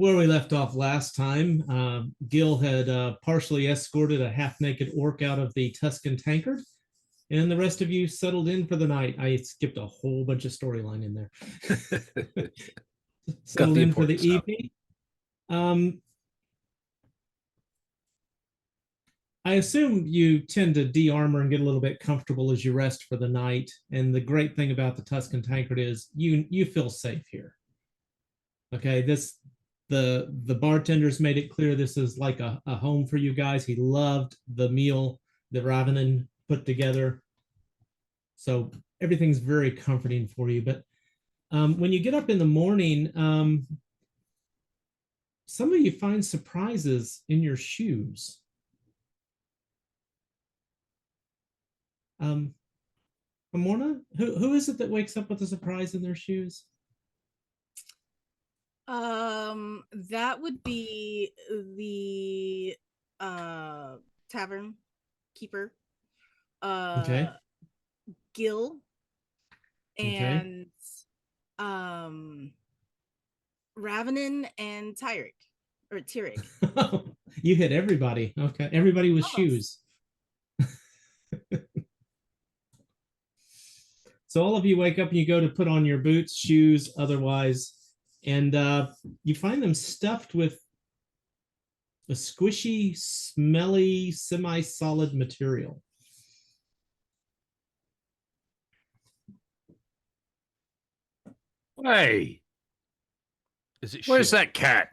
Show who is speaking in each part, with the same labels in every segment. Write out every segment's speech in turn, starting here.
Speaker 1: where we left off last time, Gil had partially escorted a half-naked orc out of the Tuscan tankard, and the rest of you settled in for the night. I skipped a whole bunch of storyline in there. Settled in for the evening. I assume you tend to de-armor and get a little bit comfortable as you rest for the night. And the great thing about the Tuscan tankard is you feel safe here. Okay, the bartender's made it clear this is like a home for you guys. He loved the meal that Ravenin put together. So everything's very comforting for you. But when you get up in the morning, some of you find surprises in your shoes. Amorna, who is it that wakes up with a surprise in their shoes?
Speaker 2: That would be the tavern keeper.
Speaker 1: Okay.
Speaker 2: Gil and Ravenin and Tyrick or Tyrick.
Speaker 1: You hit everybody. Okay, everybody with shoes. So all of you wake up and you go to put on your boots, shoes, otherwise, and you find them stuffed with a squishy, smelly, semi-solid material.
Speaker 3: Hey, where's that cat?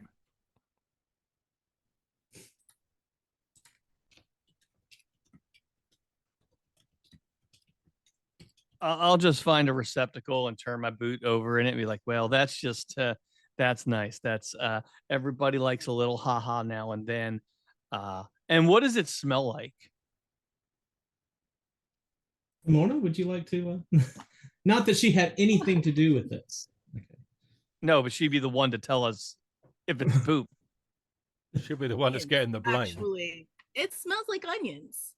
Speaker 4: I'll just find a receptacle and turn my boot over in it and be like, well, that's just, that's nice. That's, everybody likes a little haha now and then. And what does it smell like?
Speaker 1: Mona, would you like to, not that she had anything to do with this. Okay.
Speaker 4: No, but she'd be the one to tell us if it's poop.
Speaker 3: She'll be the one that's getting the blame.
Speaker 2: Actually, it smells like onions.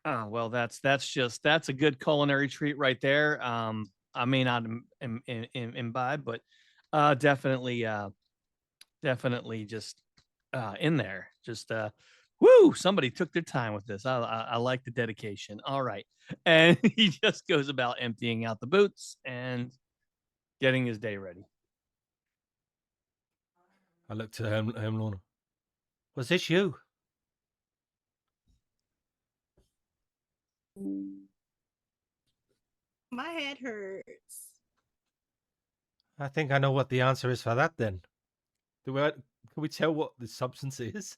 Speaker 4: Oh, well, that's a good culinary treat right there. I may not imbibe, but definitely just in there. Just woo! Somebody took their time with this. I like the dedication. All right, and he just goes about emptying out the boots and getting his day ready.
Speaker 3: I looked at him, Lorna. Was this you?
Speaker 2: My head hurts.
Speaker 3: I think I know what the answer is for that then. Can we tell what the substance is?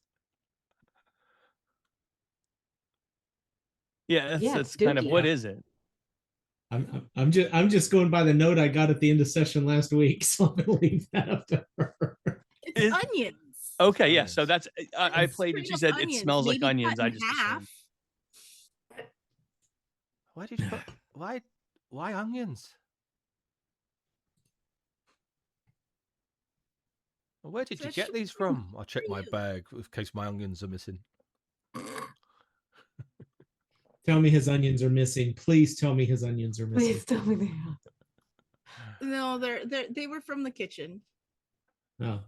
Speaker 4: Yeah, it's kind of what is it?
Speaker 1: I'm just going by the note I got at the end of session last week, so I'm gonna leave that up to her.
Speaker 2: It's onions.
Speaker 4: Okay, yeah. So that's I played it. She said onions. It smells like onions. I just assumed.
Speaker 3: Why did you put why onions? Where did you get these from? I'll check my bag in case my onions are missing.
Speaker 1: Tell me his onions are missing. Please tell me his onions are missing.
Speaker 5: Please tell me they are.
Speaker 2: No, they were from the kitchen.
Speaker 1: Oh.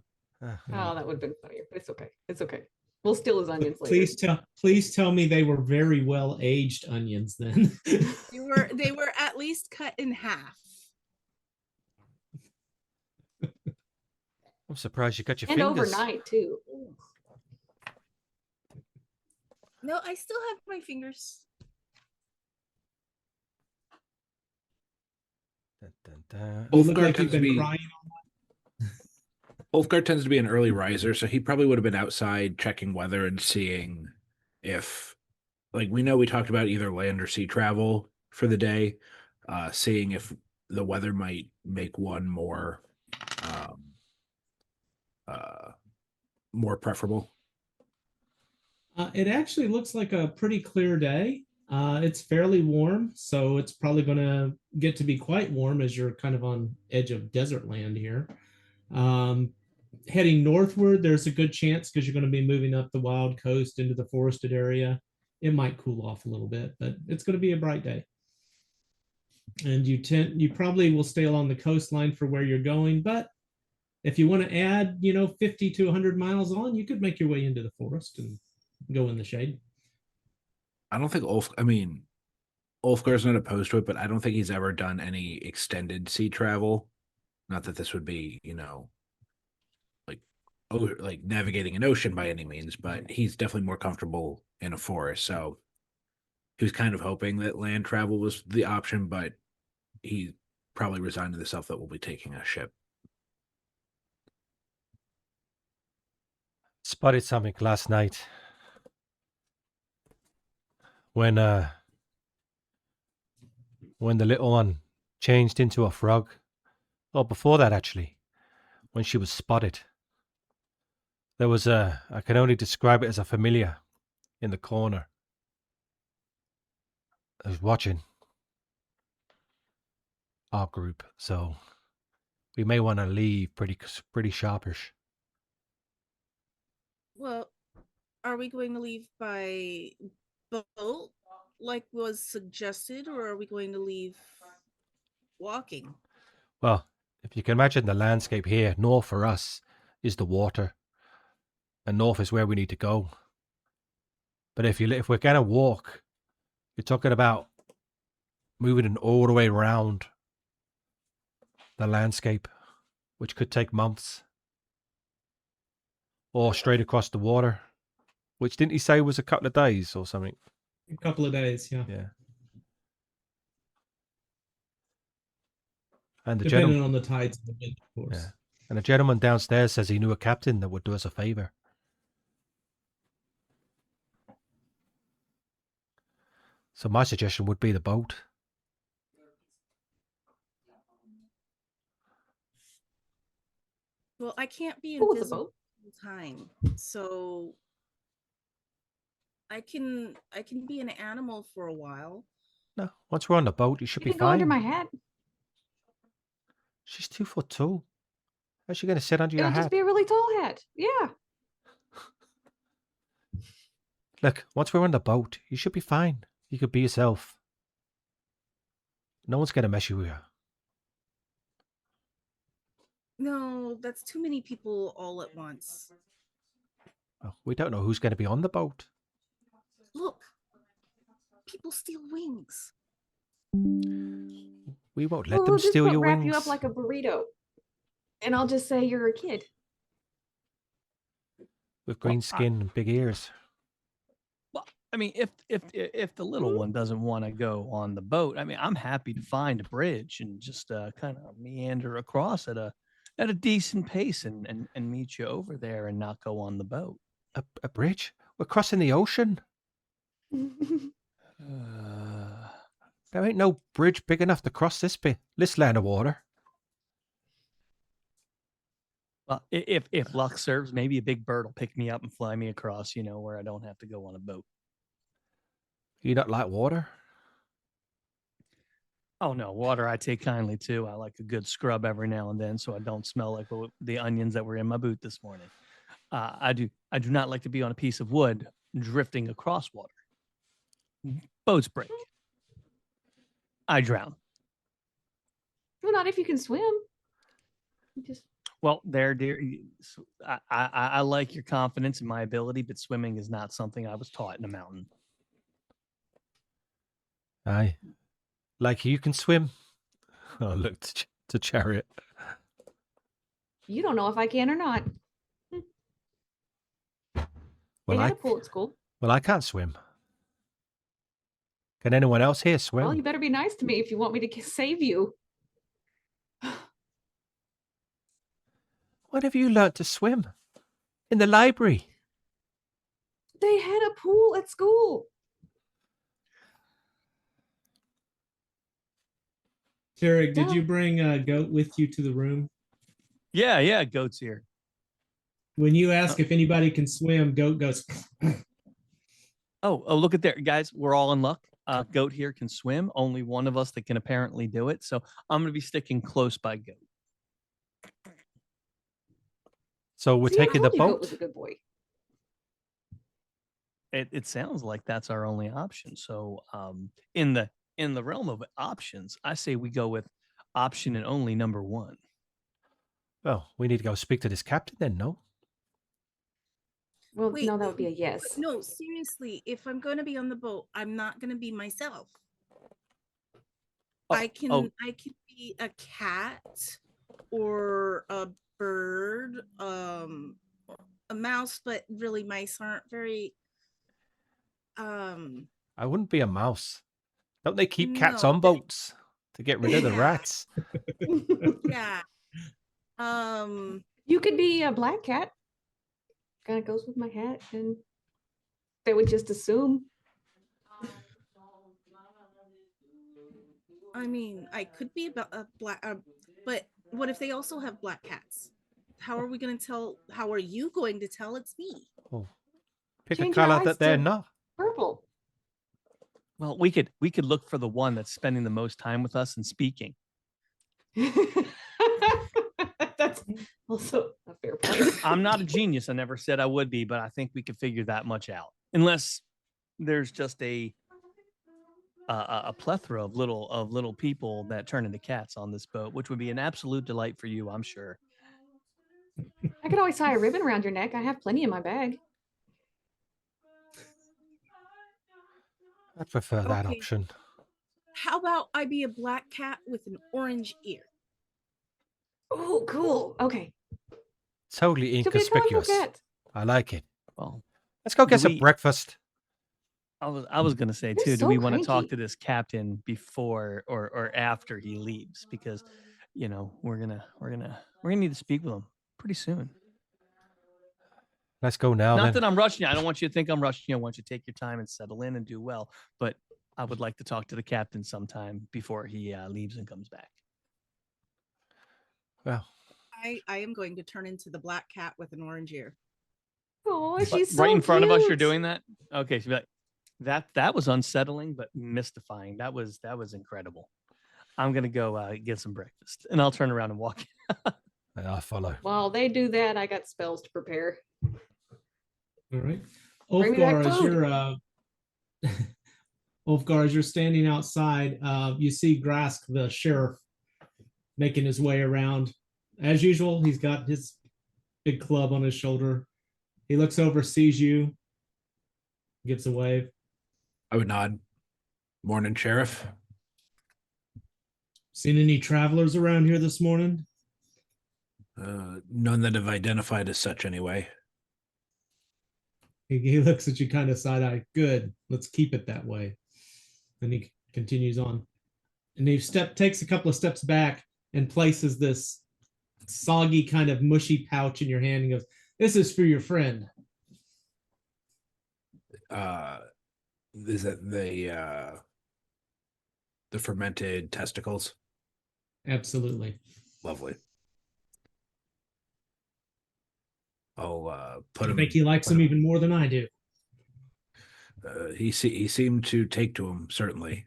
Speaker 5: Oh, that would have been funnier, but it's okay. It's okay. We'll steal his onions later.
Speaker 1: Please tell me they were very well aged onions then.
Speaker 2: They were at least cut in half.
Speaker 3: I'm surprised you got your
Speaker 5: fingers.
Speaker 3: And
Speaker 5: overnight too.
Speaker 2: No, I still have my fingers.
Speaker 6: Ulfgar tends to be an early riser, so he probably would have been outside checking weather and seeing if, like, we know we talked about either land or sea travel for the day, seeing if the weather might make one more preferable.
Speaker 1: It actually looks like a pretty clear day. It's fairly warm, so it's probably going to get to be quite warm as you're kind of on edge of desert land here. Heading northward, there's a good chance because you're going to be moving up the wild coast into the forested area. It might cool off a little bit, but it's going to be a bright day. and you probably will stay along the coastline for where you're going. But if you want to add, 50 to 100 miles on, you could make your way into the forest and go in the shade.
Speaker 6: I don't think Ulfgar's not opposed to it, but I don't think he's ever done any extended sea travel. Not that this would be, like navigating an ocean by any means, but he's definitely more comfortable in a forest. So he was kind of hoping that land travel was the option, but he probably resigned to the self that we'll be taking a ship.
Speaker 3: Spotted something last night when the little one changed into a frog. Or before that, actually, when she was spotted. There was I can only describe it as a familiar in the corner. I was watching our group, so we may want to leave pretty sharpish.
Speaker 2: Well, are we going to leave by boat, like was suggested, or are we going to leave walking?
Speaker 3: Well, if you can imagine the landscape here, north for us is the water, and north is where we need to go. But if we're gonna walk, you're talking about moving it all the way around the landscape, which could take months, or straight across the water, which didn't he say was a couple of days or something?
Speaker 1: A couple of days, yeah.
Speaker 3: Yeah. And the
Speaker 1: Depending
Speaker 3: gentleman,
Speaker 1: on the tides of the wind, of course.
Speaker 3: yeah. And the gentleman downstairs says he knew a captain that would do us a favor. So my suggestion would be the boat.
Speaker 2: Well, I can't be
Speaker 5: Cool with the
Speaker 2: invisible
Speaker 5: boat.
Speaker 2: the whole time, so I can be an animal for a while.
Speaker 3: No, once we're on the boat, you should
Speaker 5: You
Speaker 3: be
Speaker 5: can go under
Speaker 3: fine.
Speaker 5: my hat.
Speaker 3: She's 2'2". How's she going to sit under your
Speaker 5: It'll just
Speaker 3: hat?
Speaker 5: be a really tall hat. Yeah.
Speaker 3: Look, once we're on the boat, you should be fine. You could be yourself. No one's going to mess you with you.
Speaker 2: No, that's too many people all at once.
Speaker 3: Well, we don't know who's going to be on the boat.
Speaker 2: Look, people steal wings.
Speaker 3: We won't let
Speaker 5: Well,
Speaker 3: them
Speaker 5: we'll just
Speaker 3: steal your
Speaker 5: wrap
Speaker 3: wings.
Speaker 5: you up like a burrito, and I'll just say you're a kid.
Speaker 3: With green skin and big ears.
Speaker 4: Well, I mean, if the little one doesn't want to go on the boat, I mean, I'm happy to find a bridge and just kind of meander across at a decent pace and meet you over there and not go on the boat.
Speaker 3: A bridge? We're crossing the ocean. There ain't no bridge big enough to cross this land of water.
Speaker 4: Well, if luck serves, maybe a big bird will pick me up and fly me across, where I don't have to go on a boat.
Speaker 3: You don't like water?
Speaker 4: Oh no, water I take kindly to. I like a good scrub every now and then, so I don't smell like the onions that were in my boot this morning. I do not like to be on a piece of wood drifting across water. Boats break. I drown.
Speaker 5: Well, not if you can swim. You just
Speaker 4: Well, there, dear. I like your confidence in my ability, but swimming is not something I was taught in a mountain.
Speaker 3: Aye. Like you can swim? Oh, look to Chariot.
Speaker 5: you don't know if I can or not. They
Speaker 3: Well,
Speaker 5: had a pool at school.
Speaker 3: Well, I can't swim. Can anyone else here swim?
Speaker 5: Well, you better be nice to me if you want me to save you.
Speaker 3: When have you learnt to swim? In the library.
Speaker 5: They had a pool at school.
Speaker 1: Tarek, did
Speaker 5: Duh.
Speaker 1: you bring a goat with you to the room?
Speaker 4: Yeah, goat's here.
Speaker 1: When you ask if anybody can swim, goat goes.
Speaker 4: Oh, look at there, guys. We're all in luck. Goat here can swim. Only one of us that can apparently do it. So I'm going to be sticking close by goat.
Speaker 3: So we're
Speaker 5: See, I
Speaker 3: taking the
Speaker 5: told you Goat
Speaker 3: boat?
Speaker 5: was a good boy.
Speaker 4: It sounds like that's our only option. So in the in the realm of options, I say we go with option and only number 1.
Speaker 3: Well, we need to go speak to this captain then, no?
Speaker 5: Well,
Speaker 2: Wait,
Speaker 5: no, that would be a
Speaker 2: but
Speaker 5: yes.
Speaker 2: no, seriously, if I'm going to be on the boat, I'm not going to be myself.
Speaker 4: Oh,
Speaker 2: I can be a cat or a bird, a mouse, but really mice aren't very
Speaker 3: I wouldn't be a mouse. Don't they keep cats
Speaker 2: no,
Speaker 3: on boats to get rid of the
Speaker 2: Yeah.
Speaker 3: rats?
Speaker 2: yeah.
Speaker 5: You could be a black cat. Kind of goes with my hat, and they would just assume.
Speaker 2: I mean, I could be about a black, but what if they also have black cats? How are we going to tell? How are you going to tell it's me?
Speaker 3: Oh, pick
Speaker 5: Change
Speaker 3: a
Speaker 5: your
Speaker 3: color
Speaker 5: eyes
Speaker 3: that they're
Speaker 5: to-
Speaker 3: not.
Speaker 5: Purple.
Speaker 4: Well, we could look for the one that's spending the most time with us and speaking.
Speaker 5: That's also a fair point.
Speaker 4: I'm not a genius. I never said I would be, but I think we could figure that much out. Unless there's just a plethora of little people that turn into cats on this boat, which would be an absolute delight for you, I'm sure.
Speaker 5: I could always tie a ribbon around your neck. I have plenty in my bag.
Speaker 3: I'd prefer that
Speaker 2: Okay.
Speaker 3: option.
Speaker 2: How about I be a black cat with an orange ear?
Speaker 5: Oh, cool. Okay.
Speaker 3: Totally
Speaker 5: She'll be a colorful
Speaker 3: inconspicuous.
Speaker 5: cat.
Speaker 3: I like it.
Speaker 4: Well,
Speaker 3: Let's go get
Speaker 4: Do
Speaker 3: some
Speaker 4: we-
Speaker 3: breakfast.
Speaker 4: I was gonna say
Speaker 5: You're
Speaker 4: too. Do
Speaker 5: so
Speaker 4: we want to talk
Speaker 5: cranky.
Speaker 4: to this captain before or after he leaves? Because we're gonna need to speak with him pretty soon.
Speaker 3: Let's go now
Speaker 4: Not
Speaker 3: then.
Speaker 4: that I'm rushing you. I don't want you to think I'm rushing you. I want you to take your time and settle in and do well. But I would like to talk to the captain sometime before he leaves and comes back.
Speaker 3: Well,
Speaker 2: I am going to turn into the black cat with an orange ear.
Speaker 5: Oh,
Speaker 4: But
Speaker 5: she's so
Speaker 4: right in front of us, you're
Speaker 5: cute.
Speaker 4: doing that. Okay, so be like, that was unsettling but mystifying. That was incredible. I'm gonna go get some breakfast, and I'll turn around and walk.
Speaker 3: and I'll follow.
Speaker 5: While they do that, I got spells to prepare.
Speaker 1: All right.
Speaker 5: Bring me back
Speaker 1: Ulfgar, as
Speaker 5: food.
Speaker 1: you're Ulfgar, as you're standing outside, you see Grask, the sheriff, making his way around. As usual, he's got his big club on his shoulder. He looks over, sees you, gives a wave.
Speaker 6: I would nod. Morning, Sheriff.
Speaker 1: Seen any travelers around here this morning?
Speaker 6: None that have identified as such anyway.
Speaker 1: He looks at you kind of side-eye. Good. Let's keep it that way. And he continues on. And he takes a couple of steps back and places this soggy kind of mushy pouch in your hand and goes, "This is for your friend."
Speaker 6: Is that the fermented testicles?
Speaker 1: Absolutely.
Speaker 6: Lovely. I'll put
Speaker 1: I
Speaker 6: him.
Speaker 1: think he likes them even more than I do.
Speaker 6: He seemed to take to him, certainly.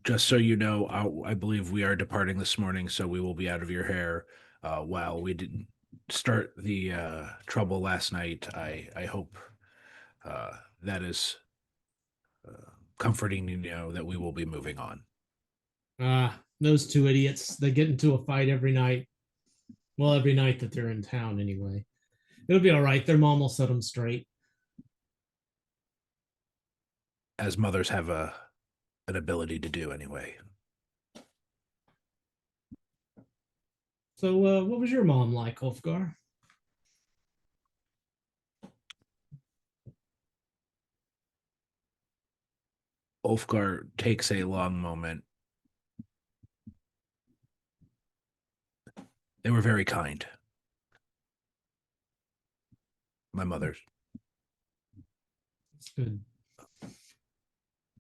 Speaker 6: Just so you know, I believe we are departing this morning, so we will be out of your hair. While we didn't start the trouble last night, I hope that is comforting, that we will be moving on.
Speaker 1: Those two idiots, they get into a fight every night. Well, every night that they're in town anyway. It'll be all right. Their mom will set them straight.
Speaker 6: As mothers have an ability to do anyway.
Speaker 1: So what was your mom like, Ulfgar?
Speaker 6: Ulfgar takes a long moment. They were very kind. My mother's.
Speaker 1: That's good.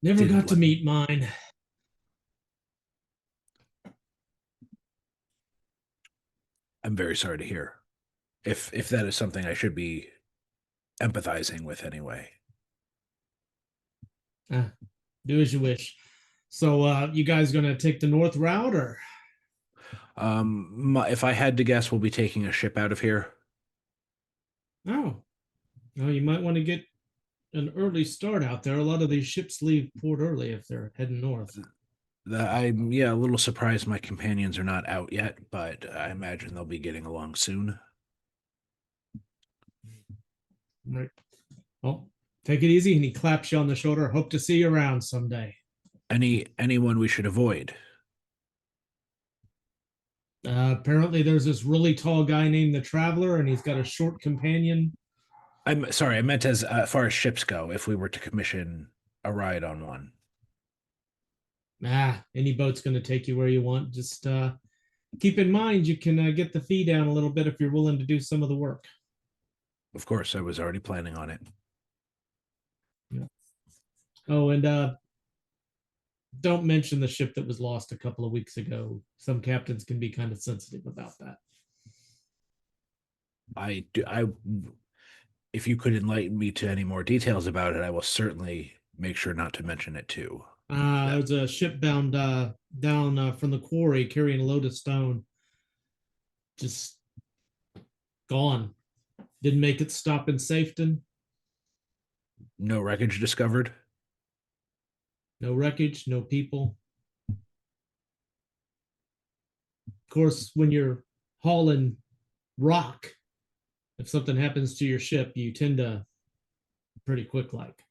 Speaker 1: Never
Speaker 6: Didn't
Speaker 1: got to
Speaker 6: like-
Speaker 1: meet mine.
Speaker 6: I'm very sorry to hear. If that is something I should be empathizing with anyway.
Speaker 1: Do as you wish. So you guys gonna take the north route, or
Speaker 6: If I had to guess, we'll be taking a ship out of here.
Speaker 1: Oh, well, you might want to get an early start out there. A lot of these ships leave port early if they're heading north.
Speaker 6: I'm a little surprised my companions are not out yet, but I imagine they'll be getting along soon.
Speaker 1: Right. Well, take it easy. And he claps you on the shoulder. Hope to see you around someday.
Speaker 6: Anyone we should avoid?
Speaker 1: Apparently, there's this really tall guy named the Traveler, and he's got a short companion.
Speaker 6: I'm sorry, I meant as far as ships go, if we were to commission a ride on one.
Speaker 1: Any boat's going to take you where you want. Just keep in mind you can get the fee down a little bit if you're willing to do some of the work.
Speaker 6: Of course, I was already planning on it.
Speaker 1: Oh, and don't mention the ship that was lost a couple of weeks ago. Some captains can be kind of sensitive about that.
Speaker 6: If you could enlighten me to any more details about it, I will certainly make sure not to mention it too.
Speaker 1: There's a ship bound down from the quarry carrying a load of stone. Just gone. Didn't make it stop in Safeton.
Speaker 6: No wreckage discovered?
Speaker 1: No wreckage, no people. Of course, when you're hauling rock, if something happens to your ship, you tend to pretty quick like.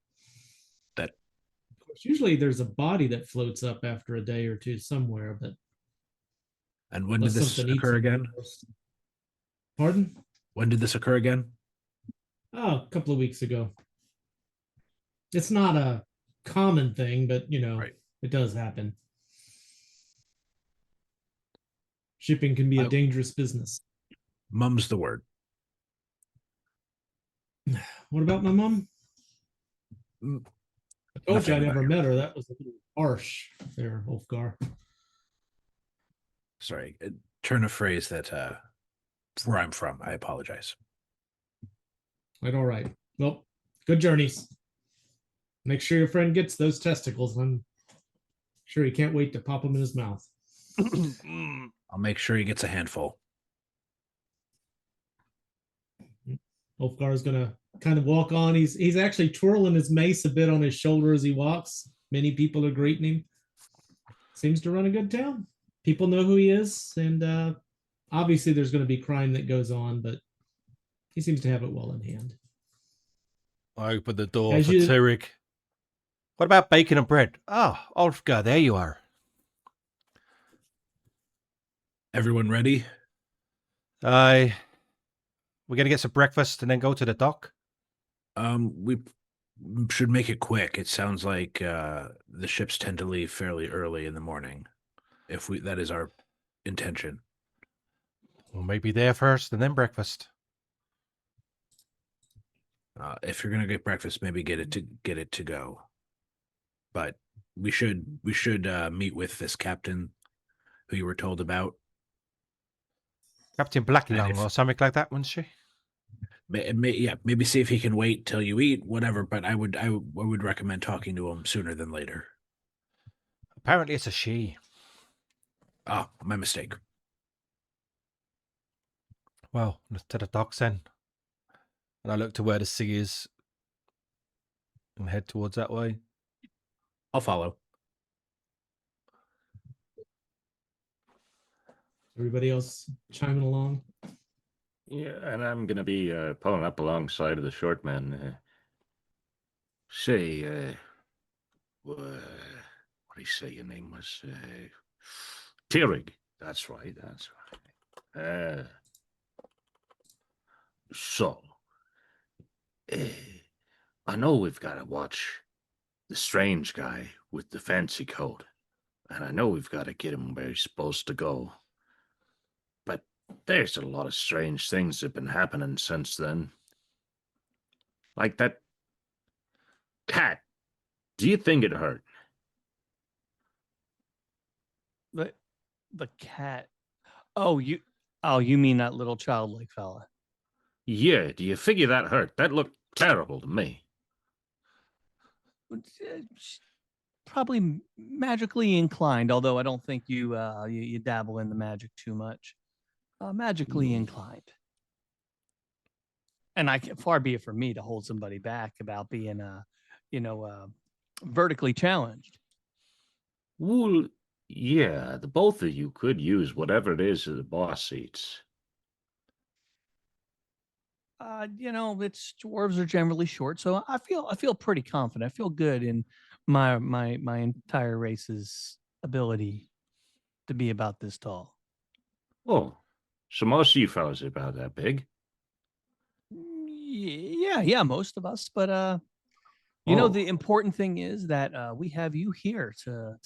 Speaker 6: That
Speaker 1: Of course, usually there's a body that floats up after a day or two somewhere, but
Speaker 6: And when did
Speaker 1: unless
Speaker 6: this
Speaker 1: something eats
Speaker 6: occur
Speaker 1: it
Speaker 6: again?
Speaker 1: first. Pardon?
Speaker 6: When did this occur again?
Speaker 1: Oh, a couple of weeks ago. It's not a common thing, but
Speaker 6: Right.
Speaker 1: it does happen. Shipping can be a dangerous business.
Speaker 6: Mum's the word.
Speaker 1: What about my mom?
Speaker 6: Mm,
Speaker 1: I told
Speaker 6: Nothing
Speaker 1: you I
Speaker 6: about
Speaker 1: never
Speaker 6: your
Speaker 1: met her. That was a little harsh there, Ulfgar.
Speaker 6: Sorry, turn of phrase that where I'm from. I apologize.
Speaker 1: Right, all right. Well, good journeys. Make sure your friend gets those testicles. I'm sure he can't wait to pop them in his mouth.
Speaker 6: I'll make sure he gets a handful.
Speaker 1: Ulfgar is gonna kind of walk on. He's actually twirling his mace a bit on his shoulder as he walks. Many people are greeting him. Seems to run a good town. People know who he is, and obviously there's going to be crime that goes on, but he seems to have it well in hand.
Speaker 3: I open the door
Speaker 1: As
Speaker 3: for
Speaker 1: you-
Speaker 3: Tyrrell. What about bacon and bread? Ah, Ulfgar, there you are.
Speaker 6: Everyone ready?
Speaker 3: We're gonna get some breakfast and then go to the dock.
Speaker 6: We should make it quick. It sounds like the ships tend to leave fairly early in the morning. That is our intention.
Speaker 3: We'll maybe there first and then breakfast.
Speaker 6: If you're gonna get breakfast, maybe get it to go. But we should meet with this captain who you were told about.
Speaker 3: Captain Blacklong or something like that, wasn't she?
Speaker 6: Maybe see if he can wait till you eat, whatever. But I would recommend talking to him sooner than later.
Speaker 3: Apparently it's a she.
Speaker 6: Oh, my mistake.
Speaker 3: Well, to the docks then. And I look to where the sea is and head towards that way.
Speaker 6: I'll follow.
Speaker 1: Everybody else chiming along.
Speaker 7: Yeah, and I'm gonna be pulling up alongside of the short man. What do you say your name was? Tyrrell. That's right. So, I know we've got to watch the strange guy with the fancy coat, and I know we've got to get him where he's supposed to go. But there's a lot of strange things that have been happening since then. Like that cat. Do you think it hurt?
Speaker 4: The cat. Oh, you mean that little childlike fella?
Speaker 7: Yeah, do you figure that hurt? That looked terrible to me.
Speaker 4: Probably magically inclined, although I don't think you dabble in the magic too much. Magically inclined. And far be it from me to hold somebody back about being, vertically challenged.
Speaker 7: Well, yeah, the both of you could use whatever it is that the boss eats.
Speaker 4: It's dwarves are generally short, so I feel pretty confident. I feel good in my entire race's ability to be about this tall.
Speaker 7: Oh, so most of you fellas are about that big.
Speaker 4: Yeah, most of us. But
Speaker 7: Oh.
Speaker 4: the important thing is that we have you here to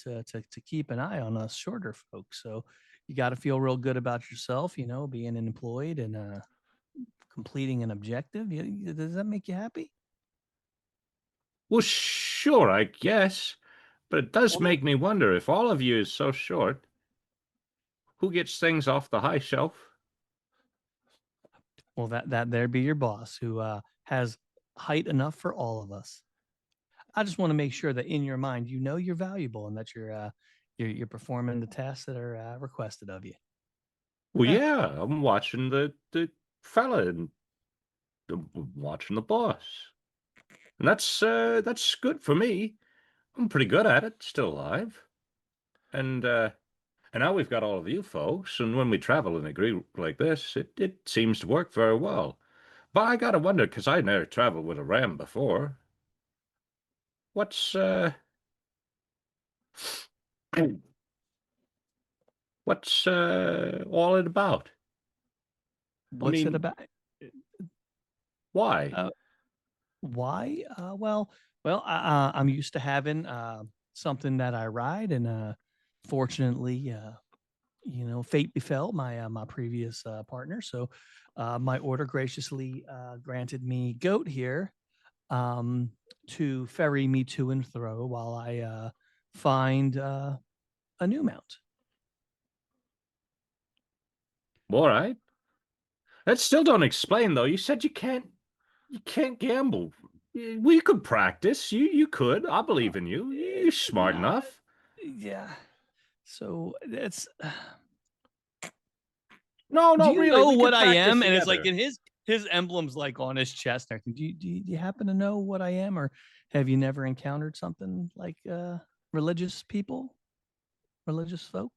Speaker 4: keep an eye on us shorter folks. So you got to feel real good about yourself. Being employed and completing an objective. Does that make you happy?
Speaker 7: Well, sure, I guess. But it does make me wonder if all of you is so short, who gets things off the high shelf?
Speaker 4: Well, that there be your boss who has height enough for all of us. I just want to make sure that in your mind, you're valuable and that you're performing the tasks that are requested of you.
Speaker 7: Well, yeah, I'm watching the fella and I'm watching the boss. And that's good for me. I'm pretty good at it, still alive. And now we've got all of you folks, and when we travel in a group like this, it seems to work very well. But I gotta wonder, because I never traveled with a ram before. What's what's all it about?
Speaker 4: What's it
Speaker 7: mean,
Speaker 4: about?
Speaker 7: Why?
Speaker 4: Why? I'm used to having something that I ride, and fortunately, fate befell my previous partner. So my order graciously granted me Goat here to ferry me to and fro while I find a new mount.
Speaker 7: All right. That still don't explain though. You said you can't gamble. We could practice. You could. I believe in you. You're smart enough.
Speaker 4: Yeah. So it's.
Speaker 7: No,
Speaker 4: Do you
Speaker 7: really.
Speaker 4: know
Speaker 7: We could
Speaker 4: what I
Speaker 7: practice
Speaker 4: am? And it's like
Speaker 7: together.
Speaker 4: in his emblem's like on his chest. Do you happen to know what I am, or have you never encountered something like religious people, religious folk?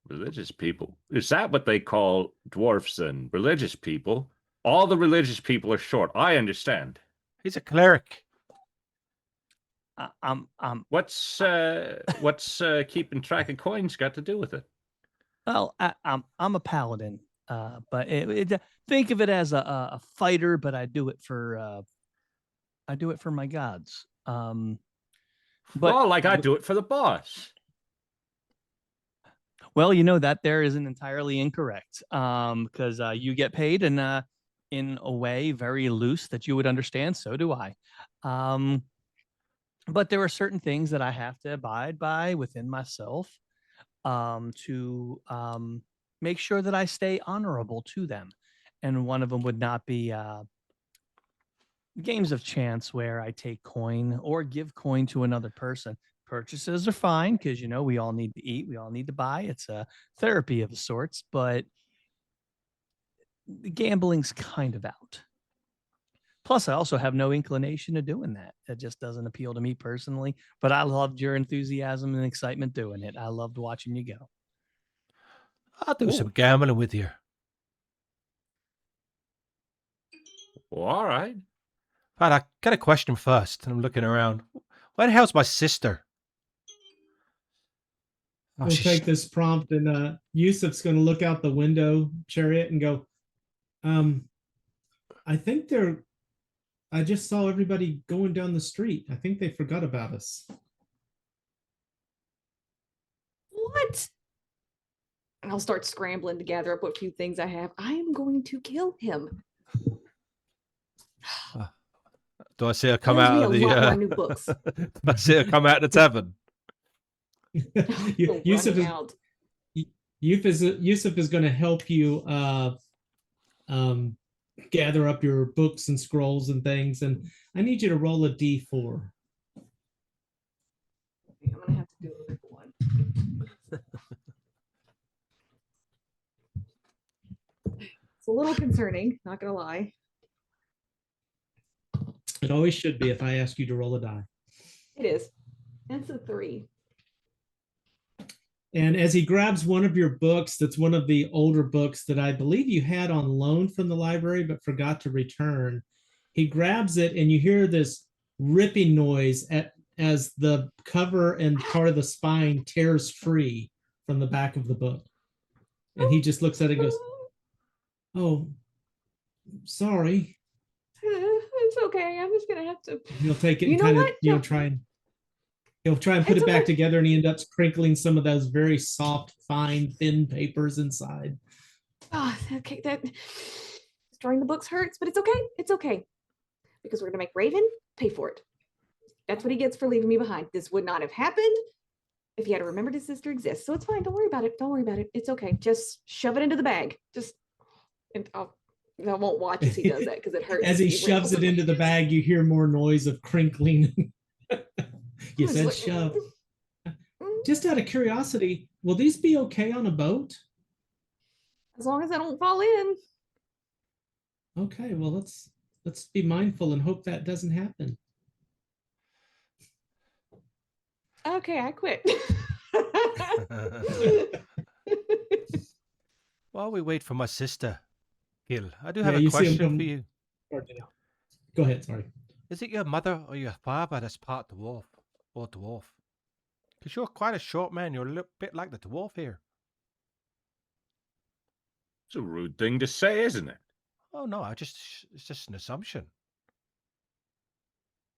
Speaker 7: Religious people. Is that what they call dwarfs then? Religious people? All the religious people are short. I understand.
Speaker 3: He's a cleric.
Speaker 7: What's keeping track of coins got to do with it?
Speaker 4: Well, I'm a paladin, but think of it as a fighter, but I do it for my gods. But
Speaker 7: like I do it for the boss.
Speaker 4: Well, that there isn't entirely incorrect, because you get paid in a way very loose that you would understand. So do I. But there are certain things that I have to abide by within myself to make sure that I stay honorable to them. And one of them would not be games of chance where I take coin or give coin to another person. Purchases are fine because we all need to eat, we all need to buy. It's a therapy of sorts, but the gambling's kind of out. Plus, I also have no inclination to doing that. It just doesn't appeal to me personally. But I loved your enthusiasm and excitement doing it. I loved watching you go.
Speaker 3: I'll do some gambling with you.
Speaker 7: Well, all right.
Speaker 3: But I got a question first, and I'm looking around. Where the hell's my sister?
Speaker 1: We'll take this prompt, and Yusuf's going to look out the window, Chariot, and go, I think I just saw everybody going down the street. I think they forgot about us.
Speaker 5: What? And I'll start scrambling to gather up what few things I have. I am going to kill him.
Speaker 3: Do I see her come out of the?
Speaker 5: More new books.
Speaker 3: Do I see her come out of the tavern?
Speaker 1: Yusuf is going to help you gather up your books and scrolls and things, and I need you to roll a d4.
Speaker 5: I'm going to have to do a little one. It's a little concerning, not going to lie.
Speaker 1: It always should be if I ask you to roll a die.
Speaker 5: It is. That's a 3.
Speaker 1: And as he grabs one of your books, that's one of the older books that I believe you had on loan from the library but forgot to return, he grabs it and you hear this ripping noise as the cover and part of the spine tears free from the back of the book. And he just looks at it and goes, "Oh, sorry."
Speaker 5: It's okay. I'm just gonna have to.
Speaker 1: He'll take it
Speaker 5: You
Speaker 1: and
Speaker 5: know
Speaker 1: kind of,
Speaker 5: what?
Speaker 1: you know,
Speaker 5: No.
Speaker 1: he'll try and put
Speaker 5: It's
Speaker 1: it back
Speaker 5: okay.
Speaker 1: together, and he ends up crinkling some of those very soft, fine, thin papers inside.
Speaker 5: Oh, okay. That destroying the books hurts, but it's okay. It's okay. Because we're gonna make Raven pay for it. That's what he gets for leaving me behind. This would not have happened if he had remembered his sister exists. So it's fine. Don't worry about it. Don't worry about it. It's okay. Just shove it into the bag. And I won't watch as he does that because it hurts.
Speaker 1: As he shoves it into the bag, you hear more noise of crinkling. You said shove. Just out of curiosity, will these be okay on a boat?
Speaker 5: As long as I don't fall in.
Speaker 1: Okay, well let's be mindful and hope that doesn't happen.
Speaker 5: Okay, I quit.
Speaker 3: While we wait for my sister, Gil, I do
Speaker 1: Yeah,
Speaker 3: have a
Speaker 1: you see him
Speaker 3: question
Speaker 1: come-
Speaker 3: for you.
Speaker 1: Go ahead, sorry.
Speaker 3: Is it your mother or your father that's part dwarf or dwarf? Because you're quite a short man. You're a little bit like the dwarf here.
Speaker 7: It's a rude thing to say, isn't it?
Speaker 3: Oh no, it's just an assumption.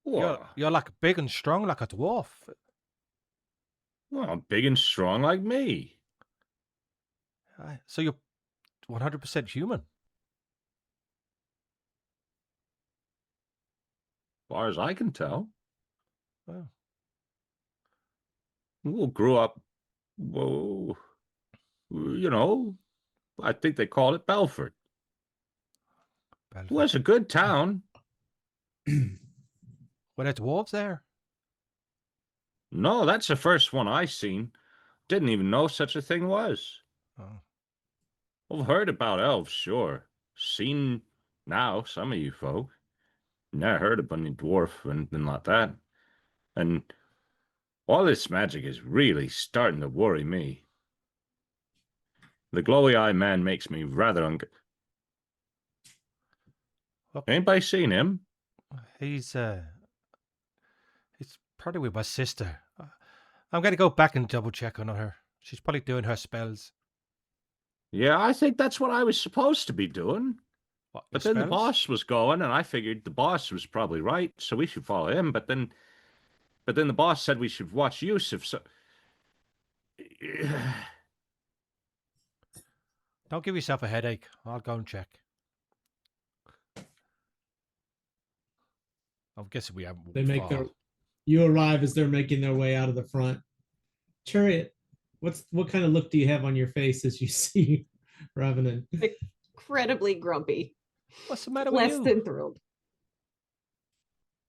Speaker 7: Well,
Speaker 3: You're like big and strong like a dwarf.
Speaker 7: well, big and strong like me.
Speaker 3: So you're 100% human.
Speaker 7: As far as I can tell.
Speaker 3: Wow.
Speaker 7: We'll grew up, well, you know, I think they called it Belfort. It was a good town.
Speaker 3: Were there dwarves there?
Speaker 7: No, that's the first one I seen. Didn't even know such a thing was.
Speaker 3: Oh.
Speaker 7: I've heard about elves, sure. Seen now, some of you folk. Never heard of any dwarf or anything like that. And all this magic is really starting to worry me. The glowy-eyed man makes me rather
Speaker 3: Well,
Speaker 7: Anybody seen him?
Speaker 3: he's probably with my sister. I'm going to go back and double check on her. She's probably doing her spells.
Speaker 7: Yeah, I think that's what I was supposed to be doing.
Speaker 3: What,
Speaker 7: But
Speaker 3: your
Speaker 7: then the
Speaker 3: spells?
Speaker 7: boss was going, and I figured the boss was probably right, so we should follow him. But then the boss said we should watch Yusuf. So
Speaker 3: Don't give yourself a headache. I'll go and check. I'm guessing we haven't.
Speaker 1: They make
Speaker 3: far.
Speaker 1: their you arrive as they're making their way out of the front. Chariot, what kind of look do you have on your face as you see Revenant?
Speaker 5: Incredibly grumpy.
Speaker 3: What's the matter with
Speaker 5: Less
Speaker 3: you?
Speaker 5: than thrilled.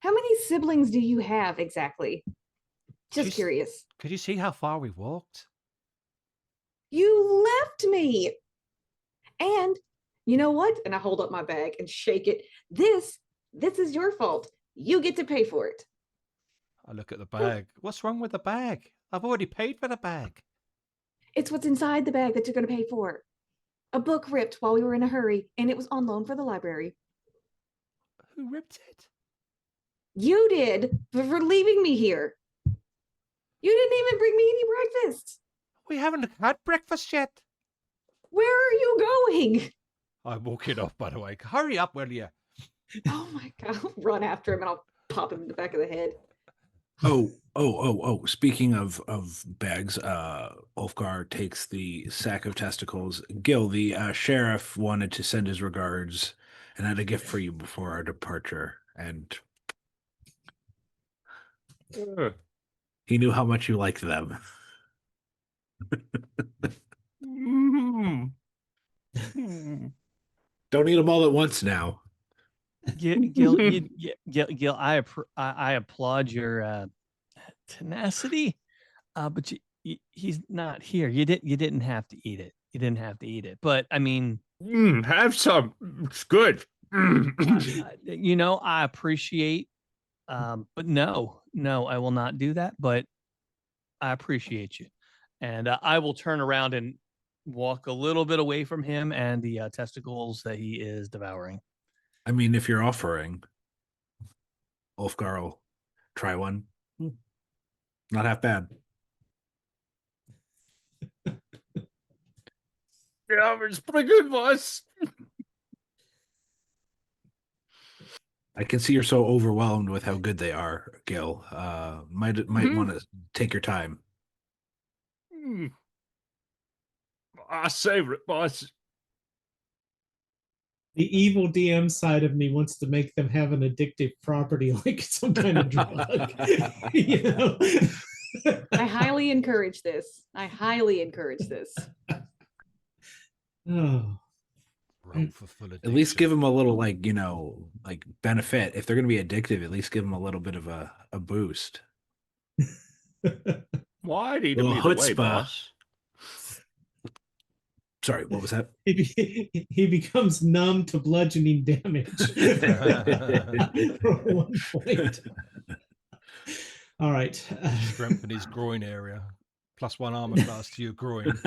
Speaker 5: How many siblings do you have exactly? Just
Speaker 3: She's-
Speaker 5: curious.
Speaker 3: Could you see how far we walked?
Speaker 5: You left me. And you know what? And I hold up my bag and shake it. This is your fault. You get to pay for it.
Speaker 3: I look at the bag. What's wrong with the bag? I've already paid for the bag.
Speaker 5: It's what's inside the bag that you're going to pay for. A book ripped while we were in a hurry, and it was on loan for the library.
Speaker 3: Who ripped it?
Speaker 5: You did for leaving me here. You didn't even bring me any breakfast.
Speaker 3: We haven't had breakfast yet.
Speaker 5: Where are you going?
Speaker 3: I'm walking off, by the way. Hurry up, will you?
Speaker 5: Oh my God. I'll run after him and I'll pop him in the back of the head.
Speaker 6: Oh. Speaking of bags, Ulfgar takes the sack of testicles. Gil, the sheriff, wanted to send his regards and had a gift for you before our departure. And he knew how much you liked them. Don't eat them all at once now.
Speaker 4: Gil, Gil, I applaud your tenacity, but he's not here. You didn't have to eat it. You didn't have to eat it. But I mean,
Speaker 7: have some. It's good.
Speaker 4: You know, I appreciate, but no, I will not do that. But I appreciate you, and I will turn around and walk a little bit away from him and the testicles that he is devouring.
Speaker 6: I mean, if you're offering, Ulfgar will try one. Not half bad.
Speaker 7: Yeah, it's pretty good, boss.
Speaker 6: I can see you're so overwhelmed with how good they are, Gil. Might want to take your time.
Speaker 7: I savor it, boss.
Speaker 1: The evil DM side of me wants to make them have an addictive property, like some kind of drug. You know?
Speaker 5: I highly encourage this.
Speaker 1: Oh.
Speaker 3: Roll for full
Speaker 6: At least give
Speaker 3: addiction.
Speaker 6: them a little, like, benefit. If they're going to be addictive, at least give them a little bit of a boost.
Speaker 7: Why need
Speaker 6: Little
Speaker 7: them either way,
Speaker 6: chutzpah.
Speaker 7: boss?
Speaker 6: Sorry, what was that?
Speaker 1: He becomes numb to bludgeoning damage for 1 point. All right.
Speaker 3: Strengthen his groin area. +1 armor class to your groin.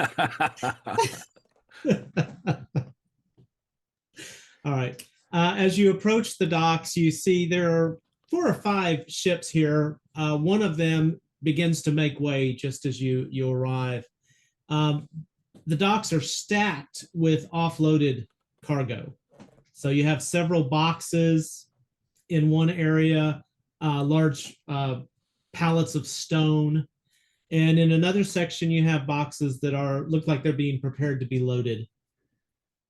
Speaker 1: All right. As you approach the docks, you see there are 4 or 5 ships here. One of them begins to make way just as you arrive. The docks are stacked with offloaded cargo. So you have several boxes in one area, large pallets of stone. And in another section, you have boxes that look like they're being prepared to be loaded.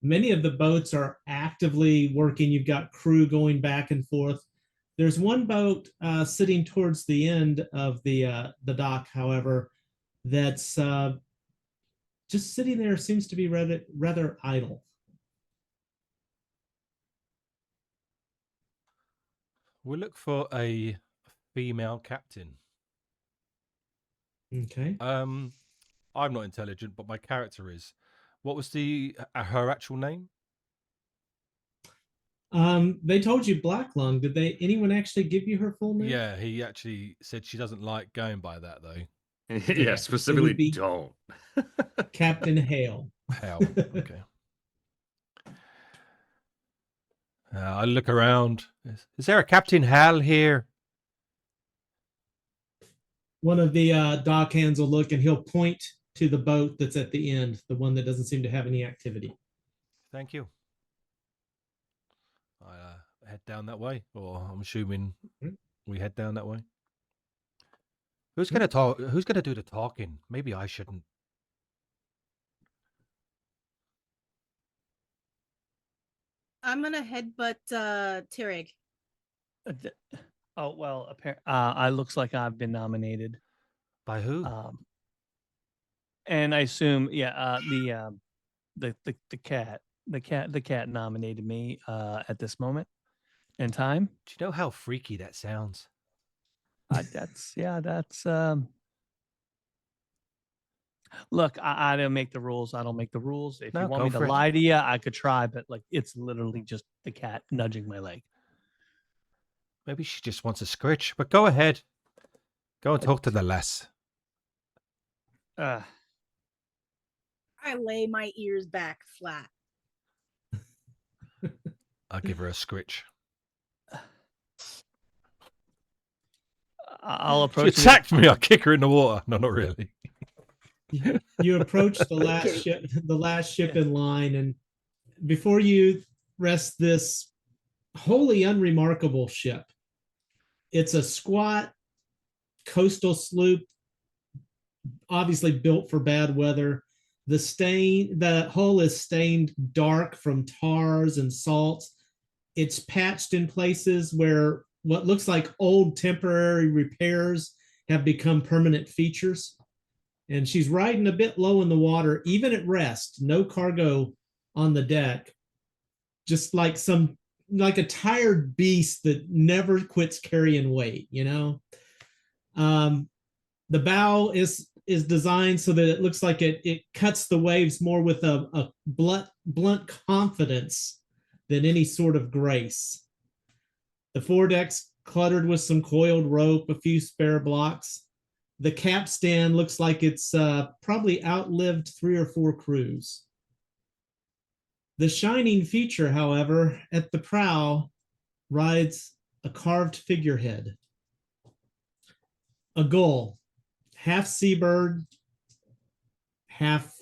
Speaker 1: Many of the boats are actively working. You've got crew going back and forth. There's one boat sitting towards the end of the dock, however, that's just sitting there, seems to be rather idle.
Speaker 3: We'll look for a female captain.
Speaker 1: Okay.
Speaker 3: I'm not intelligent, but my character is. What was her actual name?
Speaker 1: They told you Black Lung. Did anyone actually give you her full name?
Speaker 3: Yeah, he actually said she doesn't like going by that though.
Speaker 7: Yeah, specifically
Speaker 1: be-
Speaker 7: don't.
Speaker 1: Captain Hale.
Speaker 3: Hell, okay. I look around. Is there a Captain Hal here?
Speaker 1: One of the dock hands will look and he'll point to the boat that's at the end, the one that doesn't seem to have any activity.
Speaker 3: Thank you. I head down that way, or I'm assuming we head down that way. Who's gonna talk? Who's gonna do the talking? Maybe I shouldn't.
Speaker 2: I'm gonna headbutt Tirig.
Speaker 4: Oh well, it looks like I've been nominated.
Speaker 3: By who?
Speaker 4: And I assume, the cat nominated me at this moment in time.
Speaker 3: Do you know how freaky that sounds?
Speaker 4: That's Look, I don't make the rules. I don't make the rules. If
Speaker 3: No,
Speaker 4: you want
Speaker 3: go
Speaker 4: me to
Speaker 3: for it.
Speaker 4: lie to you, I could try, but like it's literally just the cat nudging my leg.
Speaker 3: Maybe she just wants a scritch, but go ahead. Go and talk to the lass.
Speaker 2: I lay my ears back flat.
Speaker 3: I'll give her a scritch.
Speaker 4: I'll
Speaker 3: She
Speaker 4: approach.
Speaker 3: attacked me. I'll kick her in the water. No, not really.
Speaker 1: You approach the last ship in line, and before you rest this wholly unremarkable ship. It's a squat coastal sloop, obviously built for bad weather. The hull is stained dark from tars and salts. It's patched in places where what looks like old temporary repairs have become permanent features. And she's riding a bit low in the water, even at rest, no cargo on the deck, just like a tired beast that never quits carrying weight, you know? The bow is designed so that it looks like it cuts the waves more with a blunt confidence than any sort of grace. The foredeck's cluttered with some coiled rope, a few spare blocks. The capstan looks like it's probably outlived 3 or 4 crews. The shining feature, however, at the prow rides a carved figurehead. A gull, half seabird, half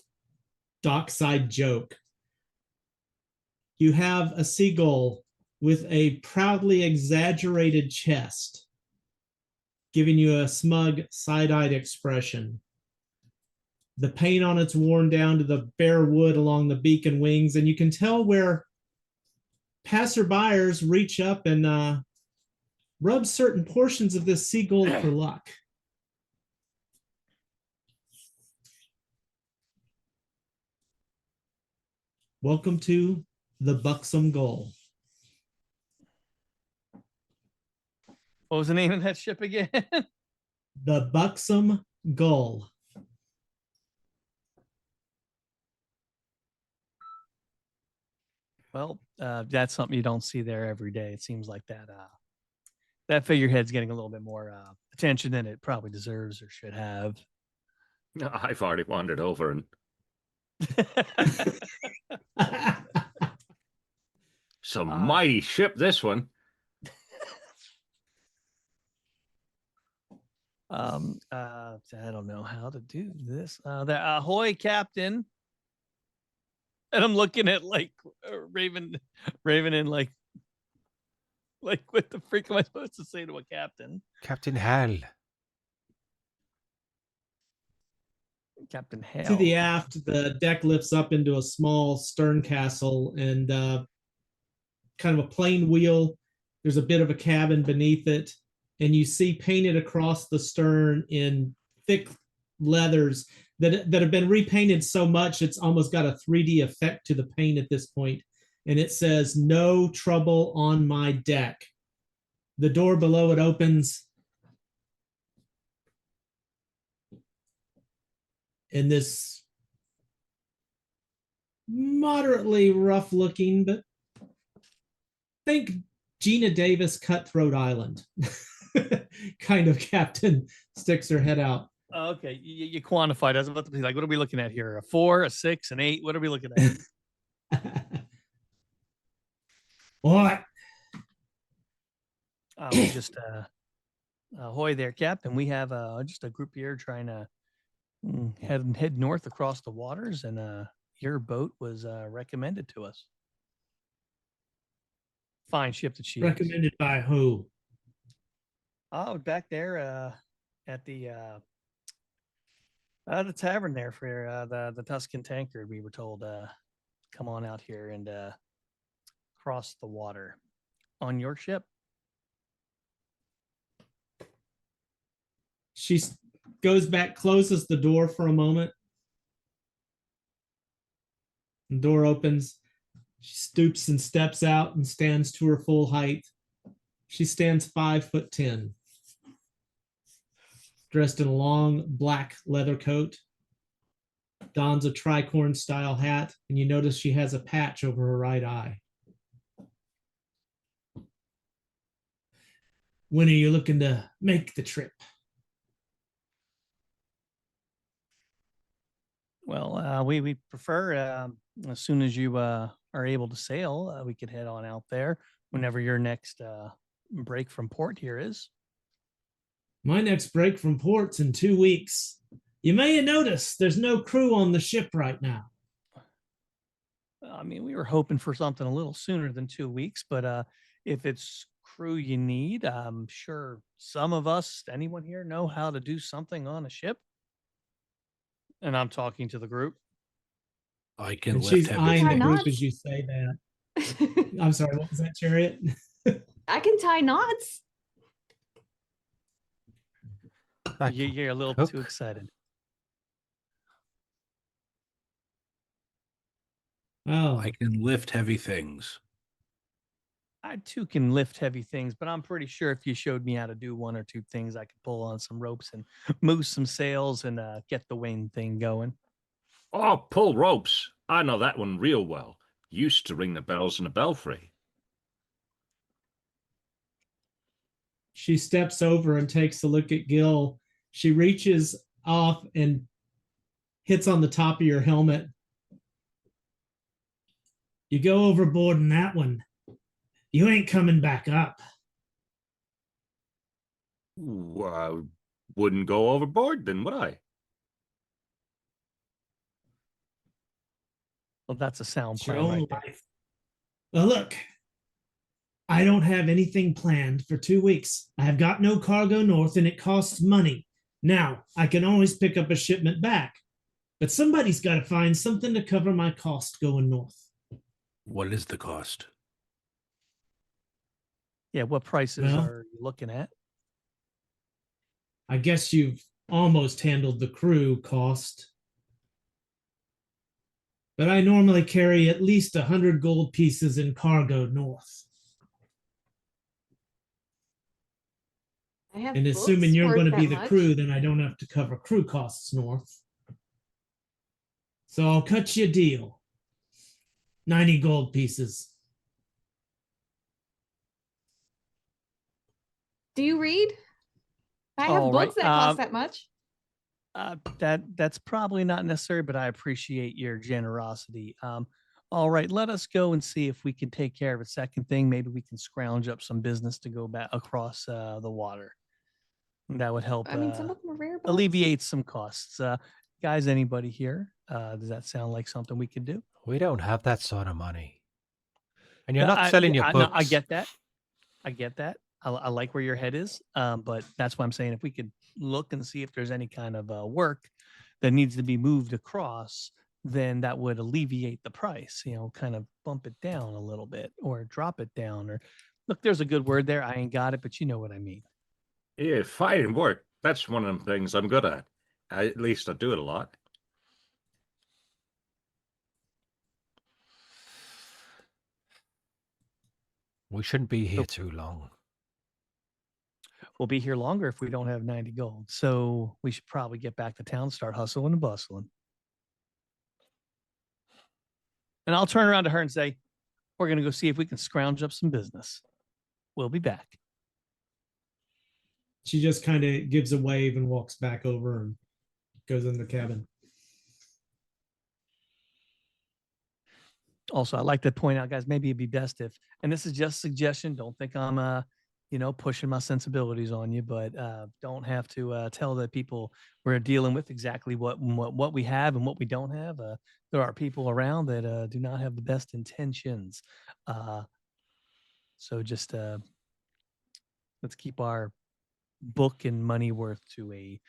Speaker 1: dockside joke. You have a seagull with a proudly exaggerated chest, giving you a smug, side-eyed expression. The paint on it's worn down to the bare wood along the beak and wings, and you can tell where passerbyers reach up and rub certain portions of this seagull for luck. Welcome to the Buxom Gull.
Speaker 4: What was the name of that ship again?
Speaker 1: The Buxom Gull.
Speaker 4: Well, that's something you don't see there every day. It seems like that figurehead's getting a little bit more attention than it probably deserves or should have.
Speaker 7: I've already wandered over and some mighty ship, this one.
Speaker 4: I don't know how to do this. The ahoy, Captain. And I'm looking at like Raven and like what the freak am I supposed to say to a captain?
Speaker 3: Captain Hal.
Speaker 4: Captain Hal.
Speaker 1: To the aft, the deck lifts up into a small stern castle and kind of a plain wheel. There's a bit of a cabin beneath it, and you see painted across the stern in thick leathers that have been repainted so much it's almost got a 3D effect to the paint at this point. And it says, "No trouble on my deck." The door below it opens, and this moderately rough looking, but think Gina Davis, Cutthroat Island kind of captain sticks her head out.
Speaker 4: Oh, okay, you quantified. I was about to be like, what are we looking at here? A 4, a 6, an 8? What are we looking at?
Speaker 1: What?
Speaker 4: We just ahoy there, Captain. We have just a group here trying to head north across the waters, and your boat was recommended to us. Fine ship that she is.
Speaker 1: Recommended by who?
Speaker 4: Oh, back there at the tavern there for the Tuscan tankard. We were told come on out here and cross the water on your ship.
Speaker 1: She goes back, closes the door for a moment. The door opens. She stoops and steps out and stands to her full height. She stands 5'10", dressed in a long black leather coat, dons a tricorn style hat, and you notice she has a patch over her right eye. When are you looking to make the trip?
Speaker 4: Well, we prefer as soon as you are able to sail, we could head on out there whenever your next break from port here is.
Speaker 1: My next break from port's in 2 weeks. You may have noticed there's no crew on the ship right now.
Speaker 4: I mean, we were hoping for something a little sooner than 2 weeks, but if it's crew you need, I'm sure some of us, anyone here, know how to do something on a ship. And I'm talking to the group.
Speaker 6: I can
Speaker 1: And
Speaker 6: lift
Speaker 1: she's
Speaker 6: heavy
Speaker 1: eyeing the
Speaker 6: things.
Speaker 1: group as you say that. I'm sorry, what was that, Chariot?
Speaker 5: I can tie knots.
Speaker 4: You're a little
Speaker 3: Hook.
Speaker 4: too excited.
Speaker 1: Oh,
Speaker 6: I can lift heavy things.
Speaker 4: I too can lift heavy things, but I'm pretty sure if you showed me how to do 1 or 2 things, I could pull on some ropes and move some sails and get the wind thing going.
Speaker 7: Oh, pull ropes. I know that one real well. used to ring the bells in the belfry.
Speaker 1: She steps over and takes a look at Gil. She reaches off and hits on the top of your helmet. You go overboard in that one, you ain't coming back up.
Speaker 7: Ooh, I wouldn't go overboard then, would I?
Speaker 4: Well, that's a sound
Speaker 1: It's your
Speaker 4: plan
Speaker 1: own
Speaker 4: right there.
Speaker 1: life. Well, look, I don't have anything planned for 2 weeks. I have got no cargo north and it costs money. Now, I can always pick up a shipment back, but somebody's got to find something to cover my cost going north.
Speaker 6: What is the cost?
Speaker 4: Yeah, what prices
Speaker 1: Well-
Speaker 4: are you looking at?
Speaker 1: I guess you've almost handled the crew cost. But I normally carry at least 100 gold pieces in cargo north.
Speaker 5: I have
Speaker 1: And
Speaker 5: books
Speaker 1: assuming you're
Speaker 5: worth
Speaker 1: going to be
Speaker 5: that
Speaker 1: the
Speaker 5: much.
Speaker 1: crew, then I don't have to cover crew costs north. So I'll cut you a deal. 90 gold pieces.
Speaker 5: Do you read? I have
Speaker 4: All right,
Speaker 5: books that cost that much.
Speaker 4: That's probably not necessary, but I appreciate your generosity. All right, let us go and see if we can take care of it. Second thing, maybe we can scrounge up some business to go back across the water. That would help
Speaker 5: I mean, some of them are rare books.
Speaker 4: alleviate some costs. Guys, anybody here? Does that sound like something we could do?
Speaker 3: We don't have that sort of money. And you're
Speaker 4: No,
Speaker 3: not selling your
Speaker 4: no,
Speaker 3: books.
Speaker 4: I get that. I get that. I like where your head is. But that's why I'm saying if we could look and see if there's any kind of work that needs to be moved across, then that would alleviate the price, kind of bump it down a little bit or drop it down. Or look, there's a good word there. I ain't got it, but you know what I mean.
Speaker 7: Yeah, fighting work. That's one of them things I'm good at. At least I do it a lot.
Speaker 3: We shouldn't be here too long.
Speaker 4: We'll be here longer if we don't have 90 gold. So we should probably get back to town, start hustling and bustling. And I'll turn around to her and say, we're going to go see if we can scrounge up some business. We'll be back.
Speaker 1: She just kind of gives a wave and walks back over and goes in the cabin.
Speaker 4: Also, I'd like to point out, guys, maybe it'd be best if, and this is just a suggestion, don't think I'm, pushing my sensibilities on you, but don't have to tell the people we're dealing with exactly what we have and what we don't have. There are people around that do not have the best intentions. So just let's keep our book and money worth to a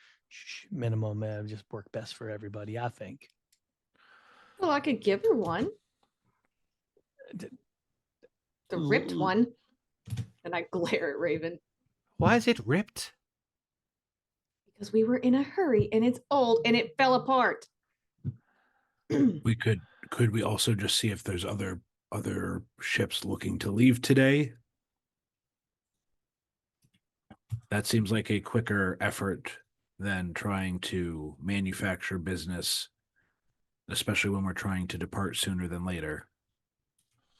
Speaker 4: minimum. Just work best for everybody, I think.
Speaker 5: Well, I could give her one. The ripped one. And I glare at Raven.
Speaker 3: Why is it ripped?
Speaker 5: Because we were in a hurry and it's old and it fell apart.
Speaker 6: We could we also just see if there's other ships looking to leave today? That seems like a quicker effort than trying to manufacture business, especially when we're trying to depart sooner than later.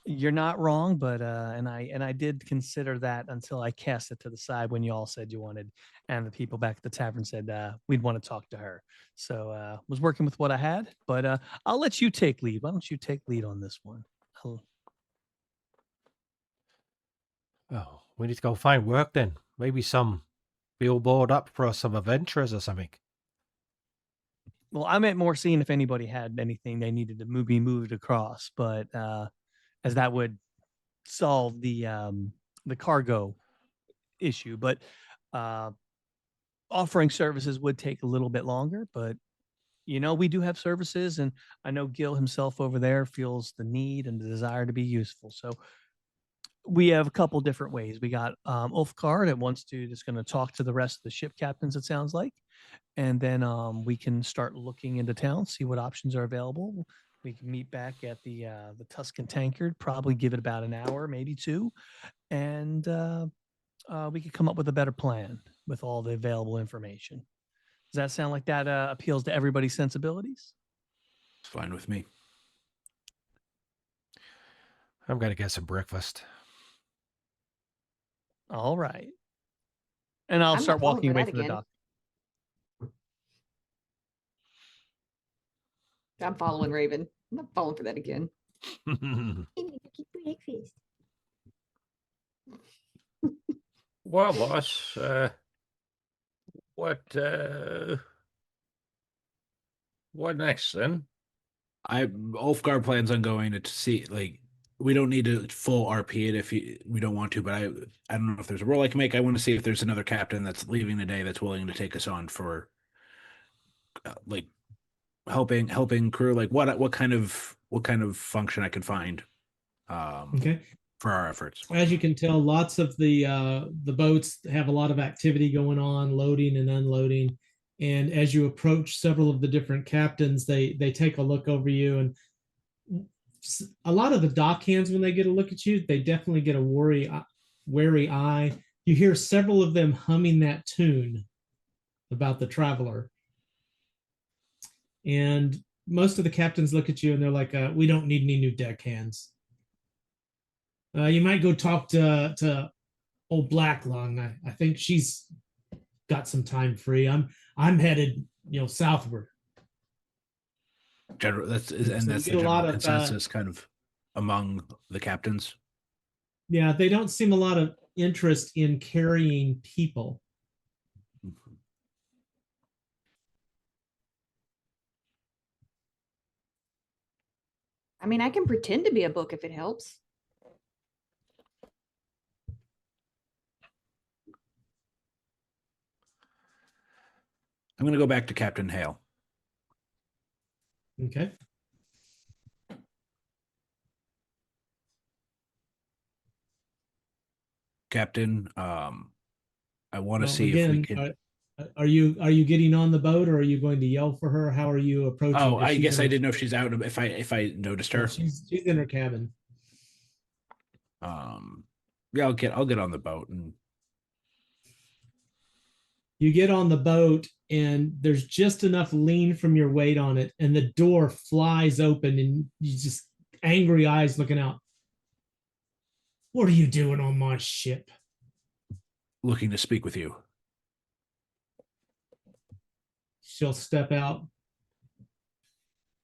Speaker 4: You're not wrong, but and I did consider that until I cast it to the side when you all said you wanted, and the people back at the tavern said we'd want to talk to her. So was working with what I had, but I'll let you take lead. Why don't you take lead on this one?
Speaker 3: Oh, we need to go find work then. Maybe some billboard up for some adventurers or something.
Speaker 4: Well, I meant more seeing if anybody had anything they needed to be moved across, but as that would solve the cargo issue. But offering services would take a little bit longer, but we do have services, and I know Gil himself over there feels the need and the desire to be useful. So we have a couple different ways. We got Ulfgar that just going to talk to the rest of the ship captains, it sounds like. And then we can start looking into town, see what options are available. We can meet back at the Tuscan Tankard, probably give it about an hour, maybe 2. And we could come up with a better plan with all the available information. Does that sound like that appeals to everybody's sensibilities?
Speaker 6: It's fine with me.
Speaker 3: I'm gonna get some breakfast.
Speaker 4: All right. And I'll
Speaker 5: I'm
Speaker 4: start
Speaker 5: not falling
Speaker 4: walking
Speaker 5: for
Speaker 4: away
Speaker 5: that
Speaker 4: from the
Speaker 5: again.
Speaker 4: dock.
Speaker 5: I'm following Raven. I'm not falling for that again.
Speaker 8: breakfast.
Speaker 7: Well, boss, what next then?
Speaker 6: Ulfgar plans on going to see, like, we don't need to full RP it if we don't want to, but I don't know if there's a role I can make. I want to see if there's another captain that's leaving today that's willing to take us on for like helping crew. Like what kind of function I could find
Speaker 1: Okay.
Speaker 6: for our efforts.
Speaker 1: As you can tell, lots of the boats have a lot of activity going on, loading and unloading. And as you approach several of the different captains, they take a look over you, and a lot of the dock hands, when they get a look at you, they definitely get a wary eye. You hear several of them humming that tune about the traveler, and most of the captains look at you and they're like, "We don't need any new deckhands. You might go talk to old Black Lung. I think she's got some time free. I'm headed, southward."
Speaker 6: General, that's
Speaker 1: So
Speaker 6: the
Speaker 1: you get a
Speaker 6: general
Speaker 1: lot of
Speaker 6: consensus kind of among the captains.
Speaker 1: yeah, they don't seem a lot of interest in carrying people.
Speaker 5: I mean, I can pretend to be a book if it helps.
Speaker 6: I'm going to go back to Captain Hale.
Speaker 1: Okay.
Speaker 6: Captain, I want to
Speaker 1: Well,
Speaker 6: see if we
Speaker 1: again,
Speaker 6: can.
Speaker 1: are you getting on the boat, or are you going to yell for her? How are you approaching?
Speaker 6: Oh,
Speaker 1: 'Cause
Speaker 6: I
Speaker 1: she's
Speaker 6: guess
Speaker 1: in
Speaker 6: I
Speaker 1: her-
Speaker 6: didn't know if she's out. If I noticed
Speaker 1: no,
Speaker 6: her.
Speaker 1: she's in her cabin.
Speaker 6: Yeah, I'll get on the boat and
Speaker 1: You get on the boat, and there's just enough lean from your weight on it, and the door flies open, and you just angry eyes looking out. What are you doing on my ship?
Speaker 6: looking to speak with you.
Speaker 1: She'll step out.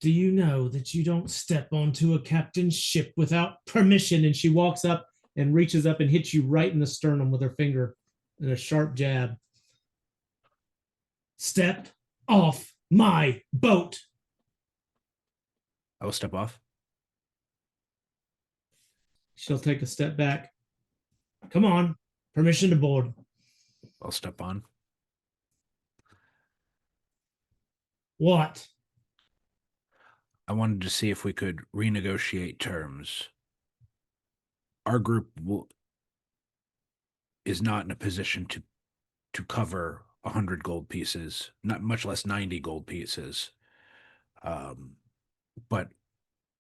Speaker 1: Do you know that you don't step onto a captain's ship without permission? And she walks up and reaches up and hits you right in the sternum with her finger in a sharp jab. Step off my boat.
Speaker 6: I will step off.
Speaker 1: She'll take a step back. Come on, permission to board.
Speaker 6: I'll step on.
Speaker 1: What?
Speaker 6: I wanted to see if we could renegotiate terms. Our group is not in a position to cover 100 gold pieces, not much less 90 gold pieces. But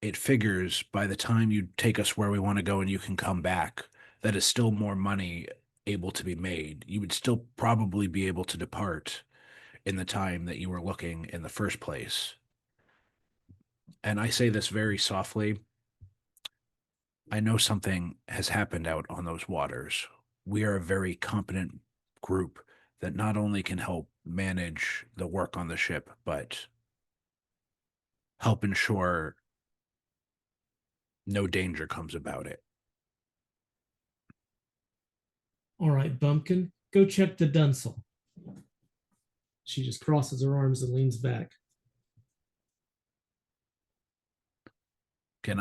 Speaker 6: it figures by the time you take us where we want to go and you can come back, that is still more money able to be made. You would still probably be able to depart in the time that you were looking in the first place. And I say this very softly. I know something has happened out on those waters. We are a very competent group that not only can help manage the work on the ship, but help ensure no danger comes about it.
Speaker 1: All right, Bumpkin, go check the Dunsel. She just crosses her arms and leans back.
Speaker 6: Can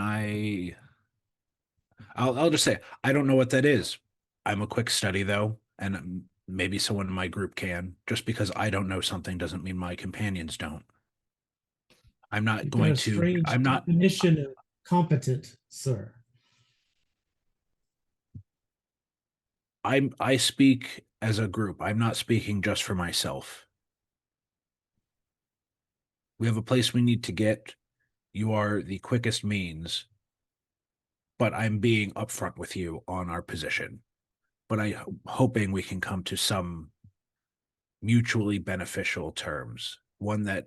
Speaker 6: I'll just say, I don't know what that is. I'm a quick study though, and maybe someone in my group can. Just because I don't know something doesn't mean my companions don't. I'm not
Speaker 1: You've got
Speaker 6: going
Speaker 1: a
Speaker 6: to,
Speaker 1: strange
Speaker 6: I'm not,
Speaker 1: definition of competent, sir.
Speaker 6: I speak as a group. I'm not speaking just for myself. We have a place we need to get. You are the quickest means, but I'm being upfront with you on our position. But I'm hoping we can come to some mutually beneficial terms, one that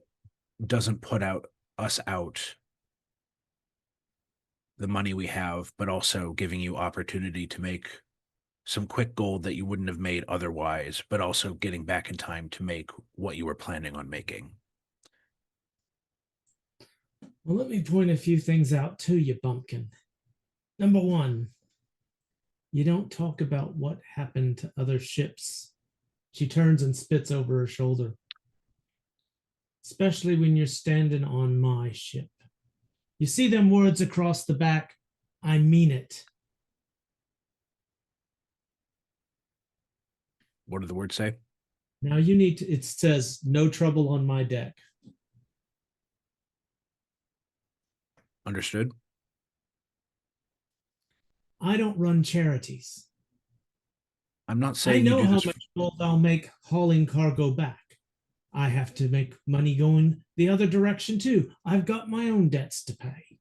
Speaker 6: doesn't put us out the money we have, but also giving you opportunity to make some quick gold that you wouldn't have made otherwise, but also getting back in time to make what you were planning on making.
Speaker 1: Well, let me point a few things out to you, Bumpkin. Number one, you don't talk about what happened to other ships. She turns and spits over her shoulder. Especially when you're standing on my ship. You see them words across the back? I mean it.
Speaker 6: What do the words say?
Speaker 1: Now you need to, it says, no trouble on my deck.
Speaker 6: Understood?
Speaker 1: I don't run charities.
Speaker 6: I'm not
Speaker 1: I
Speaker 6: saying you
Speaker 1: know
Speaker 6: do
Speaker 1: how
Speaker 6: this.
Speaker 1: much gold I'll make hauling cargo back. I have to make money going the other direction too. I've got my own debts to pay.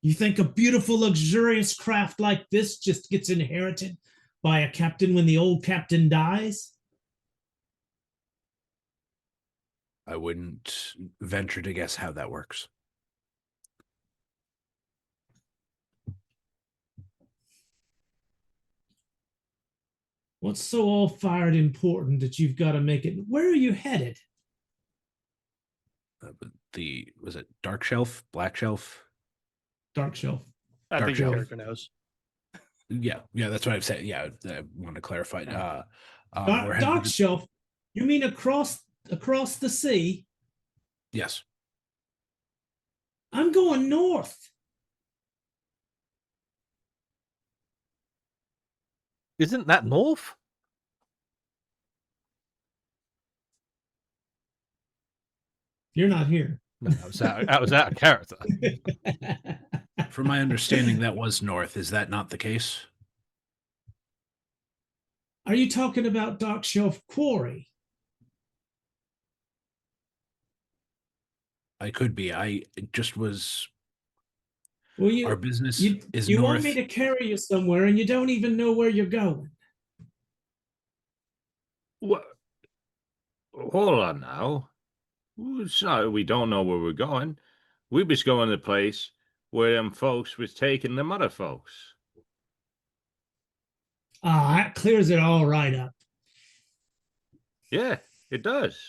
Speaker 1: You think a beautiful, luxurious craft like this just gets inherited by a captain when the old captain dies?
Speaker 6: I wouldn't venture to guess how that works.
Speaker 1: What's so all fired important that you've got to make it? Where are you headed?
Speaker 6: Was it Dark Shelf, Black Shelf?
Speaker 1: Dark Shelf.
Speaker 4: I
Speaker 6: Dark
Speaker 4: think your
Speaker 6: Shelf.
Speaker 4: character knows.
Speaker 6: Yeah, that's what I've said. Yeah, I want to clarify. We're
Speaker 1: Dark
Speaker 6: headed-
Speaker 1: Shelf? You mean across the sea?
Speaker 6: Yes.
Speaker 1: I'm going north.
Speaker 3: Isn't that north?
Speaker 1: You're not here.
Speaker 3: No, that was out of character.
Speaker 6: From my understanding, that was north. Is that not the case?
Speaker 1: Are you talking about Dark Shelf Quarry?
Speaker 6: I could be. I just was.
Speaker 1: Well, you,
Speaker 6: Our business
Speaker 1: you,
Speaker 6: is
Speaker 1: you
Speaker 6: north.
Speaker 1: want me to carry you somewhere and you don't even know where you're going.
Speaker 7: What? Hold on now. It's not, we don't know where we're going. We was going to the place where them folks was taking them other folks.
Speaker 1: Ah, that clears it all right up.
Speaker 7: Yeah, it does.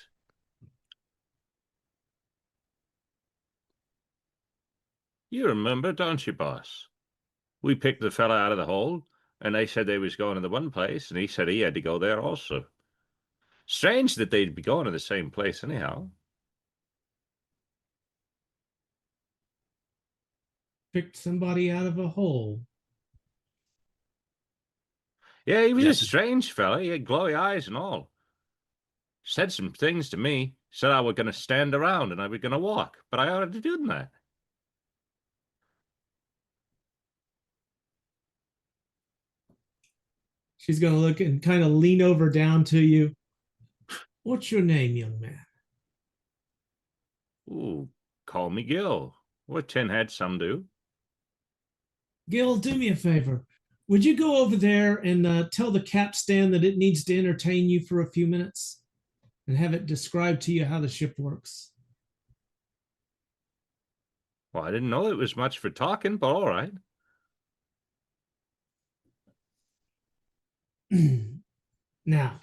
Speaker 7: You remember, don't you, boss? We picked the fella out of the hole, and they said they was going to the one place, and he said he had to go there also. Strange that they'd be going to the same place anyhow.
Speaker 1: Picked somebody out of a hole.
Speaker 7: Yeah, he was
Speaker 6: Yes.
Speaker 7: a strange fella. He had glowy eyes and all. Said some things to me. Said I was going to stand around and I was going to walk, but I ought to do that.
Speaker 1: She's going to look and kind of lean over down to you. What's your name, young man?
Speaker 7: Ooh, call me Gil. What tin had some do.
Speaker 1: Gil, do me a favor. Would you go over there and tell the capstan that it needs to entertain you for a few minutes and have it describe to you how the ship works?
Speaker 7: Well, I didn't know it was much for talking, but all right.
Speaker 1: Now,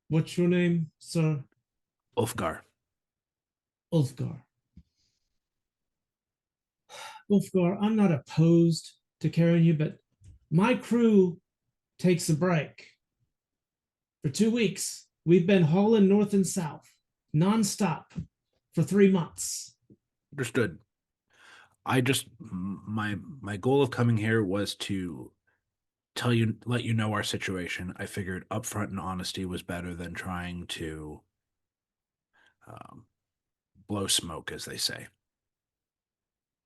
Speaker 1: what's your name, sir?
Speaker 6: Ulfgar.
Speaker 1: Ulfgar. Ulfgar, I'm not opposed to carrying you, but my crew takes a break. For 2 weeks, we've been hauling north and south, nonstop, for 3 months.
Speaker 6: Understood. I just my goal of coming here was to let you know our situation. I figured upfront and honesty was better than trying to blow smoke, as they say.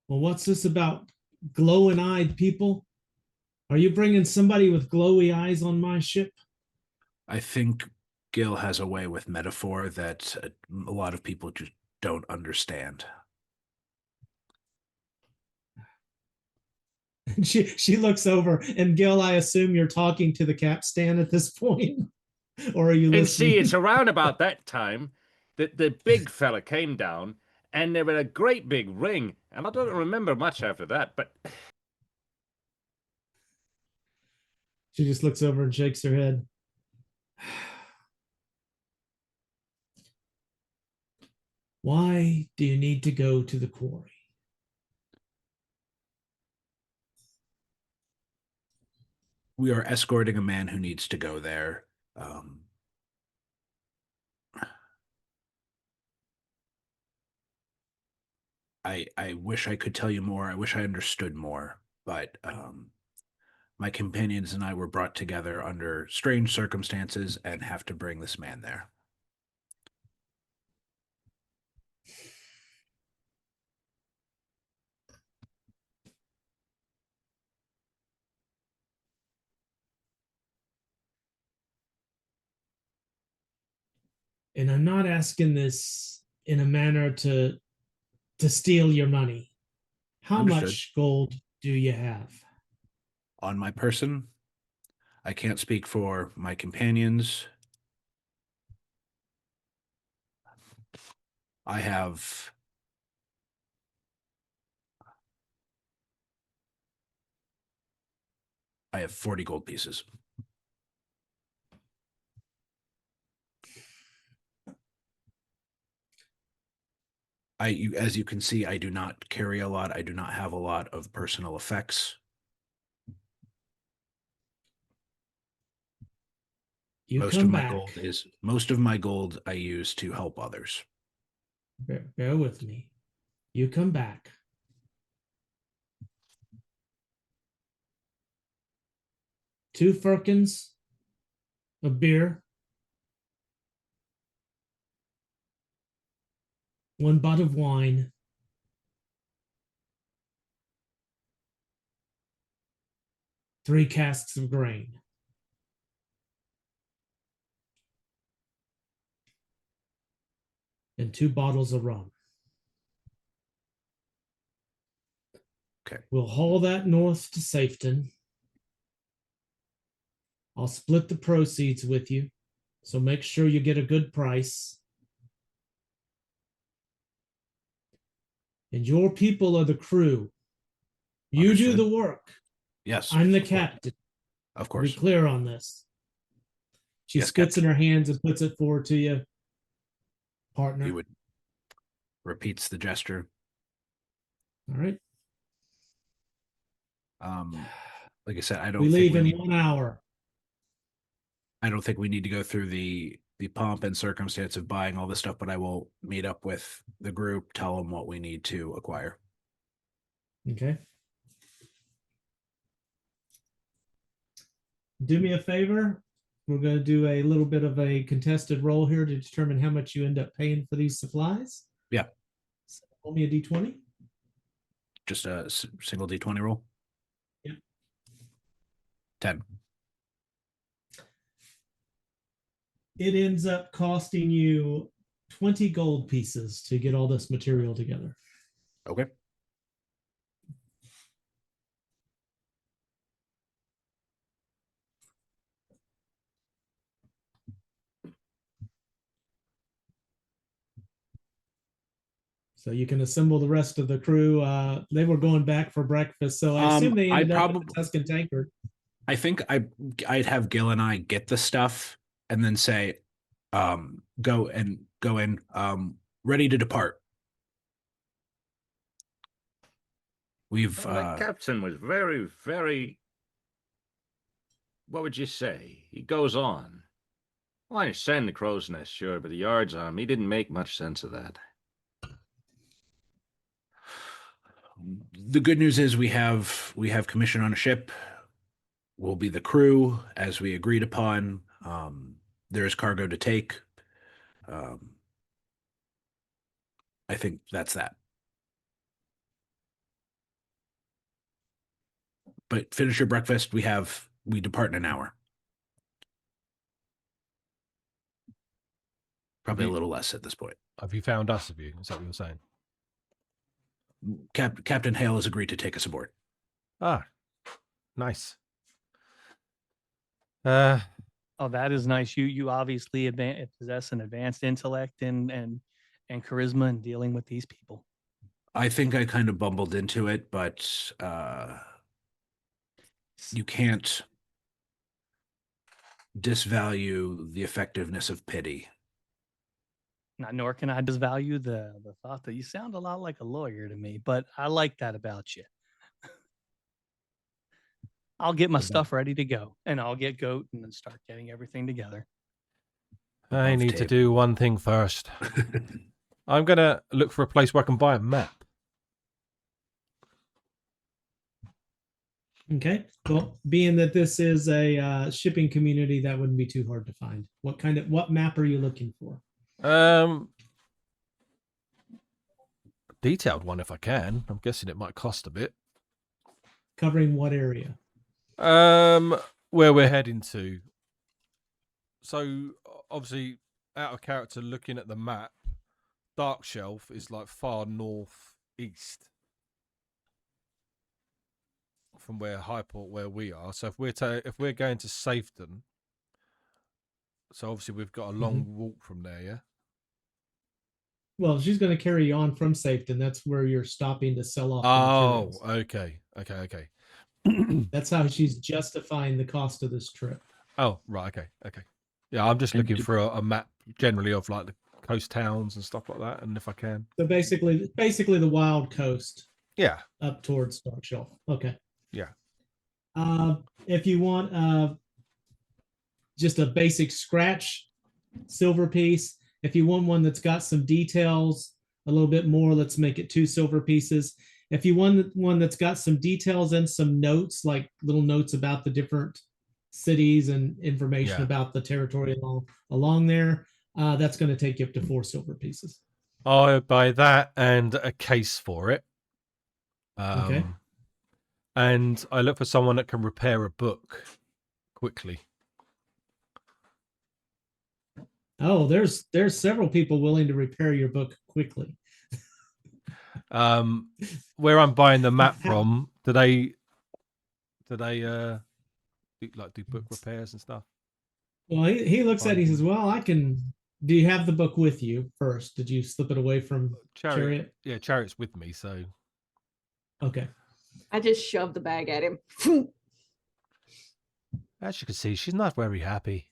Speaker 1: Well, what's this about glowing-eyed people? Are you bringing somebody with glowy eyes on my ship?
Speaker 6: I think Gil has a way with metaphor that a lot of people just don't understand.
Speaker 1: And she looks over, and Gil, I assume you're talking to the capstan at this point, or are you
Speaker 7: And
Speaker 1: listening?
Speaker 7: see, it's around about that time that the big fella came down And there was a great big ring, and I don't remember much after that, but
Speaker 1: She just looks over and shakes her head. Why do you need to go to the quarry?
Speaker 6: We are escorting a man who needs to go there. I wish I could tell you more. I wish I understood more, but my companions and I were brought together under strange circumstances and have to bring this man there.
Speaker 1: And I'm not asking this in a manner to steal your money. How
Speaker 6: Understood.
Speaker 1: much gold do you have?
Speaker 6: On my person, I can't speak for my companions. I have 40 gold pieces. As you can see, I do not carry a lot. I do not have a lot of personal effects.
Speaker 1: You
Speaker 6: Most
Speaker 1: come
Speaker 6: of my
Speaker 1: back.
Speaker 6: gold I use to help others.
Speaker 1: Bear with me. You come back. Two firkins of beer. One butt of wine. Three casks of grain. And 2 bottles of rum.
Speaker 6: Okay.
Speaker 1: We'll haul that north to Safeton. I'll split the proceeds with you, so make sure you get a good price. And your people are the crew. You do
Speaker 6: Understood.
Speaker 1: the work.
Speaker 6: Yes.
Speaker 1: I'm the
Speaker 6: of course.
Speaker 1: captain.
Speaker 6: Of
Speaker 1: Be
Speaker 6: course.
Speaker 1: clear on this. She
Speaker 6: Yes,
Speaker 1: spits in
Speaker 6: Captain.
Speaker 1: her hands and puts it forward to you. Partner.
Speaker 6: He would repeats the gesture.
Speaker 1: All right.
Speaker 6: Like I said, I
Speaker 1: We
Speaker 6: don't think
Speaker 1: leave
Speaker 6: we
Speaker 1: in
Speaker 6: need,
Speaker 1: 1 hour.
Speaker 6: I don't think we need to go through the pomp and circumstance of buying all this stuff, but I will meet up with the group, tell them what we need to acquire.
Speaker 1: Okay. Do me a favor. We're going to do a little bit of a contested roll here to determine how much you end up paying for these supplies.
Speaker 6: Yeah.
Speaker 1: So roll me a d20.
Speaker 6: Just a single D20 roll.
Speaker 1: Yeah.
Speaker 6: 10.
Speaker 1: It ends up costing you 20 gold pieces to get all this material together.
Speaker 6: Okay.
Speaker 1: So you can assemble the rest of the crew. They were going back for breakfast, so I assume they ended up with the Tuscan tankard.
Speaker 6: I think I'd have Gil and I get the stuff and then say, go in, ready to depart. We've
Speaker 7: the captain was very, very. What would you say? He goes on. Well, I understand the crow's nest, sure, but the yards on him, he didn't make much sense of that.
Speaker 6: the good news is we have commission on a ship. We'll be the crew as we agreed upon. There is cargo to take. I think that's that. But finish your breakfast. We depart in an hour. Probably a little less at this point.
Speaker 3: Have you found us? Have you? Is that what you're saying?
Speaker 6: Captain Hale has agreed to take us aboard.
Speaker 3: Ah, nice.
Speaker 4: Oh, that is nice. You obviously possess an advanced intellect and and charisma in dealing with these people.
Speaker 6: I think I kind of bumbled into it, but you can't disvalue the effectiveness of pity.
Speaker 4: Nor can I disvalue the thought that you sound a lot like a lawyer to me, but I like that about you. I'll get my stuff ready to go, and I'll get Goat and then start getting everything together.
Speaker 3: I
Speaker 6: Above
Speaker 3: need to
Speaker 6: table.
Speaker 3: do one thing first. I'm going to look for a place where I can buy a map.
Speaker 1: Okay. Well, being that this is a shipping community, that wouldn't be too hard to find. What map are you looking for?
Speaker 3: Detailed one if I can. I'm guessing it might cost a bit.
Speaker 1: Covering what area?
Speaker 3: Where we're heading to. So obviously, out of character, looking at the map, Dark Shelf is like far northeast from where Highport, where we are. So if we're going to Safeton, so obviously we've got a long walk from there, yeah.
Speaker 1: Well, she's going to carry you on from Safeton. That's where you're stopping to sell off.
Speaker 3: Oh,
Speaker 1: the materials.
Speaker 3: okay.
Speaker 1: That's how she's justifying the cost of this trip.
Speaker 3: Oh, right, okay. Yeah, I'm just looking for a map generally of like the coast towns and stuff like that, and if I can.
Speaker 1: So basically the wild coast.
Speaker 3: Yeah.
Speaker 1: Up towards Dark Shelf. Okay.
Speaker 3: Yeah.
Speaker 1: If you want just a basic scratch silver piece, if you want one that's got some details, a little bit more, let's make it 2 silver pieces. If you want one that's got some details and some notes, like little notes about the different cities and information about the territory along there, that's going to take you up to 4 silver pieces.
Speaker 3: I'll buy that and a case for it.
Speaker 1: Okay.
Speaker 3: And I look for someone that can repair a book quickly.
Speaker 1: Oh, there's several people willing to repair your book quickly.
Speaker 3: Where I'm buying the map from, do they do book repairs and stuff?
Speaker 1: Well, he looks at it, he says, well, I can. Do you have the book with you first? Did you slip it away from Chariot?
Speaker 3: Yeah, Chariot's with me, so.
Speaker 1: Okay.
Speaker 5: I just shoved the bag at him.
Speaker 3: As you can see, she's not very happy.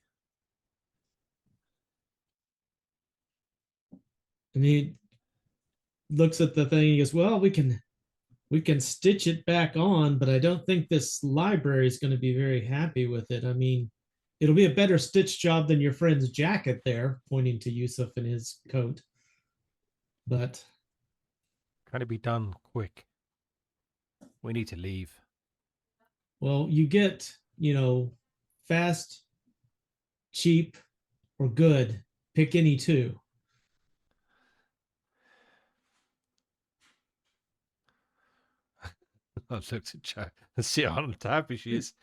Speaker 1: And he looks at the thing. He goes, well, we can stitch it back on, but I don't think this library is going to be very happy with it. I mean, it'll be a better stitch job than your friend's jacket there, pointing to Yusuf and his coat. But
Speaker 3: can it be done quick? We need to leave.
Speaker 1: Well, you get, fast, cheap, or good. Pick any 2.
Speaker 3: I looked at Chariot and see how happy she is.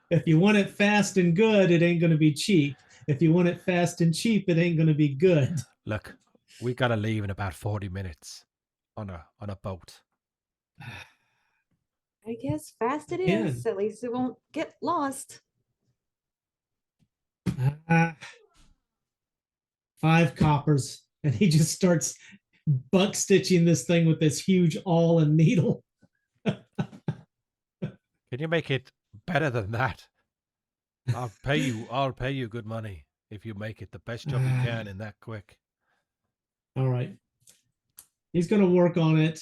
Speaker 1: If you want it fast and good, it ain't going to be cheap. If you want it fast and cheap, it ain't going to be good.
Speaker 3: Look, we gotta leave in about 40 minutes on a boat.
Speaker 5: I guess fast it is. At least it won't get lost.
Speaker 1: 5 coppers, and he just starts buck stitching this thing with this huge awl and needle.
Speaker 3: Can you make it better than that? I'll pay you good money if you make it the best job you can in that quick.
Speaker 1: All right. He's going to work on it.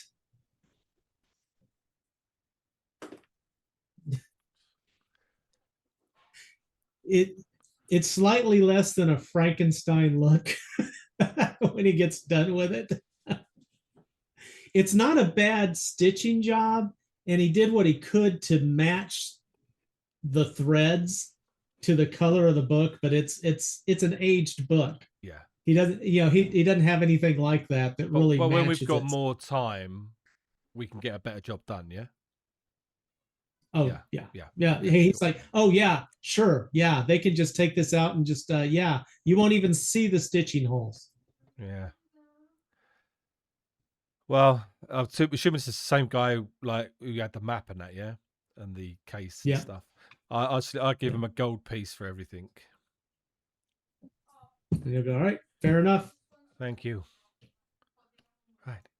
Speaker 1: It's slightly less than a Frankenstein look when he gets done with it. It's not a bad stitching job, and he did what he could to match the threads to the color of the book, but it's an aged book.
Speaker 3: Yeah.
Speaker 1: He doesn't, he doesn't have anything like that really.
Speaker 3: But when we've
Speaker 1: matches
Speaker 3: got
Speaker 1: it.
Speaker 3: more time, we can get a better job done. Yeah.
Speaker 1: Oh yeah. He's like, oh yeah, sure, yeah. They can just take this out and just you won't even see the stitching holes.
Speaker 3: Yeah. Well, assuming it's the same guy like who had the map and that, yeah, and the case and stuff. I give him a gold piece for everything.
Speaker 1: And you'll go, all right, fair enough.
Speaker 3: Thank you.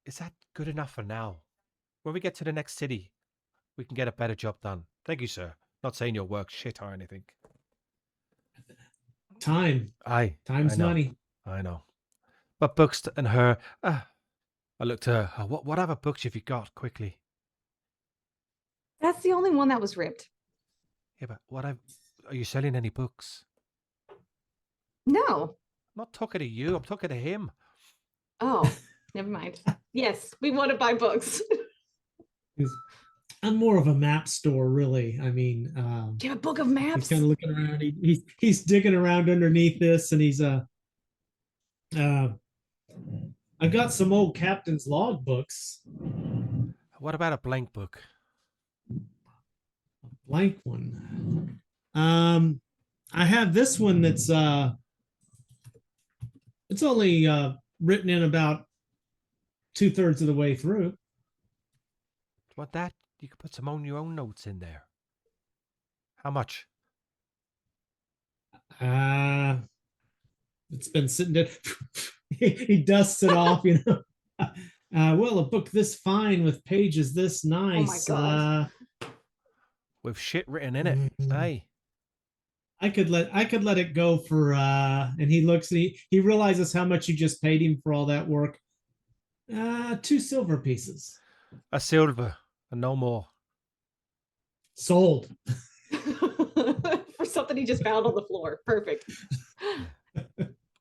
Speaker 3: is that good enough for now? When we get to the next city, we can get a better job done. Thank you, sir. Not saying your work's shit or anything.
Speaker 1: Time.
Speaker 3: Aye,
Speaker 1: Time's
Speaker 3: I know.
Speaker 1: money.
Speaker 3: I know. But books and her. I looked to her. What other books have you got? Quickly.
Speaker 5: That's the only one that was ripped.
Speaker 3: Yeah, but are you selling any books?
Speaker 5: No.
Speaker 3: I'm not talking to you. I'm talking to him.
Speaker 5: Oh, never mind. Yes, we want to buy books.
Speaker 1: I'm more of a map store, really. I mean,
Speaker 5: Do you have a book of
Speaker 1: he's
Speaker 5: maps?
Speaker 1: kind of looking around. He's digging around underneath this, and he's I got some old captain's log books.
Speaker 3: What about a blank book?
Speaker 1: Blank one. I have this one that's it's only written in about 2/3 of the way through.
Speaker 3: Want that? You could put your own notes in there. How much?
Speaker 1: It's been sitting there. He dusts it off, you know. Well, a book this fine with pages this nice.
Speaker 5: God.
Speaker 3: With shit written in it. Aye.
Speaker 1: I could let it go for and he looks and he realizes how much you just paid him for all that work. 2 silver pieces.
Speaker 3: A silver and no more.
Speaker 1: Sold.
Speaker 5: For something he just found on the floor. Perfect.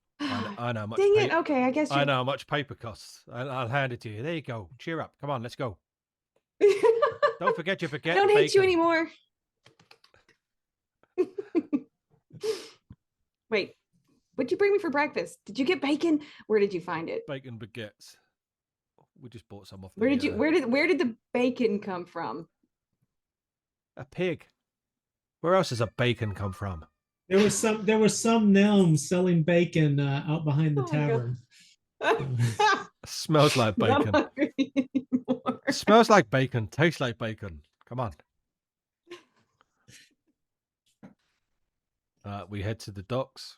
Speaker 3: I know how much.
Speaker 5: Dang it. Okay, I guess
Speaker 3: I know how much paper costs. I'll hand it to you. There you go. Cheer up. Come on, let's go. Don't forget you forget.
Speaker 5: I don't hate you
Speaker 3: bacon.
Speaker 5: anymore. Wait, what'd you bring me for breakfast? Did you get bacon? Where did you find it?
Speaker 3: Bacon baguettes. We just bought some off.
Speaker 5: Where did the bacon come from?
Speaker 3: A pig. Where else does a bacon come from?
Speaker 1: There was some gnomes selling bacon out behind the
Speaker 5: Oh my God.
Speaker 1: tavern.
Speaker 3: Smells like
Speaker 5: Not
Speaker 3: bacon.
Speaker 5: hungry anymore.
Speaker 3: Smells like bacon. Tastes like bacon. Come on. We head to the docks.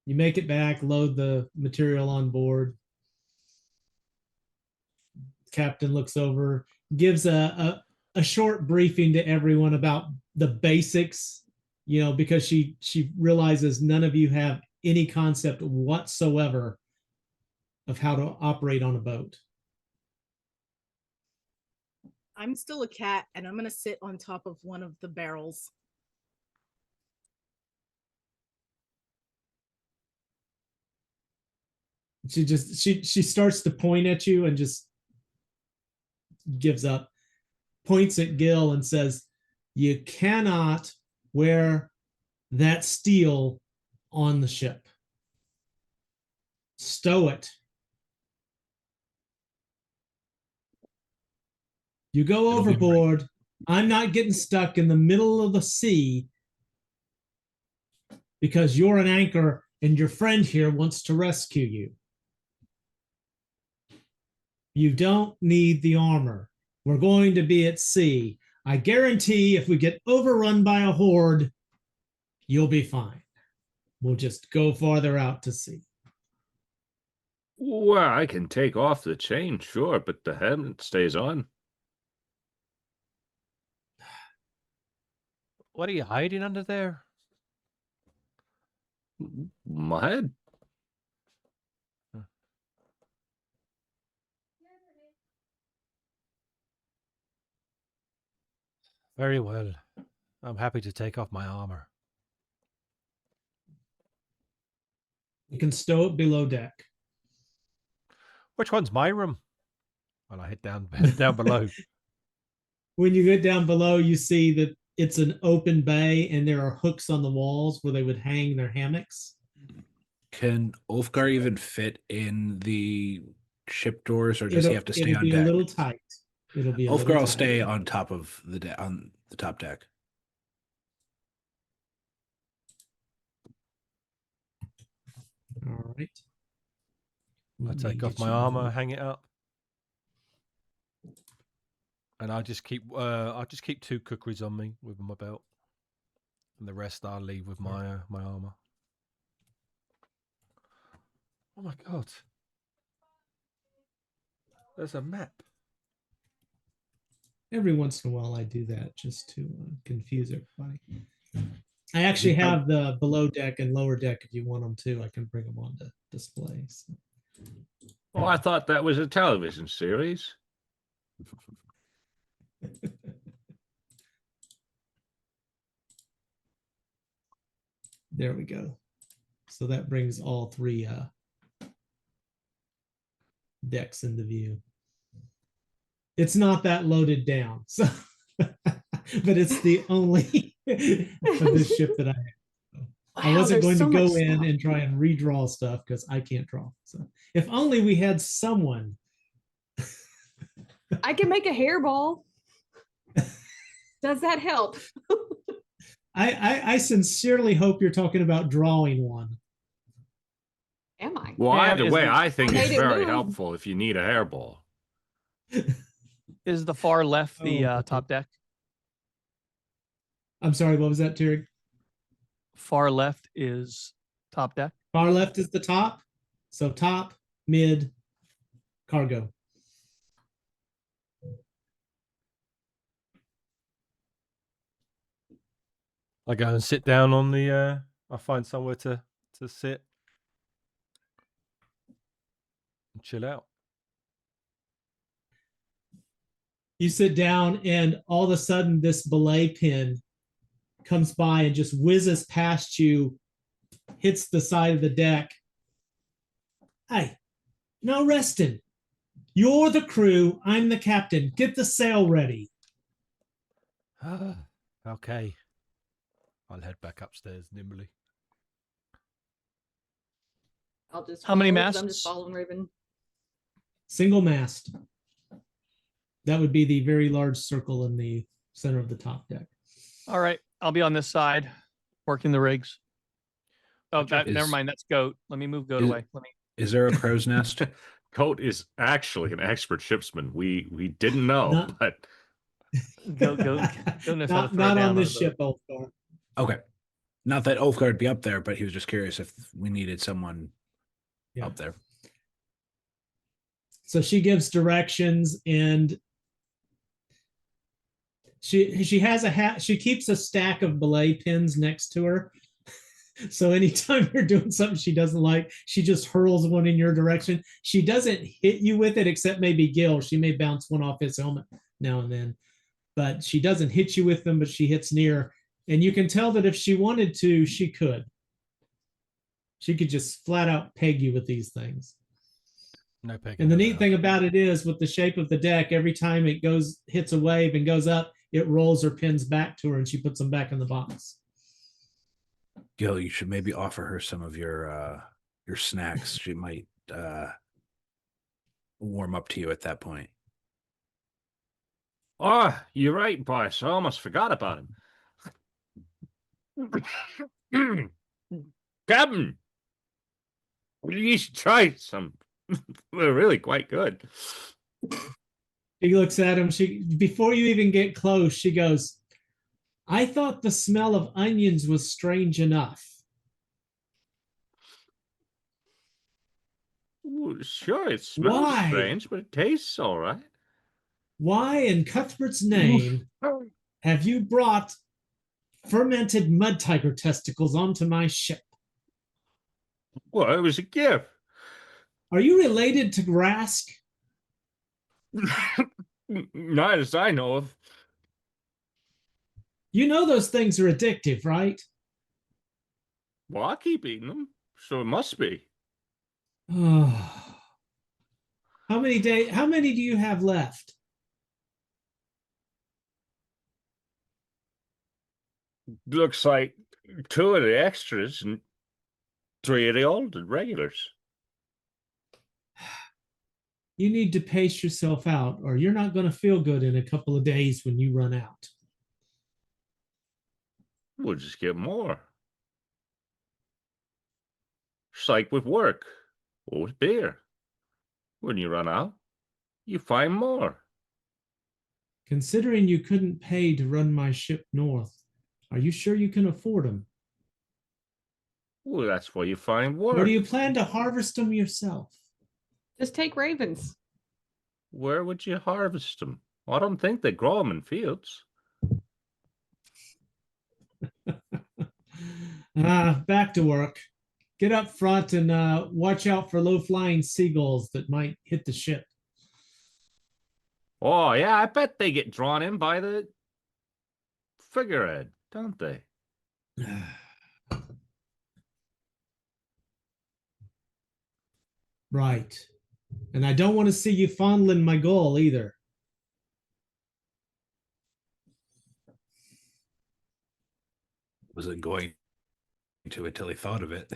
Speaker 1: You make it back, load the material on board. Captain looks over, gives a short briefing to everyone about the basics, you know, because she realizes none of you have any concept whatsoever of how to operate on a boat.
Speaker 2: I'm still a cat, and I'm going to sit on top of one of the barrels.
Speaker 1: She starts to point at you and just gives up, points at Gil and says, "You cannot wear that steel on the ship. Stow it. You go
Speaker 6: It'll be
Speaker 1: overboard. I'm not getting stuck in the middle of the sea because you're an anchor and your friend here wants to rescue you. You don't need the armor. We're going to be at sea. I guarantee if we get overrun by a horde, you'll be fine. We'll just go farther out to sea."
Speaker 7: Well, I can take off the chain, sure, but the helmet stays on.
Speaker 3: What are you hiding under there?
Speaker 7: My head.
Speaker 3: Very well. I'm happy to take off my armor.
Speaker 1: You can stow it below deck.
Speaker 3: Which one's my room? Well, I hit down down below.
Speaker 1: When you get down below, you see that it's an open bay and there are hooks on the walls where they would hang their hammocks.
Speaker 6: Can Ulfgar even fit in the ship doors, or does he have to stay
Speaker 1: it'll
Speaker 6: on
Speaker 1: be
Speaker 6: deck?
Speaker 1: a little tight. It'll be a
Speaker 6: Ulfgar
Speaker 1: little
Speaker 6: will
Speaker 1: tight.
Speaker 6: stay on top of on the top deck.
Speaker 1: All right.
Speaker 3: I
Speaker 1: Let me
Speaker 3: take off
Speaker 1: get
Speaker 3: my
Speaker 1: you-
Speaker 3: armor, hang it up, and I'll just keep 2 kukris on me with my belt, and the rest I'll leave with my my armor. Oh my god. There's a map.
Speaker 1: Every once in a while, I do that just to confuse everybody. I actually have the below deck and lower deck. If you want them too, I can bring them on to display. So.
Speaker 7: Oh, I thought that was a television series.
Speaker 1: There we go. So that brings all three decks into view. It's not that loaded down, so but it's the only of this ship that I have. I
Speaker 5: Wow,
Speaker 1: wasn't
Speaker 5: there's
Speaker 1: going to
Speaker 5: so
Speaker 1: go
Speaker 5: much
Speaker 1: in
Speaker 5: stuff.
Speaker 1: and try and redraw stuff because I can't draw. So if only we had someone.
Speaker 5: I can make a hairball. Does that help?
Speaker 1: I sincerely hope you're talking about drawing one.
Speaker 5: Am I?
Speaker 7: Well,
Speaker 4: Pam,
Speaker 7: either
Speaker 4: is
Speaker 7: way,
Speaker 4: the-
Speaker 7: I think
Speaker 5: I
Speaker 7: it's
Speaker 5: made it
Speaker 7: very
Speaker 5: move.
Speaker 7: helpful if you need a hairball.
Speaker 4: Is the far left the
Speaker 1: Oh,
Speaker 4: top deck?
Speaker 1: I'm sorry, what was that, Terry?
Speaker 4: Far left is top deck.
Speaker 1: Far left is the top. So top, mid, cargo.
Speaker 3: I go and sit down on the. I find somewhere to sit and chill out.
Speaker 1: You sit down, and all of a sudden, this belay pin comes by and just whizzes past you, hits the side of the deck. Hey, no resting. You're the crew. I'm the captain. Get the sail ready.
Speaker 3: Okay. I'll head back upstairs nimbly.
Speaker 5: I'll just
Speaker 4: How many
Speaker 5: follow 'cause I'm just
Speaker 4: masts?
Speaker 5: following Raven.
Speaker 1: Single mast. That would be the very large circle in the center of the top deck.
Speaker 4: All right, I'll be on this side, working the rigs. Oh,
Speaker 3: Gotcha.
Speaker 4: never mind. That's goat. Let me move goat
Speaker 6: Is-
Speaker 4: away. Let me.
Speaker 6: Is there a crow's nest?
Speaker 7: Coat is actually an expert shipsman. We didn't know,
Speaker 1: Not-
Speaker 7: but
Speaker 4: Goat knows how to
Speaker 1: not
Speaker 4: throw
Speaker 1: not
Speaker 4: down
Speaker 1: on
Speaker 4: on
Speaker 1: this
Speaker 4: a boat.
Speaker 1: ship, Ulfgar.
Speaker 6: Okay. Not that Ulfgard be up there, but he was just curious if we needed someone
Speaker 1: Yeah.
Speaker 6: up there.
Speaker 1: So she gives directions, and she has a hat. She keeps a stack of belay pins next to her. So anytime you're doing something she doesn't like, she just hurls one in your direction. She doesn't hit you with it, except maybe Gil. She may bounce one off his helmet now and then, but she doesn't hit you with them, but she hits near. And you can tell that if she wanted to, she could. She could just flat out peg you with these things.
Speaker 3: No pegging.
Speaker 1: And the neat
Speaker 3: allowed.
Speaker 1: thing about it is, with the shape of the deck, every time it hits a wave and goes up, it rolls her pins back to her and she puts them back in the box.
Speaker 6: Gil, you should maybe offer her some of your snacks. She might warm up to you at that point.
Speaker 7: oh, you're right, boss. I almost forgot about him. Captain, you should try some. They're really quite good.
Speaker 1: She looks at him. Before you even get close, she goes, I thought the smell of onions was strange enough.
Speaker 7: Ooh, sure, it smells
Speaker 1: Why?
Speaker 7: strange, but it tastes all right.
Speaker 1: Why in Cuthbert's name have you brought fermented mud tiger testicles onto my ship?
Speaker 7: Well, it was a gift.
Speaker 1: Are you related to Grask?
Speaker 7: Not as I know of.
Speaker 1: You know those things are addictive, right?
Speaker 7: Well, I keep eating them, so it must be.
Speaker 1: Oh. How many do you have left?
Speaker 7: Looks like 2 of the extras and 3 of the old regulars.
Speaker 1: You need to pace yourself out, or you're not going to feel good in a couple of days when you run out.
Speaker 7: We'll just get more. It's like with work or with beer. When you run out, you find more.
Speaker 1: Considering you couldn't pay to run my ship north, are you sure you can afford them?
Speaker 7: Well, that's where you find work.
Speaker 1: Or do you plan to harvest them yourself?
Speaker 5: Just take ravens.
Speaker 7: Where would you harvest them? I don't think they grow them in fields.
Speaker 1: Back to work. Get up front and watch out for low-flying seagulls that might hit the ship.
Speaker 7: Oh, yeah, I bet they get drawn in by the figurehead, don't they?
Speaker 1: Right. And I don't want to see you fondling my goal either.
Speaker 6: Wasn't going to until he thought of it.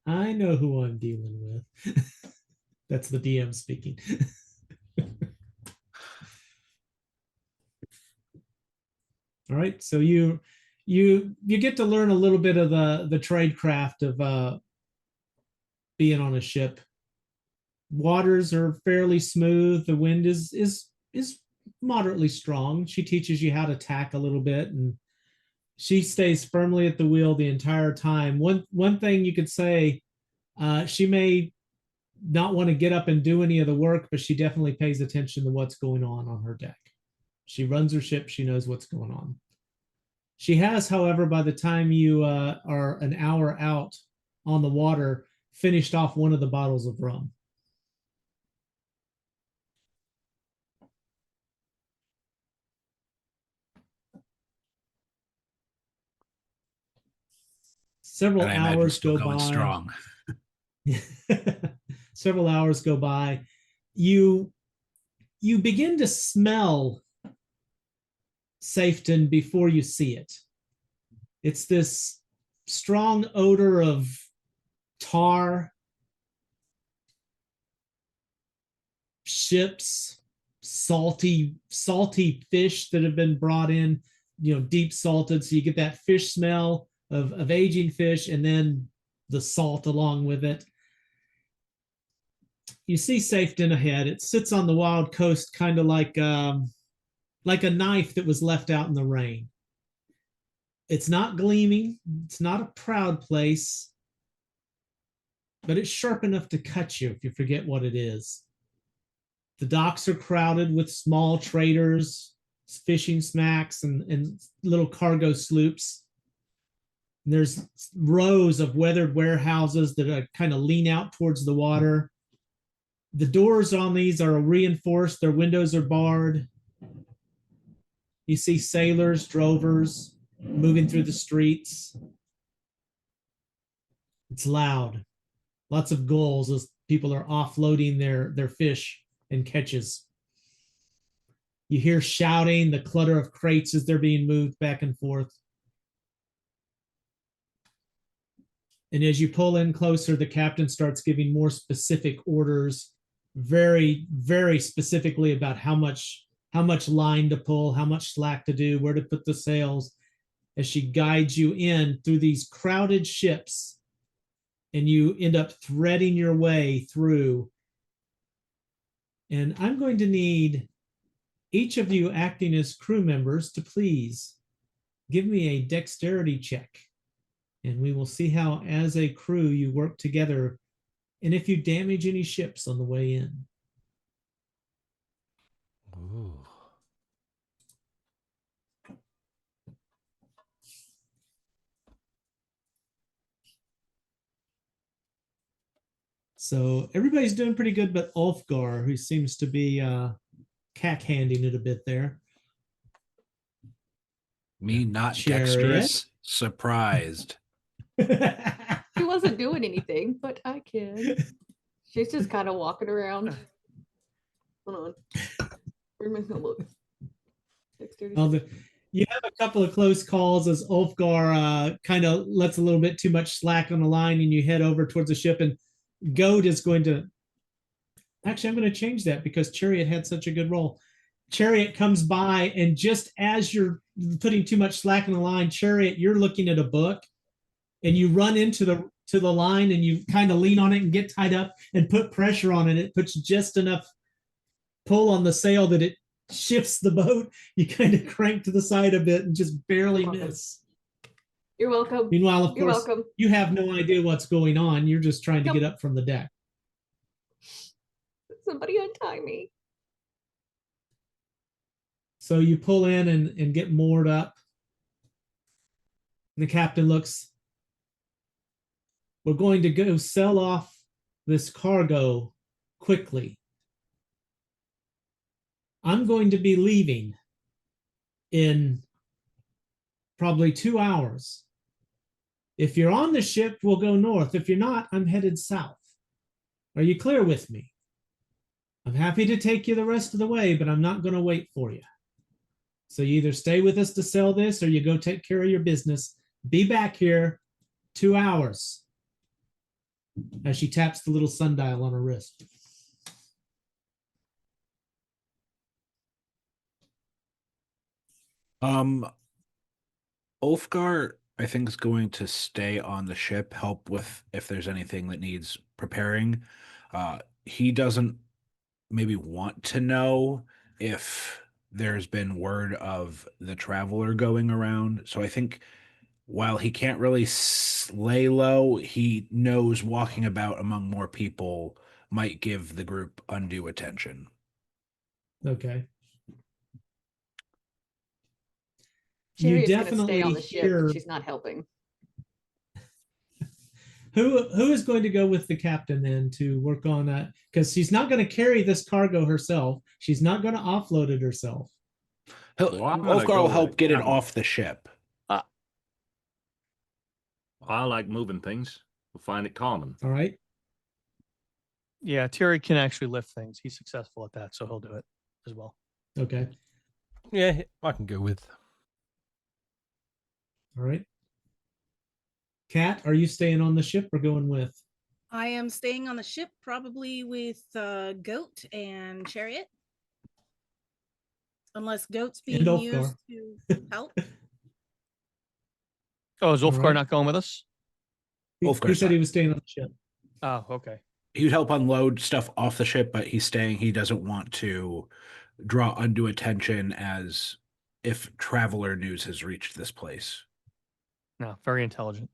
Speaker 1: I know who I'm dealing with. That's the DM speaking. All right, so you get to learn a little bit of the trade craft of being on a ship. Waters are fairly smooth. The wind is moderately strong. She teaches you how to tack a little bit, and she stays firmly at the wheel the entire time. One thing you could say, she may not want to get up and do any of the work, but she definitely pays attention to what's going on her deck. She runs her ship. She knows what's going on. She has, however, by the time you are an hour out on the water, finished off one of the bottles of rum. Several
Speaker 6: And I imagine
Speaker 1: hours
Speaker 6: still
Speaker 1: go
Speaker 6: going
Speaker 1: by.
Speaker 6: strong.
Speaker 1: Several hours go by. You begin to smell Safeton before you see it. It's this strong odor of tar, ships, salty fish that have been brought in, deep salted. So you get that fish smell of aging fish, and then the salt along with it. You see Safeton ahead. It sits on the wild coast, kind of like a knife that was left out in the rain. It's not gleaming. It's not a proud place, but it's sharp enough to cut you if you forget what it is. The docks are crowded with small traders, fishing smacks, and little cargo sloops. And there's rows of weathered warehouses that kind of lean out towards the water. The doors on these are reinforced. Their windows are barred. You see sailors, drovers moving through the streets. It's loud. Lots of gulls as people are offloading their fish and catches. You hear shouting, the clutter of crates as they're being moved back and forth. And as you pull in closer, the captain starts giving more specific orders, very, very specifically about how much line to pull, how much slack to do, where to put the sails, as she guides you in through these crowded ships, and you end up threading your way through. And I'm going to need each of you acting as crew members to please give me a dexterity check. And we will see how, as a crew, you work together, and if you damage any ships on the way in.
Speaker 3: Ooh.
Speaker 1: So everybody's doing pretty good, but Ulfgar, who seems to be cack-handing it a bit there.
Speaker 6: Me not
Speaker 1: Chariot.
Speaker 6: dexterous, surprised.
Speaker 5: She wasn't doing anything, but I can. She's just kind of walking around. Hold on. Where am I gonna look? Dexterity.
Speaker 1: You have a couple of close calls as Ulfgar kind of lets a little bit too much slack on the line, and you head over towards the ship, and Goat is going to... Actually, I'm going to change that because Chariot had such a good roll. Chariot comes by, and just as you're putting too much slack in the line, Chariot, you're looking at a book, and you run into the line, and you kind of lean on it and get tied up and put pressure on it. It puts just enough pull on the sail that shifts the boat. You kind of crank to the side a bit and just barely miss.
Speaker 5: You're welcome.
Speaker 1: Meanwhile, of
Speaker 5: You're
Speaker 1: course,
Speaker 5: welcome.
Speaker 1: you have no idea what's going on. You're just trying to
Speaker 5: Nope.
Speaker 1: get up from the deck.
Speaker 5: Somebody untie me.
Speaker 1: So you pull in and get moored up. And the captain looks, we're going to go sell off this cargo quickly. I'm going to be leaving in probably 2 hours. If you're on the ship, we'll go north. If you're not, I'm headed south. Are you clear with me? I'm happy to take you the rest of the way, but I'm not going to wait for you. So you either stay with us to sell this or you go take care of your business. Be back here 2 hours. As she taps the little sundial on her wrist.
Speaker 6: Ulfgar, I think, is going to stay on the ship, help with if there's anything that needs preparing. He doesn't maybe want to know if there's been word of the traveler going around. So I think while he can't really lay low, he knows walking about among more people might give the group undue attention.
Speaker 1: Okay.
Speaker 5: Chariot's
Speaker 1: You
Speaker 5: gonna stay
Speaker 1: definitely
Speaker 5: on the ship.
Speaker 1: hear
Speaker 5: She's not helping.
Speaker 1: who is going to go with the captain then to work on that, because she's not going to carry this cargo herself. She's not going to offload it herself.
Speaker 7: Well, I'm gonna
Speaker 6: Ulfgar
Speaker 7: go
Speaker 6: will
Speaker 7: with
Speaker 6: help
Speaker 7: the
Speaker 6: get it
Speaker 7: captain.
Speaker 6: off the ship.
Speaker 7: I like moving things. We'll find it calming.
Speaker 1: All right.
Speaker 4: Yeah, Terry can actually lift things. He's successful at that, so he'll do it as well.
Speaker 1: Okay.
Speaker 3: Yeah, I can go with.
Speaker 1: All right. Kat, are you staying on the ship or going with?
Speaker 2: I am staying on the ship, probably with Goat and Chariot. Unless Goat's being
Speaker 1: Ulfgar.
Speaker 2: used to help.
Speaker 4: Oh, is
Speaker 1: All
Speaker 4: Ulfgar
Speaker 1: right.
Speaker 4: not going with us?
Speaker 1: He
Speaker 6: Ulfgar's
Speaker 1: said he
Speaker 6: not.
Speaker 1: was staying on the ship.
Speaker 4: Oh, okay.
Speaker 6: He would help unload stuff off the ship, but he's staying. He doesn't want to draw undue attention as if traveler news has reached this place.
Speaker 4: No, very intelligent.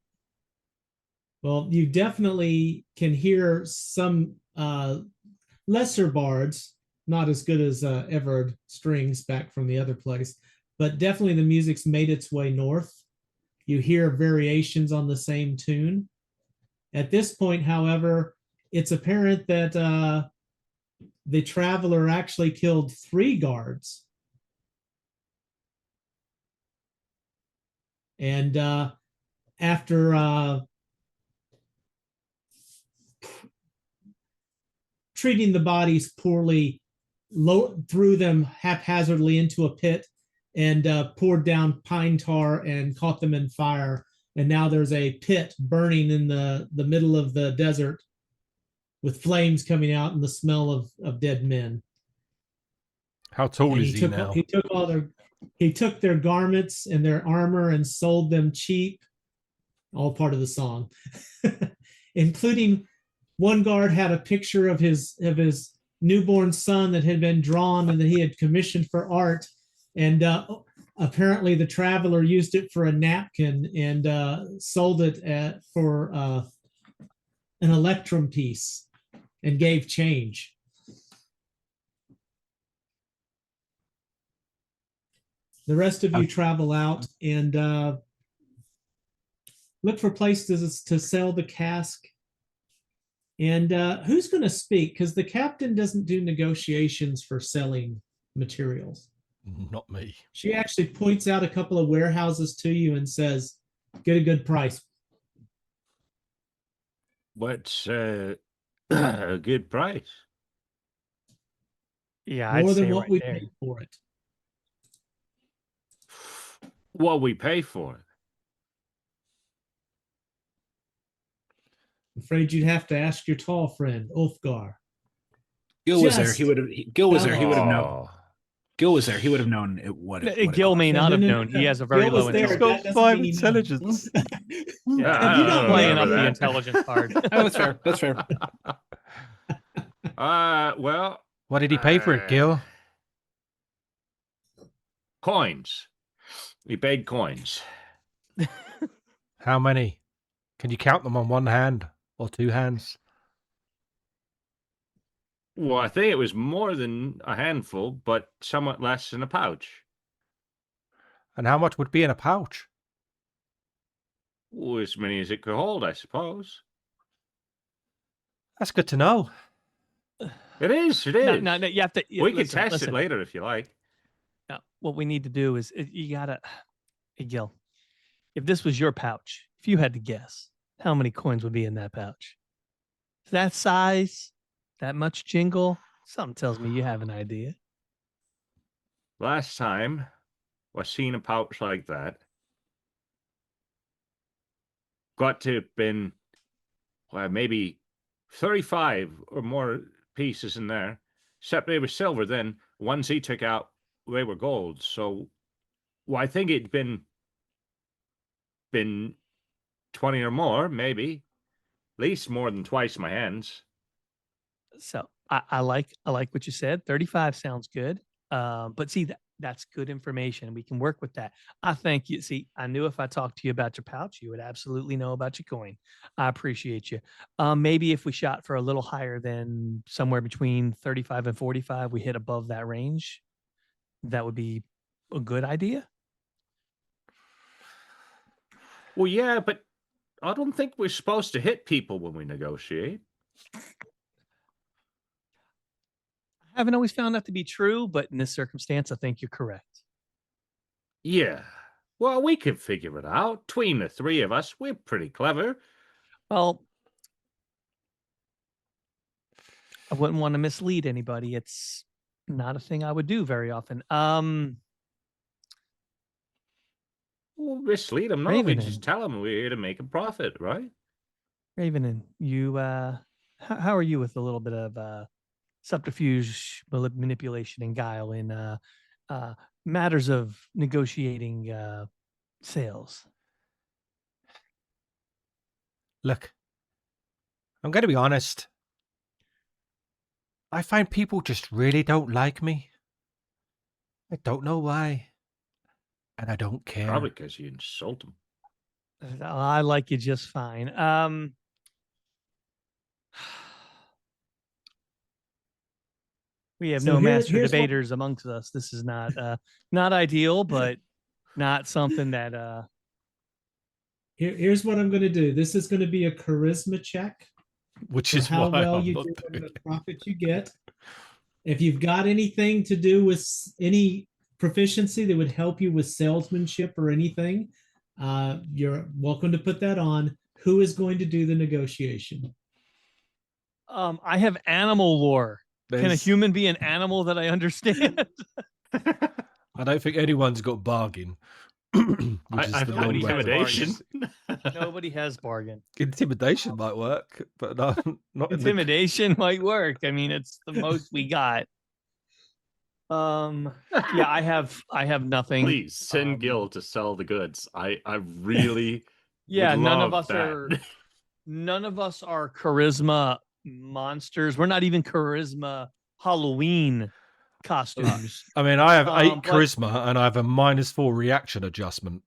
Speaker 1: Well, you definitely can hear some lesser bards, not as good as Everard Strings back from the other place, but definitely the music's made its way north. You hear variations on the same tune. At this point, however, it's apparent that the traveler actually killed 3 guards. And after treating the bodies poorly, threw them haphazardly into a pit and poured down pine tar and caught them in fire. And now there's a pit burning in the middle of the desert with flames coming out and the smell of dead men.
Speaker 3: How tall
Speaker 1: And
Speaker 3: is he now?
Speaker 1: He took their garments and their armor and sold them cheap, all part of the song, including one guard had a picture of his newborn son that had been drawn and that he had commissioned for art. And apparently the traveler used it for a napkin and sold it for an electrum piece and gave change. The rest of you travel out and look for places to sell the cask. And who's going to speak? Because the captain doesn't do negotiations for selling materials.
Speaker 3: Not me.
Speaker 1: She actually points out a couple of warehouses to you and says, get a good price.
Speaker 7: What's a good price?
Speaker 4: Yeah, I'd
Speaker 1: More
Speaker 4: say
Speaker 1: than what
Speaker 4: right
Speaker 1: we
Speaker 4: there.
Speaker 1: paid for it.
Speaker 7: What we pay for it?
Speaker 1: I'm afraid you'd have to ask your tall friend, Ulfgar.
Speaker 6: Gil was there.
Speaker 1: Just
Speaker 6: He would have. Gil was there. He would have known.
Speaker 7: Oh,
Speaker 6: Gil was there. He would have known what it
Speaker 4: Gil may
Speaker 6: cost.
Speaker 4: not have
Speaker 1: No,
Speaker 4: known. He has a very
Speaker 1: Gil
Speaker 4: low
Speaker 1: was there.
Speaker 4: intelligence.
Speaker 1: That
Speaker 3: Got 5
Speaker 1: doesn't mean he knows.
Speaker 3: intelligence.
Speaker 4: Yeah,
Speaker 7: I
Speaker 1: you
Speaker 7: don't
Speaker 1: don't
Speaker 4: playing
Speaker 7: remember
Speaker 4: up the
Speaker 7: that.
Speaker 4: intelligence card.
Speaker 6: Oh, that's fair. That's fair.
Speaker 7: Well,
Speaker 3: What did he pay for it, Gil?
Speaker 7: Coins. We paid coins.
Speaker 3: How many? Can you count them on one hand or two hands?
Speaker 7: Well, I think it was more than a handful, but somewhat less than a pouch.
Speaker 3: And how much would be in a pouch?
Speaker 7: Well, as many as it could hold, I suppose.
Speaker 3: That's good to know.
Speaker 7: It is. It
Speaker 4: No,
Speaker 7: is.
Speaker 4: no, you have to.
Speaker 7: We can
Speaker 4: listen,
Speaker 7: test
Speaker 4: listen.
Speaker 7: it later if you like.
Speaker 4: No, what we need to do is you gotta, hey, Gil, if this was your pouch, if you had to guess, how many coins would be in that pouch? That size, that much jingle, something tells me you have an idea.
Speaker 7: Last time I seen a pouch like that, got to have been, well, maybe 35 or more pieces in there, except they were silver. Then ones he took out, they were gold. So, well, I think it'd been 20 or more, maybe, at least more than twice my hands.
Speaker 4: So I like what you said. 35 sounds good. But see that's good information. We can work with that. I think you see, I knew if I talked to you about your pouch, you would absolutely know about your coin. I appreciate you. Maybe if we shot for a little higher than somewhere between 35 and 45, we hit above that range. That would be a good idea.
Speaker 7: Well, yeah, but I don't think we're supposed to hit people when we negotiate.
Speaker 4: I haven't always found that to be true, but in this circumstance, I think you're correct.
Speaker 7: Yeah. Well, we can figure it out. Between the three of us, we're pretty clever.
Speaker 4: Well, I wouldn't want to mislead anybody. It's not a thing I would do very often.
Speaker 7: Well, mislead them. No, we
Speaker 4: Raven
Speaker 7: just
Speaker 4: and-
Speaker 7: tell them we're here to make a profit, right?
Speaker 4: Raven, you how are you with a little bit of subterfuge, manipulation, and guile in matters of negotiating sales?
Speaker 3: Look, I'm going to be honest. I find people just really don't like me. I don't know why. And I don't care.
Speaker 7: Probably because you insult them.
Speaker 4: I like you just fine. We have
Speaker 1: So
Speaker 4: no
Speaker 1: here-
Speaker 4: master
Speaker 1: here's what-
Speaker 4: debaters amongst us. This is not ideal, but not something that
Speaker 1: Here's what I'm going to do. This is going to be a charisma check.
Speaker 3: Which
Speaker 1: for
Speaker 3: is
Speaker 1: how
Speaker 3: why
Speaker 1: well
Speaker 3: I'm
Speaker 1: you
Speaker 3: not
Speaker 1: do
Speaker 3: doing
Speaker 1: and the
Speaker 3: it.
Speaker 1: profit you get. If you've got anything to do with any proficiency that would help you with salesmanship or anything, you're welcome to put that on. Who is going to do the negotiation?
Speaker 4: I have animal lore. Can a
Speaker 3: There's-
Speaker 4: human be an animal that I understand?
Speaker 3: I don't think anyone's got bargain. Which is
Speaker 7: I've
Speaker 3: the
Speaker 7: got
Speaker 3: long way.
Speaker 7: intimidation.
Speaker 4: Nobody has bargain.
Speaker 3: Intimidation might work, but not in the-
Speaker 4: Intimidation might work. I mean, it's the most we got. Yeah, I have nothing.
Speaker 7: Please send Gil to sell the goods. I really
Speaker 4: Yeah,
Speaker 7: would
Speaker 4: none of
Speaker 7: love
Speaker 4: us
Speaker 7: that.
Speaker 4: are none of us are charisma monsters. We're not even charisma Halloween costumes.
Speaker 3: I mean, I have 8
Speaker 4: but-
Speaker 3: charisma and I have a -4 reaction adjustment.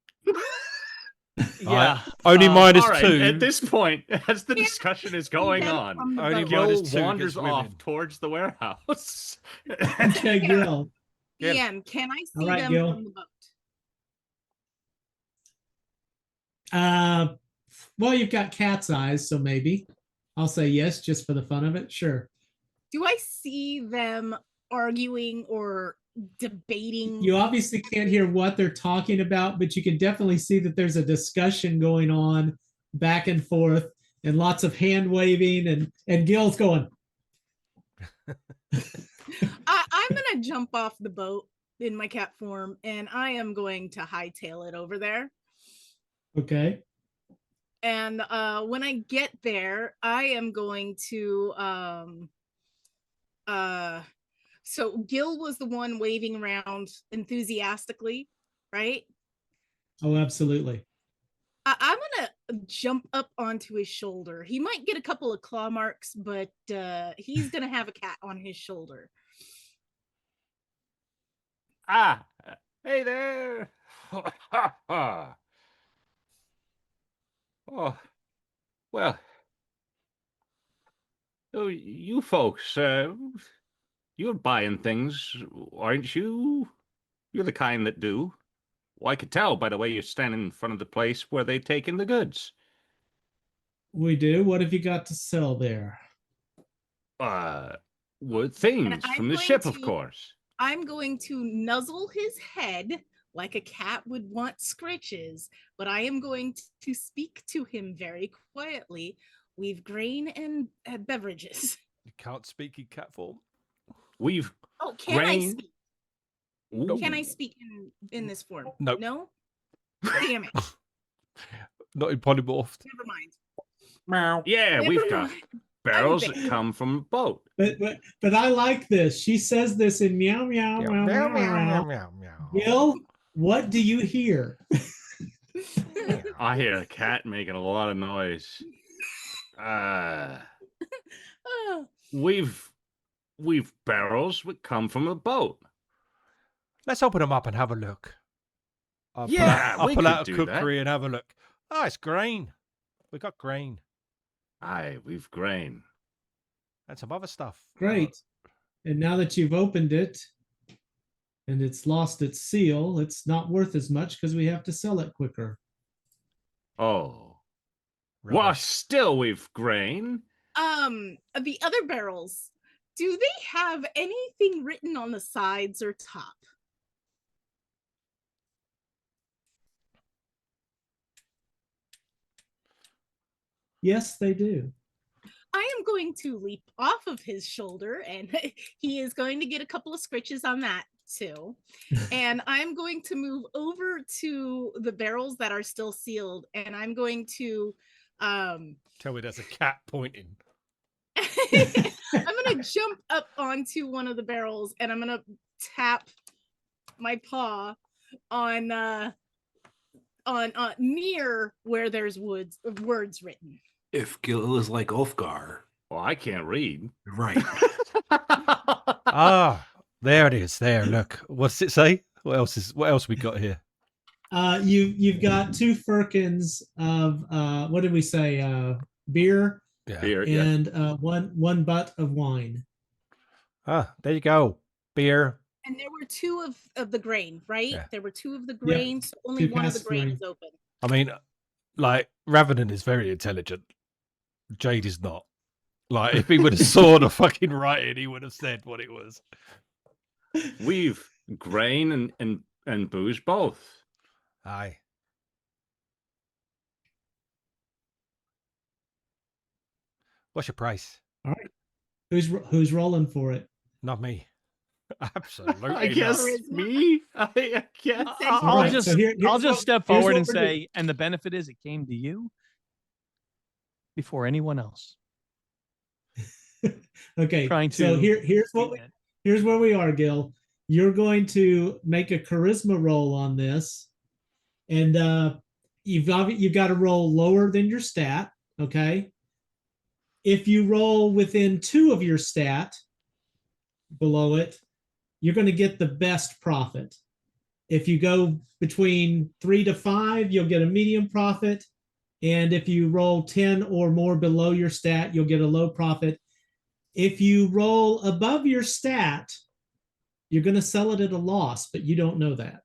Speaker 4: Yeah.
Speaker 3: Only minus
Speaker 7: All right,
Speaker 3: 2.
Speaker 7: at this point, as the discussion is going
Speaker 2: Them
Speaker 7: on,
Speaker 2: from the
Speaker 3: Only
Speaker 2: boat.
Speaker 3: minus
Speaker 7: Gil
Speaker 3: 2
Speaker 7: wanders
Speaker 3: against women.
Speaker 7: off towards the warehouse.
Speaker 1: Okay, Gil.
Speaker 3: Gil.
Speaker 2: PM, can I see
Speaker 1: right,
Speaker 2: them
Speaker 1: Gil.
Speaker 2: from the boat?
Speaker 1: Well, you've got cat's eyes, so maybe. I'll say yes, just for the fun of it. Sure.
Speaker 2: Do I see them arguing or debating?
Speaker 1: You obviously can't hear what they're talking about, but you can definitely see that there's a discussion going on back and forth and lots of hand waving and Gil's going,
Speaker 2: I'm gonna jump off the boat in my cat form, and I am going to hightail it over there.
Speaker 1: okay.
Speaker 2: And when I get there, I am going to so Gil was the one waving around enthusiastically, right?
Speaker 1: Oh, absolutely.
Speaker 2: I'm gonna jump up onto his shoulder. He might get a couple of claw marks, but he's gonna have a cat on his shoulder.
Speaker 7: Hey there. Oh, well. Oh, you folks, you're buying things, aren't you? You're the kind that do. Well, I could tell by the way you're standing in front of the place where they take in the goods.
Speaker 1: We do. What have you got to sell there?
Speaker 7: Well, things
Speaker 2: I'm
Speaker 7: from the
Speaker 2: going
Speaker 7: ship, of
Speaker 2: to-
Speaker 7: course.
Speaker 2: I'm going to nuzzle his head like a cat would want scritches, but I am going to speak to him very quietly. We've grain and beverages.
Speaker 3: You can't speak in cat form.
Speaker 7: We've
Speaker 2: Oh, can I
Speaker 7: grain.
Speaker 2: speak?
Speaker 7: Ooh.
Speaker 2: Can I speak in this form?
Speaker 3: Nope.
Speaker 2: No? Damn it.
Speaker 3: Not in polymorphed.
Speaker 2: Never mind.
Speaker 6: Meow.
Speaker 7: Yeah,
Speaker 2: Never
Speaker 7: we've got
Speaker 2: mind.
Speaker 7: barrels
Speaker 2: I'm
Speaker 7: that come from a boat.
Speaker 1: But I like this. She says this in meow meow
Speaker 3: Yeah,
Speaker 1: meow meow meow. Gil, what do you hear?
Speaker 7: I hear a cat making a lot of noise.
Speaker 2: Oh,
Speaker 7: We've barrels that come from a boat.
Speaker 3: Let's open them up and have a look. I'll
Speaker 7: Yeah,
Speaker 3: I'll
Speaker 7: we
Speaker 3: pull
Speaker 7: could
Speaker 3: out a
Speaker 7: do that.
Speaker 3: cookery and have a look. Oh, it's grain. We got grain
Speaker 7: Aye, we've grain.
Speaker 3: and some other stuff.
Speaker 1: Great. And now that you've opened it and it's lost its seal, it's not worth as much because we have to sell it quicker.
Speaker 7: Oh. Well,
Speaker 3: Rubbish.
Speaker 7: still we've grain.
Speaker 2: the other barrels, do they have anything written on the sides or top?
Speaker 1: Yes, they do.
Speaker 2: I am going to leap off of his shoulder, and he is going to get a couple of scritches on that too. And I'm going to move over to the barrels that are still sealed, and I'm going to
Speaker 3: Tell me there's a cat pointing.
Speaker 2: I'm gonna jump up onto one of the barrels, and I'm gonna tap my paw on near where there's words written.
Speaker 6: If Gil is like Ulfgar,
Speaker 7: Well, I can't read.
Speaker 6: right?
Speaker 3: Ah, there it is. There, look. What's it say? What else we got here?
Speaker 1: You've got 2 firkins of what did we say? Beer
Speaker 3: Yeah.
Speaker 7: Beer, yeah.
Speaker 1: and one butt of wine.
Speaker 3: Ah, there you go. Beer.
Speaker 2: And there were 2 of the grain, right?
Speaker 3: Yeah.
Speaker 2: There were 2 of the grain, so only
Speaker 1: 2
Speaker 2: one of the
Speaker 1: casks
Speaker 2: grain
Speaker 1: grain.
Speaker 2: is open.
Speaker 3: I mean, like, Ravenin is very intelligent. Jade is not. Like, if he would have saw the fucking writing, he would have said what it was.
Speaker 7: We've grain and booze both.
Speaker 3: Aye. What's your price?
Speaker 1: All right. Who's rolling for it?
Speaker 3: Not me. Absolutely.
Speaker 7: I
Speaker 3: not.
Speaker 7: guess
Speaker 2: Charisma.
Speaker 7: me. I guess.
Speaker 2: All
Speaker 4: I'll
Speaker 1: right,
Speaker 4: just
Speaker 1: so here's
Speaker 4: I'll just
Speaker 1: what-
Speaker 4: step
Speaker 1: here's
Speaker 4: forward
Speaker 1: what
Speaker 4: and
Speaker 1: we're doing.
Speaker 4: say, and the benefit is it came to you before anyone else.
Speaker 1: Okay.
Speaker 4: Trying
Speaker 1: so
Speaker 4: to
Speaker 1: here's where we are, Gil. You're going to make a charisma roll on this, and you've got to roll lower than your stat. Okay. If you roll within 2 of your stat below it, you're going to get the best profit. If you go between 3 to 5, you'll get a medium profit. And if you roll 10 or more below your stat, you'll get a low profit. If you roll above your stat, you're going to sell it at a loss, but you don't know that.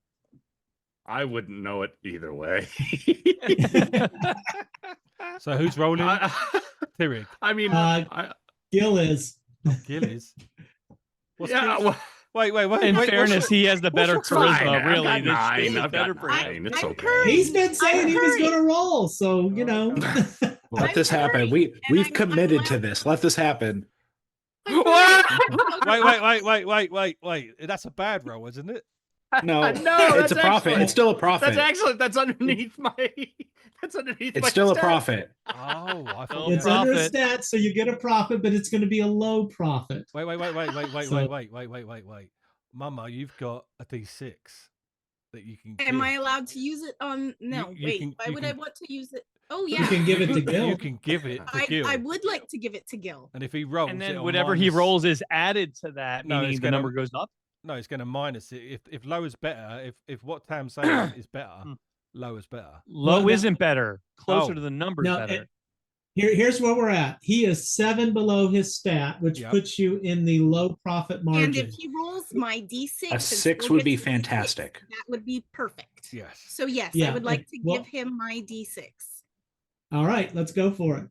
Speaker 7: I wouldn't know it either way.
Speaker 3: So who's rolling? Tyrion.
Speaker 7: I mean,
Speaker 1: Gil is.
Speaker 3: Gil is. What's
Speaker 7: yeah.
Speaker 3: Gil's?
Speaker 7: Well,
Speaker 3: Wait.
Speaker 4: In
Speaker 3: what's
Speaker 4: fairness, he has the better
Speaker 7: what's your-
Speaker 4: charisma.
Speaker 7: Fine, I've
Speaker 4: Really,
Speaker 7: got
Speaker 4: this
Speaker 7: 9.
Speaker 4: is
Speaker 7: I've
Speaker 4: better
Speaker 7: got
Speaker 4: for him.
Speaker 7: 9. It's
Speaker 2: I'm
Speaker 7: okay.
Speaker 2: current.
Speaker 1: He's been saying he was going to roll, so you know.
Speaker 6: Let this happen.
Speaker 2: hurrying,
Speaker 6: We've
Speaker 2: and I'm
Speaker 6: committed to
Speaker 2: allowed-
Speaker 6: this. Let this happen.
Speaker 3: Wait. That's a bad roll, isn't it?
Speaker 6: No,
Speaker 7: No,
Speaker 6: it's
Speaker 7: that's
Speaker 6: a profit.
Speaker 7: excellent.
Speaker 6: It's still a profit.
Speaker 7: That's excellent. That's underneath my. That's underneath.
Speaker 6: It's
Speaker 7: my
Speaker 6: still a
Speaker 7: stat.
Speaker 6: profit.
Speaker 3: Oh, I thought.
Speaker 4: No
Speaker 1: It's under a
Speaker 4: profit.
Speaker 1: stat, so you get a profit, but it's going to be a low profit.
Speaker 3: Wait.
Speaker 1: So-
Speaker 3: Wait. Mama, you've got a D6 that you can.
Speaker 2: Am
Speaker 3: give.
Speaker 2: I allowed to use it on? No,
Speaker 3: You
Speaker 2: wait.
Speaker 3: can-
Speaker 2: Why
Speaker 3: you
Speaker 2: would I
Speaker 3: can-
Speaker 2: want to use it? Oh
Speaker 1: You
Speaker 2: yeah,
Speaker 1: can give it to Gil.
Speaker 3: You can give it to Gil.
Speaker 2: I would like to give it to give it to
Speaker 3: And if he rolls,
Speaker 4: And then
Speaker 3: it'll
Speaker 4: whatever he
Speaker 3: minus-
Speaker 4: rolls is added to that,
Speaker 3: No,
Speaker 4: meaning
Speaker 3: it's
Speaker 4: the
Speaker 3: gonna-
Speaker 4: number goes up.
Speaker 3: No, it's going to minus it. If low is better, if what Tam's saying is better, low is better.
Speaker 4: Low
Speaker 1: Well,
Speaker 4: isn't better. Closer
Speaker 3: Oh.
Speaker 4: to the numbers
Speaker 1: No,
Speaker 4: better.
Speaker 1: here's where we're at. He is 7 below his stat, which
Speaker 3: Yep.
Speaker 1: puts you in the low profit margin.
Speaker 2: And if he rolls my D6,
Speaker 6: A
Speaker 2: and
Speaker 6: 6
Speaker 2: still
Speaker 6: would be
Speaker 2: gets a D6,
Speaker 6: fantastic.
Speaker 2: that would be perfect.
Speaker 3: Yes.
Speaker 2: So yes,
Speaker 1: Yeah,
Speaker 2: I would like to
Speaker 1: well-
Speaker 2: give him my D6.
Speaker 1: All right, let's go for it.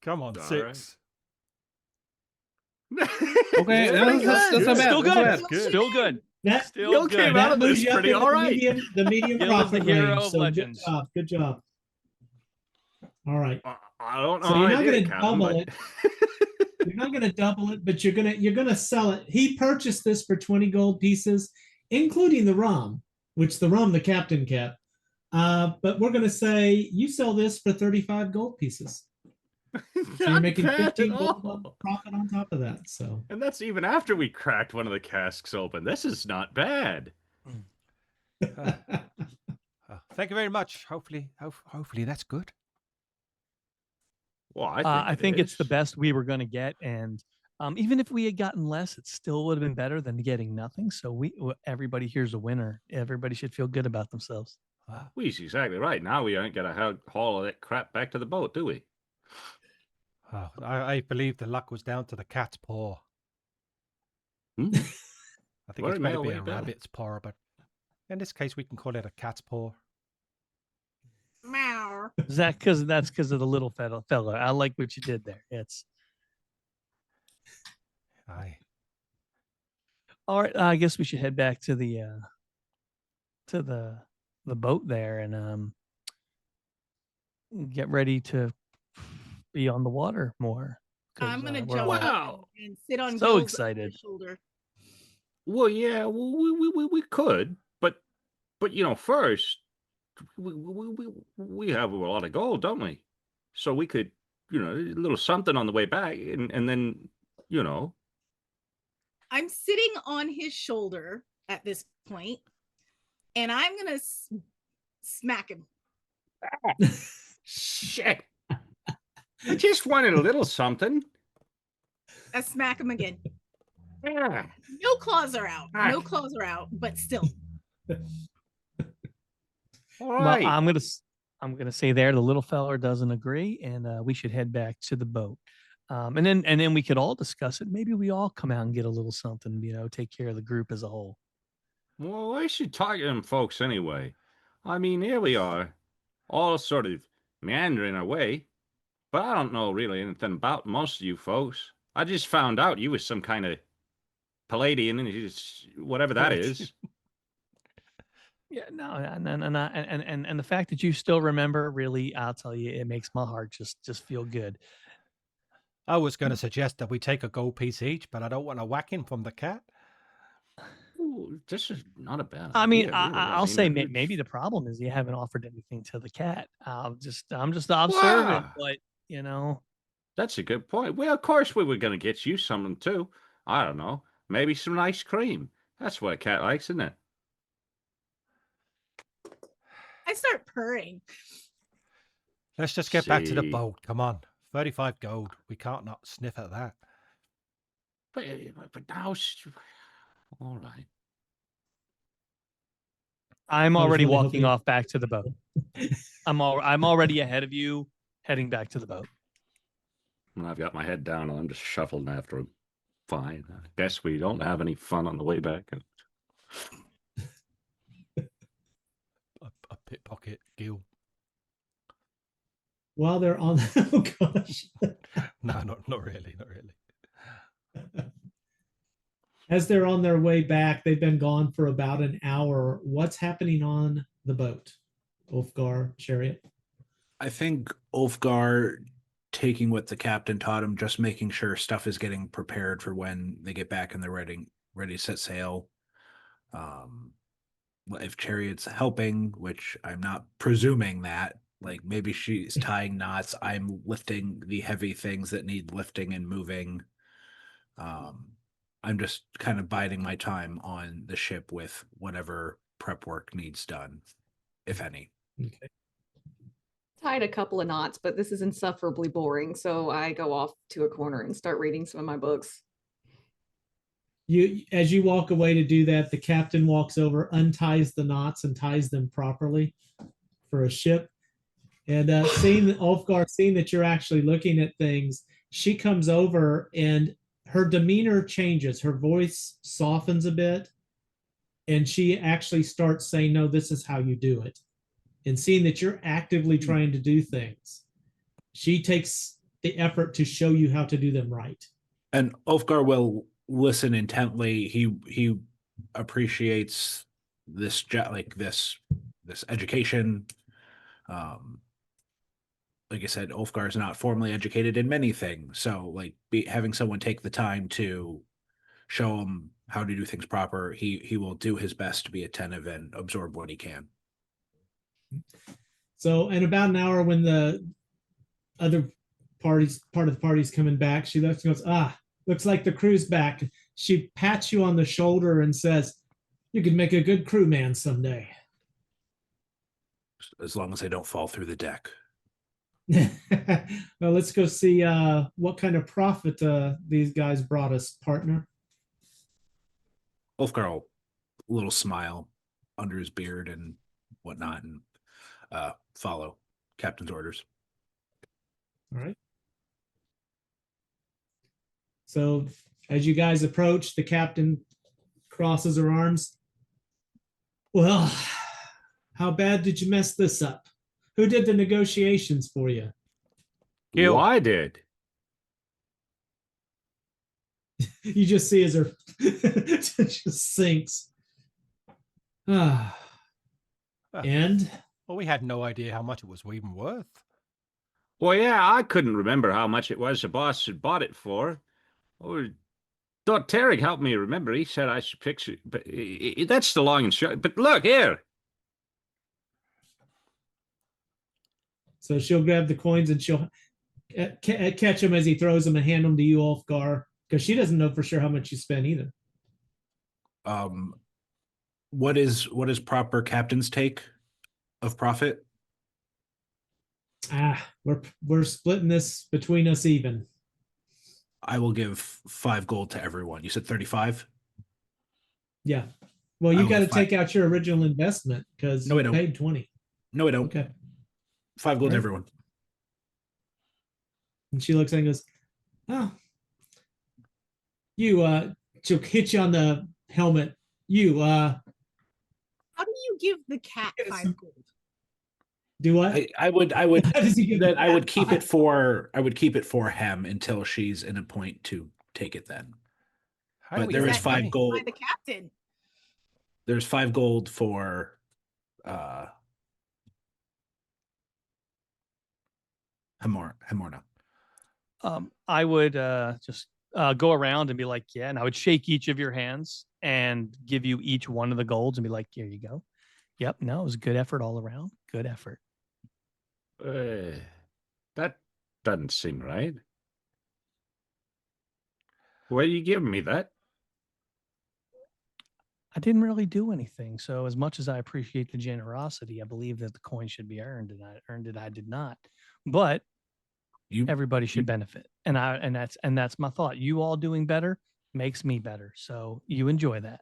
Speaker 3: Come on,
Speaker 7: All
Speaker 3: 6.
Speaker 8: Okay,
Speaker 7: It's
Speaker 8: no,
Speaker 7: pretty
Speaker 8: that's
Speaker 7: good.
Speaker 8: not bad.
Speaker 4: Still
Speaker 8: That's not
Speaker 4: good.
Speaker 8: bad.
Speaker 3: Good.
Speaker 4: Still good.
Speaker 1: That
Speaker 4: Still
Speaker 7: Gil
Speaker 4: good.
Speaker 7: came out
Speaker 1: that
Speaker 7: of
Speaker 1: moves
Speaker 7: this
Speaker 1: you up
Speaker 7: pretty
Speaker 1: into
Speaker 7: all right.
Speaker 1: the medium
Speaker 4: Gil is the
Speaker 1: profit
Speaker 4: hero
Speaker 1: range.
Speaker 4: of
Speaker 1: So
Speaker 4: legends.
Speaker 1: good job. Good job. All right.
Speaker 7: I don't know.
Speaker 1: So
Speaker 7: how
Speaker 1: you're
Speaker 7: I
Speaker 1: not
Speaker 7: did
Speaker 1: going
Speaker 7: it,
Speaker 1: to
Speaker 7: Captain,
Speaker 1: double
Speaker 7: but-
Speaker 1: it. You're not going to double it, but you're gonna sell it. He purchased this for 20 gold pieces, including the rum, which the captain kept. But we're going to say you sell this for 35 gold pieces. So you're
Speaker 7: Not
Speaker 1: making
Speaker 7: bad
Speaker 1: 15
Speaker 7: at
Speaker 1: gold
Speaker 7: all.
Speaker 1: profit on top of that. So
Speaker 7: And that's even after we cracked one of the casks open. This is not bad.
Speaker 3: Thank you very much. Hopefully that's good.
Speaker 7: Well,
Speaker 4: I think it's the
Speaker 7: is.
Speaker 4: best we were going to get, and even if we had gotten less, it still would have been better than getting nothing. So everybody here's a winner. Everybody should feel good about themselves.
Speaker 7: Well, he's exactly right. Now we ain't got to haul all that crap back to the boat, do we?
Speaker 3: Oh, I believe the luck was down to the cat's paw.
Speaker 7: Hmm?
Speaker 3: I think
Speaker 7: Well,
Speaker 3: it's
Speaker 7: it
Speaker 3: better
Speaker 7: may
Speaker 3: be
Speaker 7: well
Speaker 3: a
Speaker 7: be.
Speaker 3: rabbit's paw, but in this case, we can call it a cat's paw.
Speaker 2: Meow.
Speaker 4: Is that because that's because of the little fella? I like what you did there. It's
Speaker 3: Aye.
Speaker 4: all right. I guess we should head back to the boat there and get ready to be on the water more. 'cause,
Speaker 2: I'm gonna
Speaker 4: we're
Speaker 2: jump
Speaker 4: all
Speaker 7: Wow.
Speaker 2: and sit on
Speaker 4: so
Speaker 2: Gil's
Speaker 4: excited.
Speaker 2: shoulder.
Speaker 7: Well, yeah, we could, but first we have a lot of gold, don't we? So we could, a little something on the way back, and then,
Speaker 2: I'm sitting on his shoulder at this point, and I'm gonna smack him.
Speaker 7: shit. I just wanted a little something.
Speaker 2: I smack him again.
Speaker 7: Yeah.
Speaker 2: No claws are out.
Speaker 7: Ah.
Speaker 2: No claws are out, but still.
Speaker 7: All
Speaker 4: Well,
Speaker 7: right.
Speaker 4: I'm gonna say there the little feller doesn't agree, and we should head back to the boat. And then we could all discuss it. Maybe we all come out and get a little something. Take care of the group as a whole.
Speaker 7: Well, I should talk to them folks anyway. I mean, here we are, all sort of meandering our way, but I don't know really anything about most of you folks. I just found out you was some kind of Palladian, and whatever that is.
Speaker 4: Yeah, no, and the fact that you still remember, really, I'll tell you, it makes my heart just feel good.
Speaker 3: I was going to suggest that we take a gold piece each, but I don't want to whack him from the cat.
Speaker 7: Ooh, this is not a bad
Speaker 4: I mean,
Speaker 7: idea, really.
Speaker 4: I'll say
Speaker 7: it's-
Speaker 4: maybe the problem is you haven't offered anything to the cat. I'm just observant,
Speaker 7: Wow.
Speaker 4: but
Speaker 7: That's a good point. Well, of course we were going to get you something too. I don't know. Maybe some ice cream. That's what a cat likes, isn't it?
Speaker 2: I start purring.
Speaker 3: Let's just get back to the
Speaker 7: See.
Speaker 3: boat. Come on. 35 gold. We can't not sniff at that.
Speaker 7: But now, all right.
Speaker 4: I'm
Speaker 1: I was
Speaker 4: already
Speaker 1: really
Speaker 4: walking
Speaker 1: hoping-
Speaker 4: off back to the boat. I'm already ahead of you, heading back to the boat.
Speaker 7: And I've got my head down and I'm just shuffling after him. Fine. I guess we don't have any fun on the way back.
Speaker 3: A pickpocket, Gil.
Speaker 1: while they're on, oh gosh,
Speaker 3: No, not really. Not really.
Speaker 1: as they're on their way back, they've been gone for about an hour. What's happening on the boat? Ulfgar, Chariot.
Speaker 6: I think Ulfgar taking what the captain taught him, just making sure stuff is getting prepared for when they get back and they're ready to set sail. If Chariot's helping, which I'm not presuming that, like maybe she's tying knots, I'm lifting the heavy things that need lifting and moving. I'm just kind of biding my time on the ship with whatever prep work needs done, if any.
Speaker 1: Okay.
Speaker 5: Tied a couple of knots, but this is insufferably boring. So I go off to a corner and start reading some of my books.
Speaker 1: as you walk away to do that, the captain walks over, unties the knots, and ties them properly for a ship. And seeing that you're actually looking at things, she comes over and her demeanor changes. Her voice softens a bit, and she actually starts saying, "No, this is how you do it." And seeing that you're actively trying to do things, she takes the effort to show you how to do them right.
Speaker 6: And Ulfgar will listen intently. He appreciates this this education. Like I said, Ulfgar is not formally educated in many things, so like having someone take the time to show him how to do things proper, he will do his best to be attentive and absorb what he can.
Speaker 1: So, in about an hour, when the other part of the party's coming back, she looks and goes, looks like the crew's back. She pats you on the shoulder and says, "You could make a good crewman someday."
Speaker 6: As long as I don't fall through the deck.
Speaker 1: Well, let's go see what kind of profit these guys brought us, partner.
Speaker 6: Ulfgar will a little smile under his beard and whatnot, and follow captain's orders.
Speaker 1: All right. So as you guys approach, the captain crosses her arms. "Well, how bad did you mess this up? Who did the negotiations for you?"
Speaker 3: Gil.
Speaker 7: I did.
Speaker 1: You just see as her just sinks. And
Speaker 3: Well, we had no idea how much it was even worth.
Speaker 7: Well, yeah, I couldn't remember how much it was the boss had bought it for. Oh, thought Tarek helped me remember. He said I should fix it, but that's the long and short. But look here.
Speaker 1: so she'll grab the coins and she'll catch him as he throws them and hand them to you, Ulfgar, because she doesn't know for sure how much you spent either.
Speaker 6: What is proper captain's take of profit?
Speaker 1: We're splitting this between us even.
Speaker 6: I will give 5 gold to everyone. You said 35?
Speaker 1: Yeah. Well,
Speaker 6: I
Speaker 1: you
Speaker 6: will
Speaker 1: got to
Speaker 6: give 5.
Speaker 1: take out your original investment because
Speaker 6: No, I
Speaker 1: you
Speaker 6: don't.
Speaker 1: paid 20.
Speaker 6: No, I don't.
Speaker 1: Okay.
Speaker 6: 5 gold to
Speaker 1: Right.
Speaker 6: everyone.
Speaker 1: And she looks at and goes, "Oh, you, she'll hit you on the helmet. You,
Speaker 2: How do you give the cat
Speaker 1: Yes.
Speaker 2: 5 gold?
Speaker 1: do what?"
Speaker 6: I would
Speaker 1: How does he give
Speaker 6: that
Speaker 1: the
Speaker 6: I would
Speaker 1: cat
Speaker 6: keep it
Speaker 1: 5?
Speaker 6: for Hem until she's in a point to take it then.
Speaker 3: How do
Speaker 6: But
Speaker 3: we
Speaker 6: there
Speaker 3: get
Speaker 6: is
Speaker 3: that
Speaker 6: 5
Speaker 3: money?
Speaker 6: gold.
Speaker 2: By the captain.
Speaker 6: There's 5 gold for Hemorna.
Speaker 4: I would just go around and be like, yeah, and I would shake each of your hands and give you each one of the golds and be like, here you go. Yep, no, it was a good effort all around. Good effort.
Speaker 7: That doesn't seem right. Why are you giving me that?
Speaker 4: I didn't really do anything. So as much as I appreciate the generosity, I believe that the coin should be earned, and I earned it. I did not. But everybody should benefit. And that's my thought. You all doing better makes me better. So you enjoy that.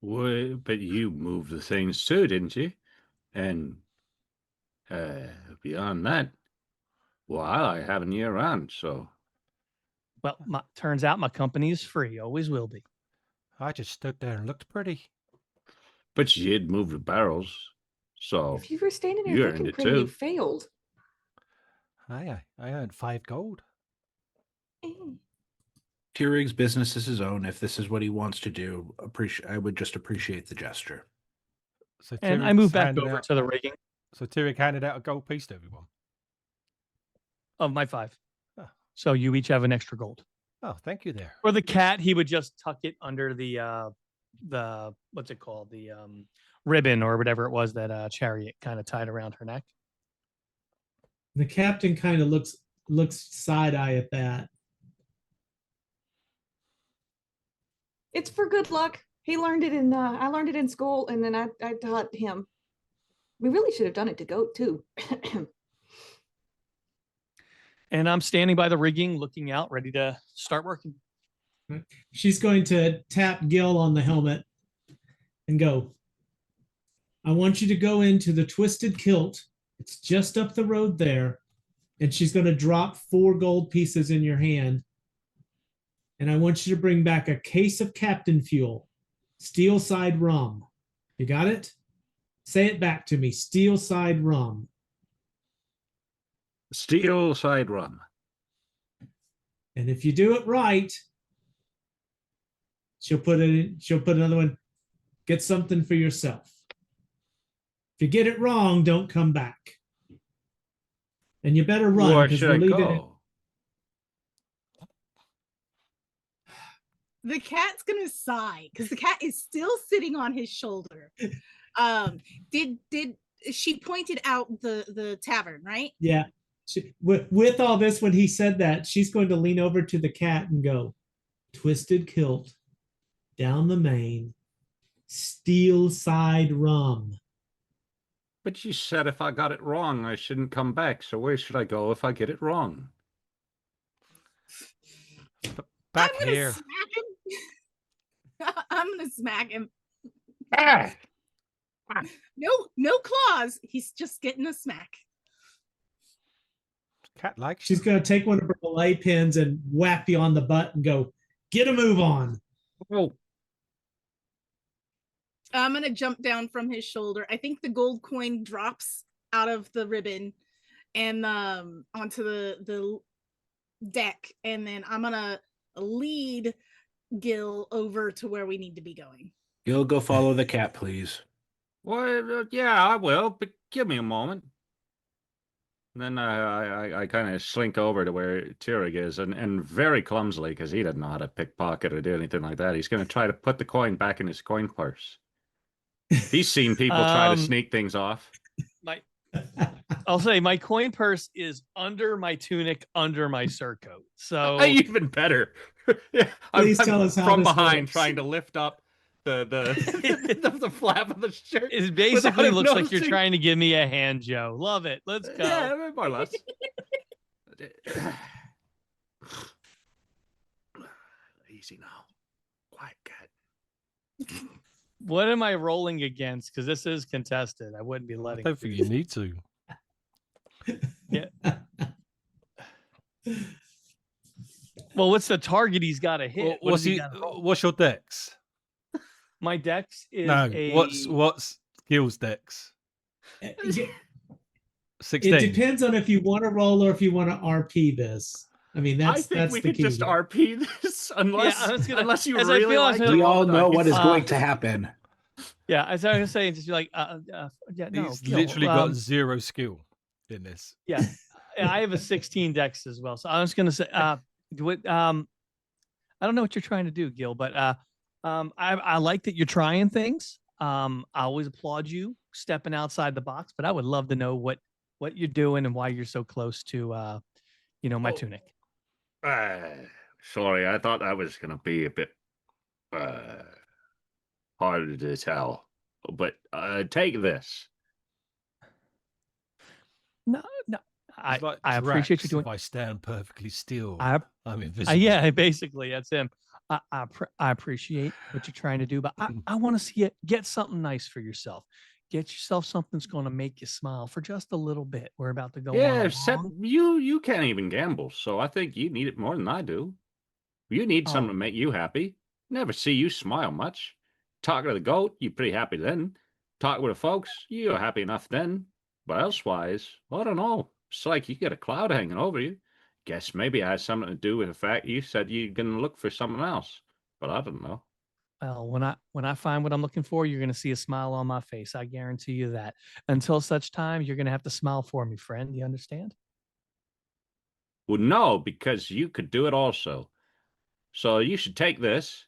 Speaker 7: Well, but you moved the things too, didn't you? And beyond that, well, I have a year round, so.
Speaker 4: Well, turns out my company is free. Always will be.
Speaker 3: I just stood there and looked pretty.
Speaker 7: But you did move the barrels, so.
Speaker 5: If you were standing
Speaker 7: You
Speaker 5: there
Speaker 7: earned
Speaker 5: looking
Speaker 7: it
Speaker 5: pretty, you
Speaker 7: too.
Speaker 5: failed.
Speaker 3: I earned 5 gold.
Speaker 6: Tierig's business is his own. If this is what he wants to do, I would just appreciate the gesture.
Speaker 3: So
Speaker 4: And I
Speaker 3: Tyrig's
Speaker 4: moved back
Speaker 3: handed
Speaker 4: over
Speaker 3: out-
Speaker 4: to the rigging
Speaker 3: So Tyrig handed out a gold piece to everyone.
Speaker 4: of my 5.
Speaker 3: Oh.
Speaker 4: So you each have an extra gold.
Speaker 3: Oh, thank you there.
Speaker 4: For the cat, he would just tuck it under the what's it called? The ribbon or whatever it was that Chariot kind of tied around her neck.
Speaker 1: The captain kind of looks side eye at that.
Speaker 5: It's for good luck. He learned it in I learned it in school, and then I taught him. We really should have done it to Goat too.
Speaker 4: And I'm standing by the rigging, looking out, ready to start working.
Speaker 1: She's going to tap Gil on the helmet and go, I want you to go into the Twisted Kilt. It's just up the road there. And she's going to drop 4 gold pieces in your hand. And I want you to bring back a case of Captain Fuel, Steel Side Rum. You got it? Say it back to me. Steel Side Rum.
Speaker 7: Steel side rum.
Speaker 1: And if you do it right, she'll put another one. Get something for yourself. If you get it wrong, don't come back. And you better run
Speaker 7: Where
Speaker 1: because
Speaker 7: should
Speaker 1: we're
Speaker 7: I
Speaker 1: leaving it.
Speaker 7: go?
Speaker 2: The cat's gonna sigh because the cat is still sitting on his shoulder. Did she pointed out the tavern, right?
Speaker 1: Yeah. With all this, when he said that, she's going to lean over to the cat and go, Twisted Kilt, down the main, Steel Side Rum.
Speaker 7: But you said if I got it wrong, I shouldn't come back. So where should I go if I get it wrong?
Speaker 3: Back
Speaker 2: I'm gonna
Speaker 3: here.
Speaker 2: smack him. I'm gonna smack him.
Speaker 7: Ah!
Speaker 2: No claws. He's just getting a smack.
Speaker 3: Cat likes
Speaker 1: She's going to take one of her belay pins and whap you on the butt and go, get a move on.
Speaker 7: Oh,
Speaker 2: I'm gonna jump down from his shoulder. I think the gold coin drops out of the ribbon and onto the deck, and then I'm gonna lead Gil over to where we need to be going.
Speaker 6: Gil, go follow the cat, please.
Speaker 7: well, yeah, I will, but give me a moment. Then I kind of slink over to where Turig is, and very clumsily, because he doesn't know how to pickpocket or do anything like that, he's going to try to put the coin back in his coin purse. He's seen people try to sneak things off.
Speaker 4: I'll say my coin purse is under my tunic, under my surcoat. So
Speaker 7: Even better. Yeah,
Speaker 1: Please tell us how
Speaker 7: from
Speaker 1: this
Speaker 7: behind
Speaker 1: works.
Speaker 7: trying to lift up the flap of the shirt.
Speaker 4: it basically
Speaker 7: him
Speaker 4: looks like you're
Speaker 7: noticing.
Speaker 4: trying to give me a hand, Joe. Love it. Let's go.
Speaker 7: Yeah, more or less. Easy now. Quiet cat.
Speaker 4: What am I rolling against? Because this is contested. I wouldn't be
Speaker 3: I
Speaker 4: letting.
Speaker 3: don't think you need to.
Speaker 4: Well, what's the target he's got to hit? What
Speaker 3: What's
Speaker 4: does he
Speaker 3: he?
Speaker 4: gotta roll?
Speaker 3: What's your dex?
Speaker 4: My dex is
Speaker 3: No.
Speaker 4: a.
Speaker 3: What's Gil's dex?
Speaker 1: It
Speaker 3: 16.
Speaker 1: depends on if you want to roll or if you want to RP this. I mean,
Speaker 7: I
Speaker 1: that's
Speaker 7: think we
Speaker 1: the
Speaker 7: could
Speaker 1: key.
Speaker 7: just
Speaker 1: here.
Speaker 7: RP this unless
Speaker 4: I was gonna-
Speaker 7: unless you
Speaker 4: as I
Speaker 7: really
Speaker 4: feel, I
Speaker 7: like
Speaker 4: was
Speaker 7: it.
Speaker 4: gonna
Speaker 6: We all
Speaker 7: Hold on.
Speaker 6: know what is
Speaker 4: Uh,
Speaker 6: going to happen.
Speaker 4: Yeah, as I was saying, just be like, yeah, no,
Speaker 3: He's
Speaker 4: Gil,
Speaker 3: literally got 0 skill in this.
Speaker 4: yeah, I have a 16 dex as well. So I was gonna say, I don't know what you're trying to do, Gil, but I like that you're trying things. I always applaud you stepping outside the box, but I would love to know what you're doing and why you're so close to, my
Speaker 7: Oh.
Speaker 4: tunic.
Speaker 7: Sorry, I thought that was gonna be a bit harder to tell. But take this.
Speaker 4: No,
Speaker 3: It's like
Speaker 4: I appreciate you
Speaker 3: Drax,
Speaker 4: doing.
Speaker 3: If I stand perfectly still,
Speaker 4: I
Speaker 3: I'm invisible.
Speaker 4: yeah, basically that's him. I appreciate what you're trying to do, but I want to see it. Get something nice for yourself. Get yourself something that's going to make you smile for just a little bit. We're about to go.
Speaker 7: Yeah,
Speaker 4: on
Speaker 7: except
Speaker 4: long.
Speaker 7: you can't even gamble, so I think you need it more than I do. You need something to make you happy. Never see you smile much. Talking to the goat, you're pretty happy then. Talking with the folks, you're happy enough then. But elsewise, I don't know. It's like you get a cloud hanging over you. Guess maybe it has something to do with the fact you said you're gonna look for something else. But I don't know.
Speaker 4: Well, when I find what I'm looking for, you're going to see a smile on my face. I guarantee you that. Until such time, you're going to have to smile for me, friend. You understand?
Speaker 7: Well, no, because you could do it also. So you should take this,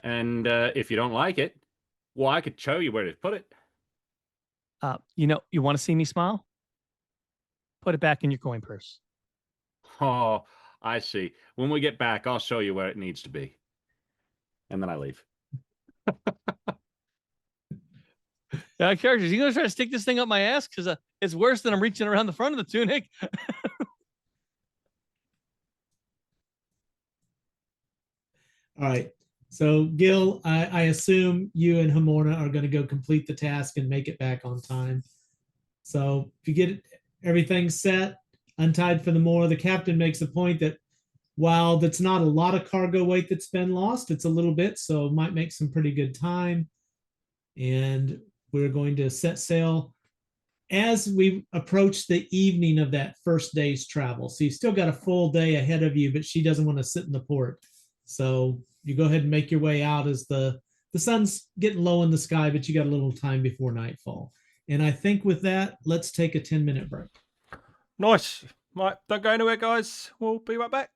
Speaker 7: and if you don't like it, well, I could show you where to put it.
Speaker 4: You want to see me smile? Put it back in your coin purse.
Speaker 7: Oh, I see. When we get back, I'll show you where it needs to be. And then I leave.
Speaker 4: Characters, you gonna try to stick this thing up my ass? Because it's worse than I'm reaching around the front of the tunic.
Speaker 1: All right. So, Gil, I assume you and Hamorna are going to go complete the task and make it back on time. So, if you get everything set, untied for the moor, the captain makes a point that while that's not a lot of cargo weight that's been lost, it's a little bit, so might make some pretty good time. And we're going to set sail as we approach the evening of that first day's travel. So you've still got a full day ahead of you, but she doesn't want to sit in the port. So you go ahead and make your way out as the sun's getting low in the sky, but you got a little time before nightfall. And I think with that, let's take a 10-minute break.
Speaker 3: Nice. Right, don't go anywhere, guys. We'll be right back.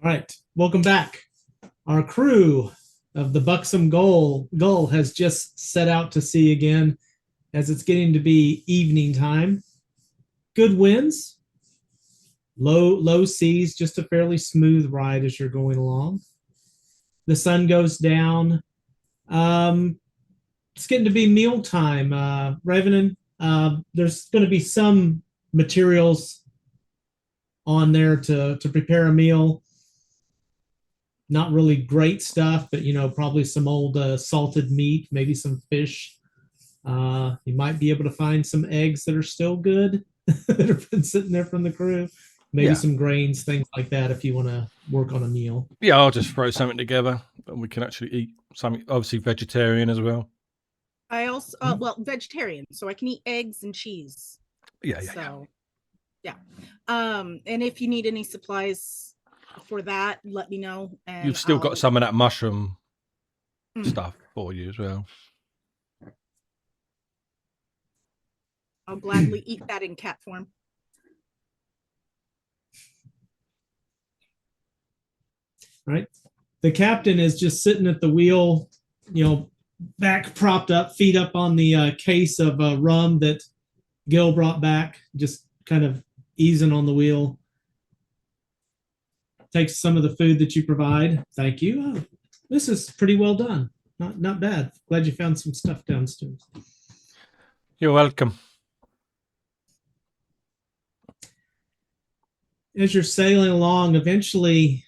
Speaker 1: All right, welcome back. Our crew of the Buxom Gull has just set out to sea again as it's getting to be evening time. Good winds, low seas, just a fairly smooth ride as you're going along. The sun goes down. It's getting to be mealtime. Revenant, there's going to be some materials on there to prepare a meal. Not really great stuff, but probably some old salted meat, maybe some fish. You might be able to find some eggs that are still good that have been sitting there from the crew. Maybe some grains, things like that, if you want to work on a meal.
Speaker 3: Yeah, I'll just throw something together and we can actually eat something, obviously vegetarian as well.
Speaker 2: I also, vegetarian, so I can eat eggs and cheese.
Speaker 3: Yeah.
Speaker 2: And if you need any supplies for that, let me know. And
Speaker 3: You've still got some of that mushroom stuff for you as well.
Speaker 2: I'll gladly eat that in cat form.
Speaker 1: Right. The captain is just sitting at the wheel, back propped up, feet up on the case of rum that Gil brought back, just kind of easing on the wheel. Takes some of the food that you provide. Thank you. Oh, this is pretty well done. Not bad. Glad you found some stuff downstairs.
Speaker 3: You're welcome.
Speaker 1: As you're sailing along, eventually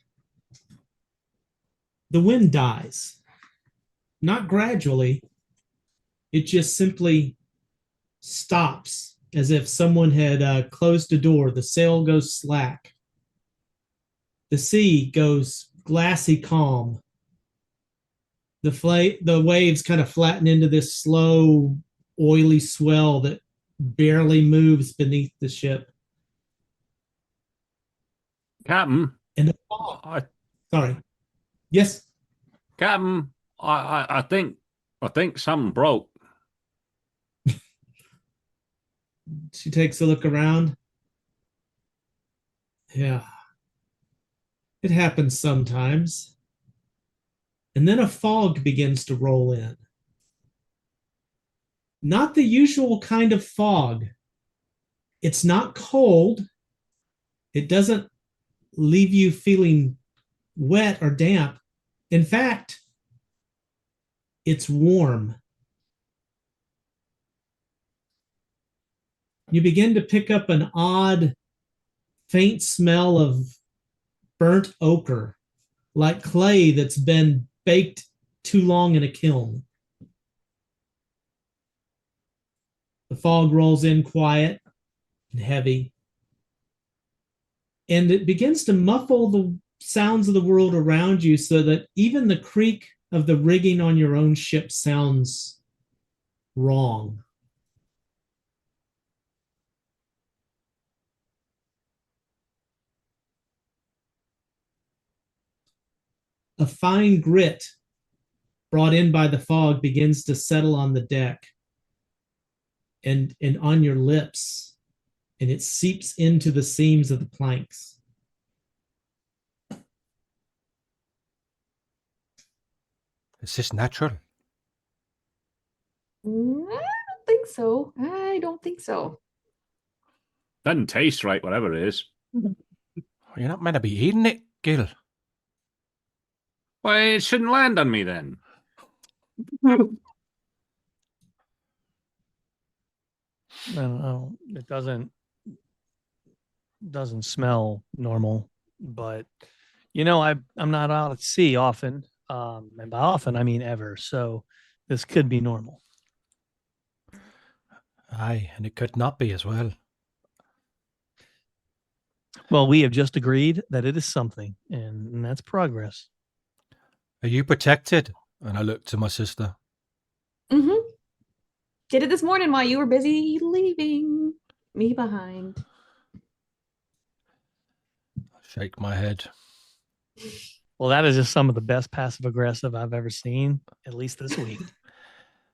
Speaker 1: the wind dies. Not gradually. It just simply stops as if someone had closed a door. The sail goes slack. The sea goes glassy calm. The waves kind of flatten into this slow, oily swell that barely moves beneath the ship.
Speaker 7: Captain.
Speaker 1: And the fog. Sorry. Yes.
Speaker 7: Captain, I think something broke.
Speaker 1: She takes a look around. Yeah. It happens sometimes. And then a fog begins to roll in. Not the usual kind of fog. It's not cold. It doesn't leave you feeling wet or damp. In fact, it's warm. You begin to pick up an odd, faint smell of burnt ochre, like clay that's been baked too long in a kiln. The fog rolls in quiet and heavy, and it begins to muffle the sounds of the world around you so that even the creak of the rigging on your own ship sounds wrong. A fine grit brought in by the fog begins to settle on the deck and on your lips, and it seeps into the seams of the planks.
Speaker 3: Is this natural?
Speaker 5: I don't think so. I don't think so.
Speaker 7: Doesn't taste right, whatever it is.
Speaker 3: You're not meant to be eating it, Gil.
Speaker 7: Well, it shouldn't land on me then.
Speaker 4: I don't know. It doesn't. doesn't smell normal, but I'm not out at sea often. And by often I mean ever. So this could be normal.
Speaker 3: Aye, and it could not be as well.
Speaker 4: Well, we have just agreed that it is something, and that's progress.
Speaker 3: Are you protected? And I look to my sister.
Speaker 5: Mm-hmm. Did it this morning while you were busy leaving me behind.
Speaker 3: Shake my head.
Speaker 4: Well, that is just some of the best passive aggressive I've ever seen, at least this week.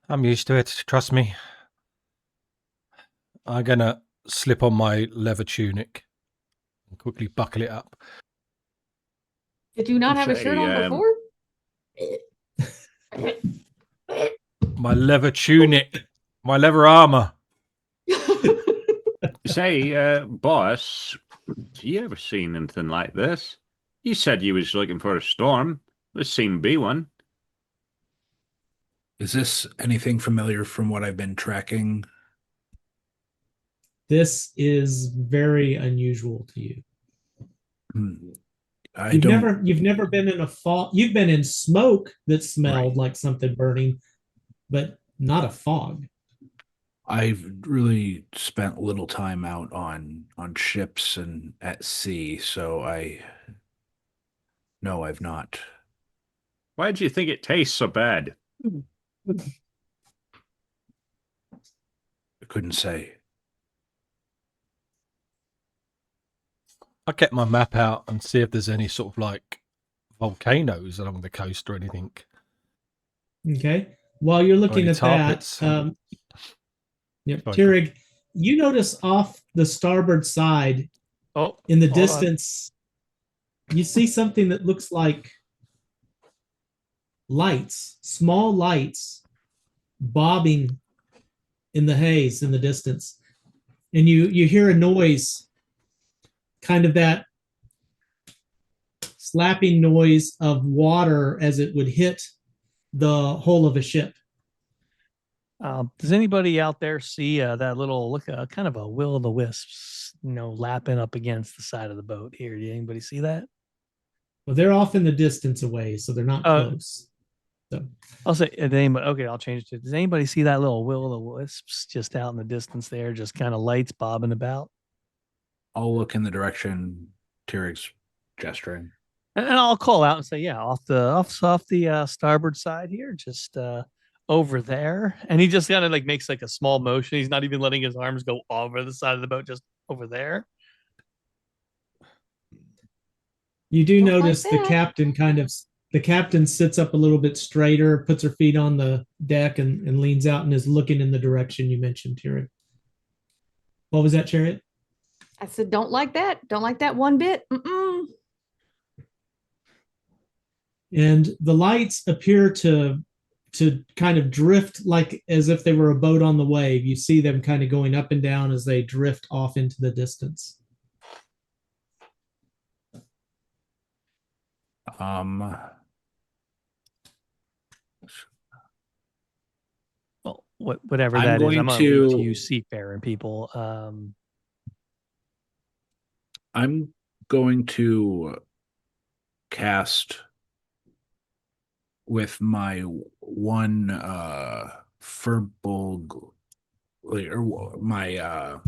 Speaker 3: I'm used to it. Trust me. I'm gonna slip on my leather tunic and quickly buckle it up.
Speaker 5: Did you not have a shirt on before?
Speaker 3: My leather tunic, my leather armor.
Speaker 7: Say, boss, you ever seen anything like this? You said you was looking for a storm. This seemed to be one.
Speaker 6: Is this anything familiar from what I've been tracking?
Speaker 1: This is very unusual to you. You've never been in a fog. You've been in smoke that smelled like something burning, but not a fog.
Speaker 6: I've really spent little time out on ships and at sea, so no, I've not.
Speaker 7: Why do you think it tastes so bad?
Speaker 6: I couldn't say.
Speaker 3: I'll get my map out and see if there's any sort of like volcanoes along the coast or anything.
Speaker 1: Okay. While you're looking at
Speaker 3: targets.
Speaker 1: that, Tirig, you notice off the starboard side, in the distance, you see something that looks like lights, small lights, bobbing in the haze in the distance, and you hear a noise, kind of that slapping noise of water as it would hit the hull of a ship.
Speaker 4: Does anybody out there see that little kind of a will-o'-the-wisps, lapping up against the side of the boat here? Did anybody see that?
Speaker 1: Well, they're off in the distance away, so they're not close. So
Speaker 4: I'll say, okay, I'll change it to, does anybody see that little will-o'-the-wisps just out in the distance there, just kind of lights bobbing about?
Speaker 6: I'll look in the direction Tirig's gesturing.
Speaker 4: And I'll call out and say, yeah, off the starboard side here, just over there. And he just kind of like makes like a small motion. He's not even letting his arms go over the side of the boat, just over there.
Speaker 1: You do notice the captain sits up a little bit straighter, puts her feet on the deck and leans out and is looking in the direction you mentioned, Tirig. What was that, Chariot?
Speaker 5: I said, don't like that. Don't like that one bit. Mm-mm.
Speaker 1: And the lights appear to kind of drift like as if they were a boat on the wave. You see them kind of going up and down as they drift off into the distance.
Speaker 4: Well, whatever that is, I'm going to leave to you seafaring people.
Speaker 6: I'm going to cast with my one Firbolg, or my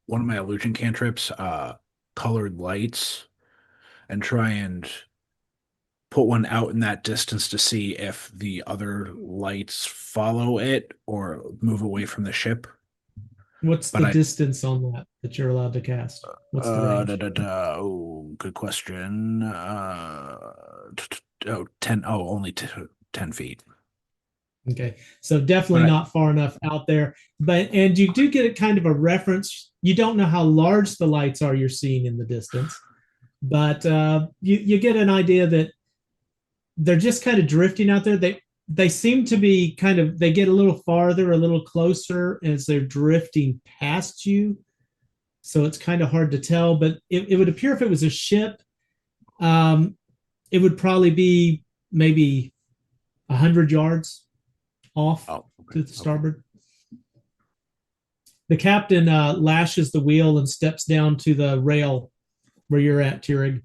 Speaker 6: one of my illusion cantrips, colored lights, and try and put one out in that distance to see if the other lights follow it or move away from the ship.
Speaker 1: What's the distance on that you're allowed to cast? What's the range?
Speaker 6: Oh, good question. 10. Oh, only 10 feet.
Speaker 1: Okay, so definitely not far enough out there. And you do get a kind of a reference. You don't know how large the lights are you're seeing in the distance, but you get an idea that they're just kind of drifting out there. They seem to be they get a little farther, a little closer as they're drifting past you. So it's kind of hard to tell, but it would appear if it was a ship, it would probably be maybe 100 yards off to the starboard. The captain lashes the wheel and steps down to the rail where you're at, Tirig,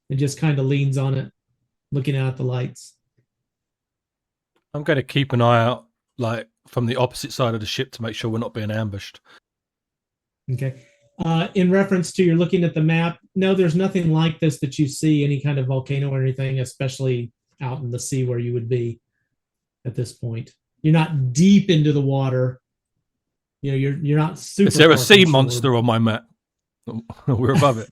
Speaker 1: and just kind of leans on it, looking out at the lights.
Speaker 3: I'm going to keep an eye out, like from the opposite side of the ship, to make sure we're not being ambushed.
Speaker 1: Okay. In reference to you're looking at the map, no, there's nothing like this that you see, any kind of volcano or anything, especially out in the sea where you would be at this point. You're not deep into the water. You know, you're not super.
Speaker 3: Is there a
Speaker 1: far
Speaker 3: sea
Speaker 1: from shore.
Speaker 3: monster on my map? We're above it.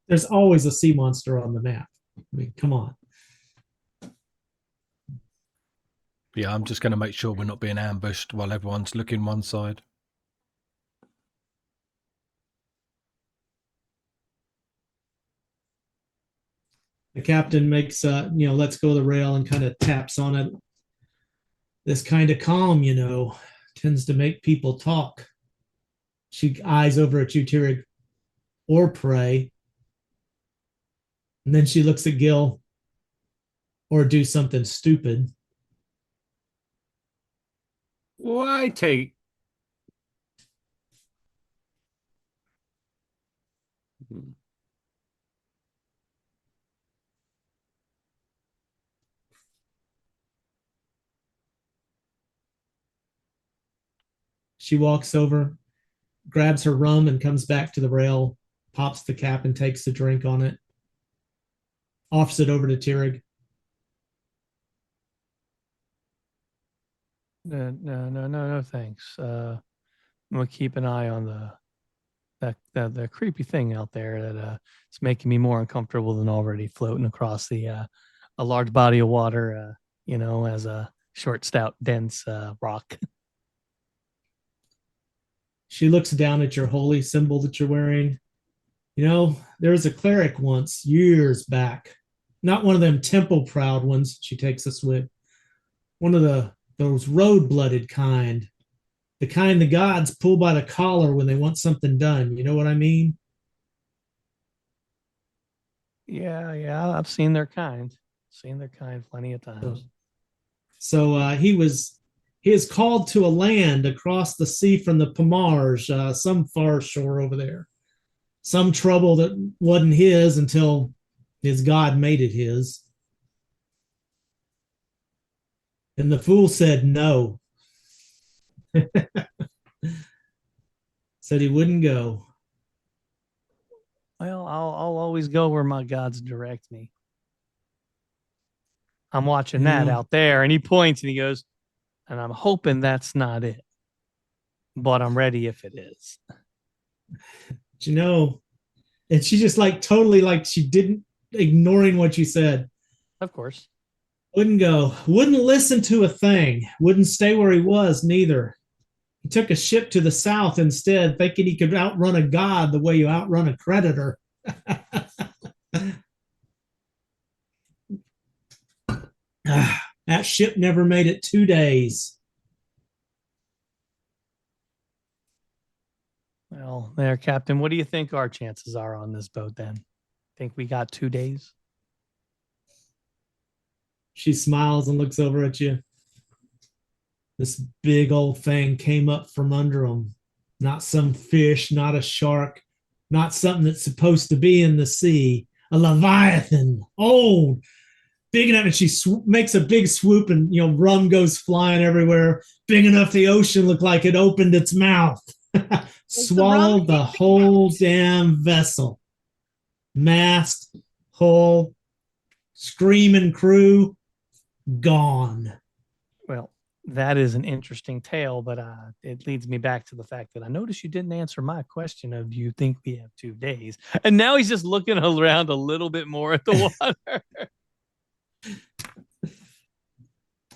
Speaker 1: There's always a sea monster on the map. I mean, come on.
Speaker 3: Yeah, I'm just going to make sure we're not being ambushed while everyone's looking one side.
Speaker 1: The captain makes lets go of the rail and kind of taps on it. This kind of calm, tends to make people talk. She eyes over at you, Tirig, or pray. And then she looks at Gil, or do something stupid.
Speaker 7: Why take?
Speaker 1: She walks over, grabs her rum and comes back to the rail, pops the cap and takes a drink on it, offers it over to Tirig.
Speaker 4: No, thanks. I'm gonna keep an eye on the creepy thing out there that it's making me more uncomfortable than already floating across a large body of water, as a short, stout, dense rock.
Speaker 1: She looks down at your holy symbol that you're wearing. There was a cleric once, years back. Not one of them temple proud ones. She takes a swig. One of those road-blooded kind. The kind the gods pull by the collar when they want something done. You know what I mean?
Speaker 4: Yeah, I've seen their kind. Seen their kind plenty of times.
Speaker 1: So he is called to a land across the sea from the Pomars, some far shore over there. Some trouble that wasn't his until his god made it his. And the fool said no. Said he wouldn't go.
Speaker 4: Well, I'll always go where my gods direct me. I'm watching that out there. And he points and he goes, and I'm hoping that's not it. But I'm ready if it is.
Speaker 1: And she just totally she didn't, ignoring what you said.
Speaker 4: Of course.
Speaker 1: Wouldn't go. Wouldn't listen to a thing. Wouldn't stay where he was, neither. He took a ship to the south instead, thinking he could outrun a god the way you outrun a creditor. That ship never made it 2 days.
Speaker 4: Well, there, Captain. What do you think our chances are on this boat then? Think we got 2 days?
Speaker 1: She smiles and looks over at you. This big old thing came up from under them. Not some fish, not a shark, not something that's supposed to be in the sea. A leviathan, old, big enough. And she makes a big swoop and, rum goes flying everywhere. Big enough the ocean looked like it opened its mouth. Swallowed the whole damn vessel. Mast, hull, screaming crew, gone.
Speaker 4: Well, that is an interesting tale, but it leads me back to the fact that I noticed you didn't answer my question of, do you think we have 2 days? And now he's just looking around a little bit more at the water.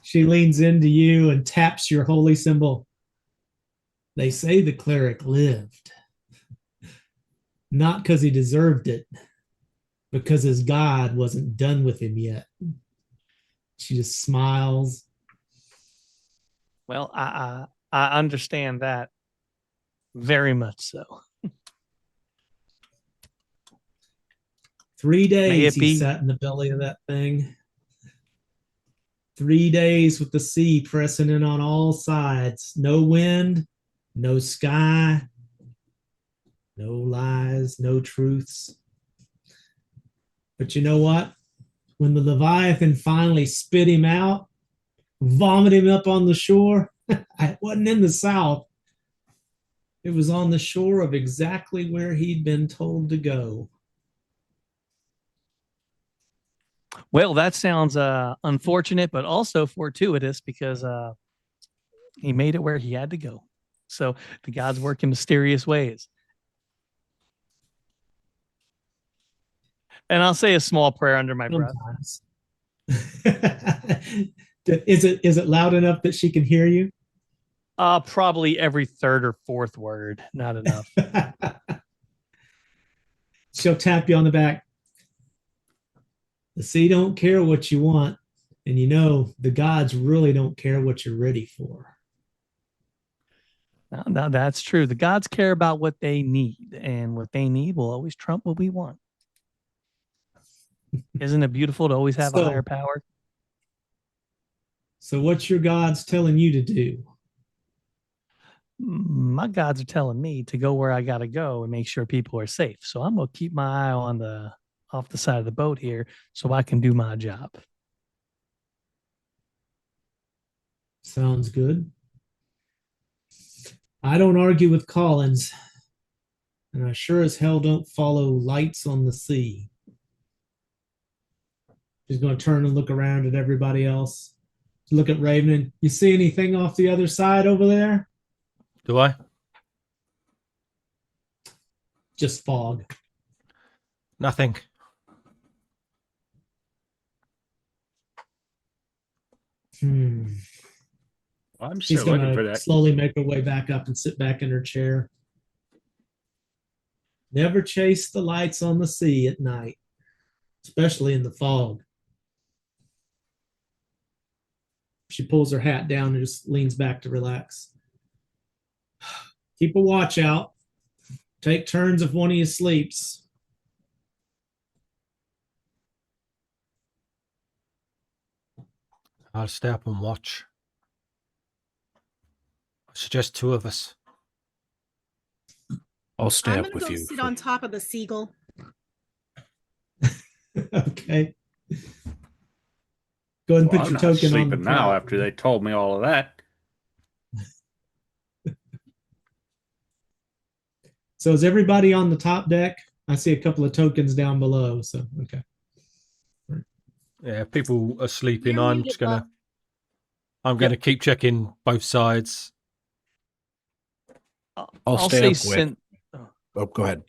Speaker 1: She leans into you and taps your holy symbol. They say the cleric lived. Not because he deserved it, because his God wasn't done with him yet. She just smiles.
Speaker 4: Well, I understand that very much so.
Speaker 1: 3 days he sat in the belly of that thing. 3 days with the sea pressing in on all sides. No wind, no sky, No lies, no truths. But you know what? When the Leviathan finally spit him out, vomited him up on the shore, it wasn't in the south. It was on the shore of exactly where he'd been told to go.
Speaker 4: Well, that sounds unfortunate, but also fortuitous because he made it where he had to go. So the gods work in mysterious ways. And I'll say a small prayer under my breath.
Speaker 1: Sometimes. Is it loud enough that she can hear you?
Speaker 4: Probably every third or fourth word. Not enough.
Speaker 1: She'll tap you on the back. The sea don't care what you want, and you know the gods really don't care what you're ready for.
Speaker 4: Now, that's true. The gods care about what they need, and what they need will always trump what we want. Isn't it beautiful to always have a higher power?
Speaker 1: So what's your gods telling you to do?
Speaker 4: My gods are telling me to go where I got to go and make sure people are safe. So I'm going to keep my eye on off the side of the boat here so I can do my job.
Speaker 1: Sounds good. I don't argue with Collins, and I sure as hell don't follow lights on the sea. She's going to turn and look around at everybody else. Look at Raven. You see anything off the other side over there?
Speaker 3: Do I?
Speaker 1: Just fog.
Speaker 3: Nothing.
Speaker 7: I'm
Speaker 1: She's
Speaker 7: still looking
Speaker 1: going
Speaker 7: for
Speaker 1: to
Speaker 7: that.
Speaker 1: slowly make her way back up and sit back in her chair. Never chase the lights on the sea at night, especially in the fog. She pulls her hat down and just leans back to relax. Keep a watch out. Take turns if one of you sleeps.
Speaker 3: I'll stay up and watch. I suggest two of us.
Speaker 6: I'll stay
Speaker 2: I'm
Speaker 6: up
Speaker 2: gonna
Speaker 6: with
Speaker 2: go
Speaker 6: you.
Speaker 2: sit on top of the seagull.
Speaker 1: Okay. Go ahead and
Speaker 7: Well,
Speaker 1: put
Speaker 7: I'm
Speaker 1: your
Speaker 7: not
Speaker 1: token on the
Speaker 7: sleeping now
Speaker 1: prow.
Speaker 7: after they told me all of that.
Speaker 1: So is everybody on the top deck? I see a couple of tokens down below. So okay.
Speaker 3: Yeah, if people are sleeping.
Speaker 2: You're
Speaker 3: I'm
Speaker 2: muted,
Speaker 3: just gonna.
Speaker 2: Bob.
Speaker 3: I'm gonna keep checking both sides.
Speaker 6: I'll stay
Speaker 4: say
Speaker 6: up with. Oh, go ahead.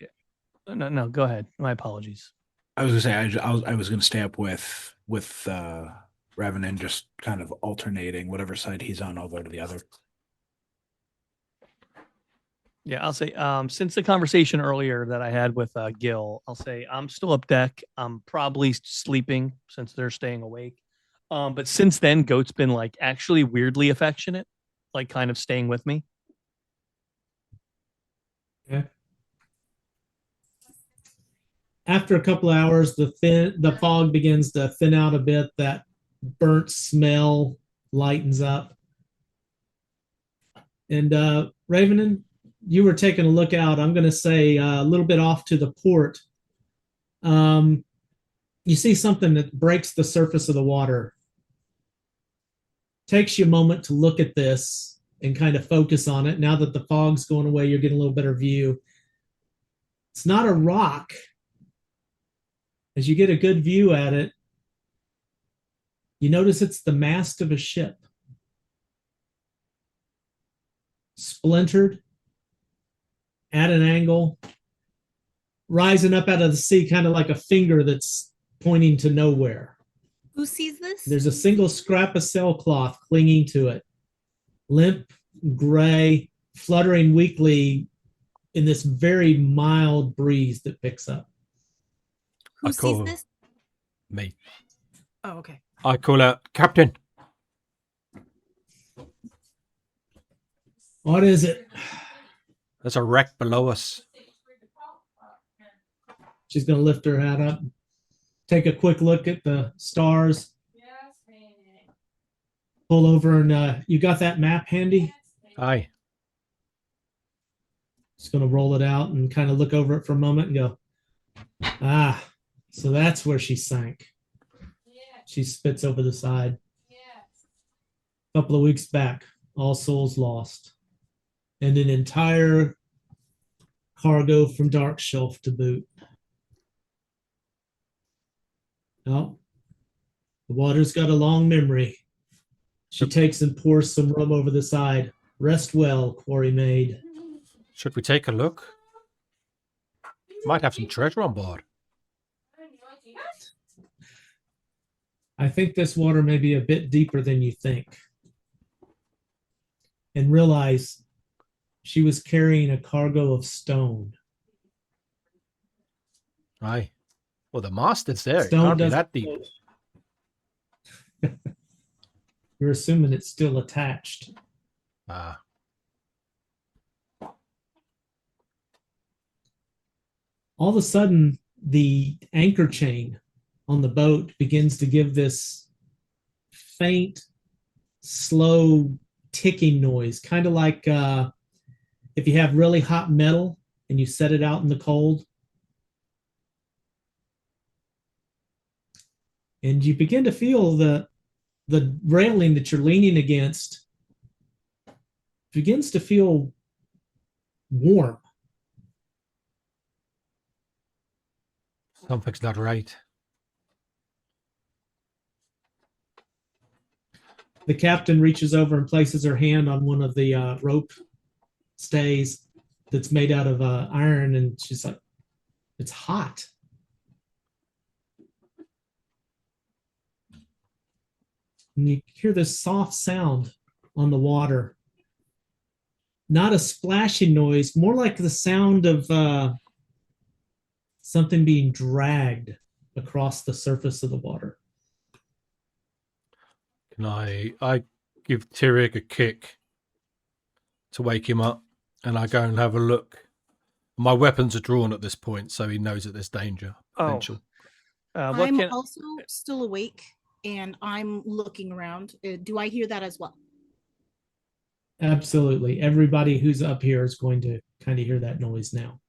Speaker 4: No, go ahead. My apologies.
Speaker 6: I was gonna say I was gonna stay up with Revenant, just kind of alternating whatever side he's on. I'll go to the other.
Speaker 4: Yeah, I'll say since the conversation earlier that I had with Gil, I'll say I'm still up deck. I'm probably sleeping since they're staying awake. But since then, Goat's been like actually weirdly affectionate, like kind of staying with me.
Speaker 1: Okay. After a couple of hours, the fog begins to thin out a bit. That burnt smell lightens up. And Ravenin, you were taking a look out. I'm going to say a little bit off to the port. You see something that breaks the surface of the water. Takes you a moment to look at this and kind of focus on it. Now that the fog's going away, you're getting a little better view. It's not a rock. As you get a good view at it, you notice it's the mast of a ship. Splintered at an angle, rising up out of the sea, kind of like a finger that's pointing to nowhere.
Speaker 2: Who sees this?
Speaker 1: There's a single scrap of sailcloth clinging to it, limp, gray, fluttering weakly in this very mild breeze that picks up.
Speaker 2: Who
Speaker 3: I
Speaker 2: sees
Speaker 3: call
Speaker 2: this?
Speaker 3: me.
Speaker 2: Oh, okay.
Speaker 3: I call out, Captain.
Speaker 1: What is it?
Speaker 3: There's a wreck below us.
Speaker 1: She's going to lift her hat up, take a quick look at the stars, pull over, and you got that map handy?
Speaker 3: Aye.
Speaker 1: Just going to roll it out and kind of look over it for a moment and go, ah, so that's where she sank. She spits over the side. A couple of weeks back, all souls lost. And an entire cargo from Dark Shelf to boot. Oh, the water's got a long memory. She takes and pours some rum over the side. Rest well, quarry maid.
Speaker 3: Should we take a look? Might have some treasure on board.
Speaker 1: I think this water may be a bit deeper than you think. And realize she was carrying a cargo of stone.
Speaker 3: Aye. Well, the masters there.
Speaker 1: Stone
Speaker 3: It can't be
Speaker 1: doesn't
Speaker 3: that deep.
Speaker 1: float. You're assuming it's still attached.
Speaker 3: Ah.
Speaker 1: All of a sudden, the anchor chain on the boat begins to give this faint, slow ticking noise, kind of like if you have really hot metal and you set it out in the cold. And you begin to feel the railing that you're leaning against begins to feel warm.
Speaker 3: Something's not right.
Speaker 1: The captain reaches over and places her hand on one of the rope stays that's made out of iron, and she's like, it's hot. And you hear this soft sound on the water. Not a splashing noise, more like the sound of something being dragged across the surface of the water.
Speaker 3: Can I give Tyrick a kick to wake him up, and I go and have a look. My weapons are drawn at this point, so he knows that there's danger. Potential.
Speaker 2: I'm also still awake, and I'm looking around. Do I hear that as well?
Speaker 1: Absolutely. Everybody who's up here is going to kind of hear that noise now.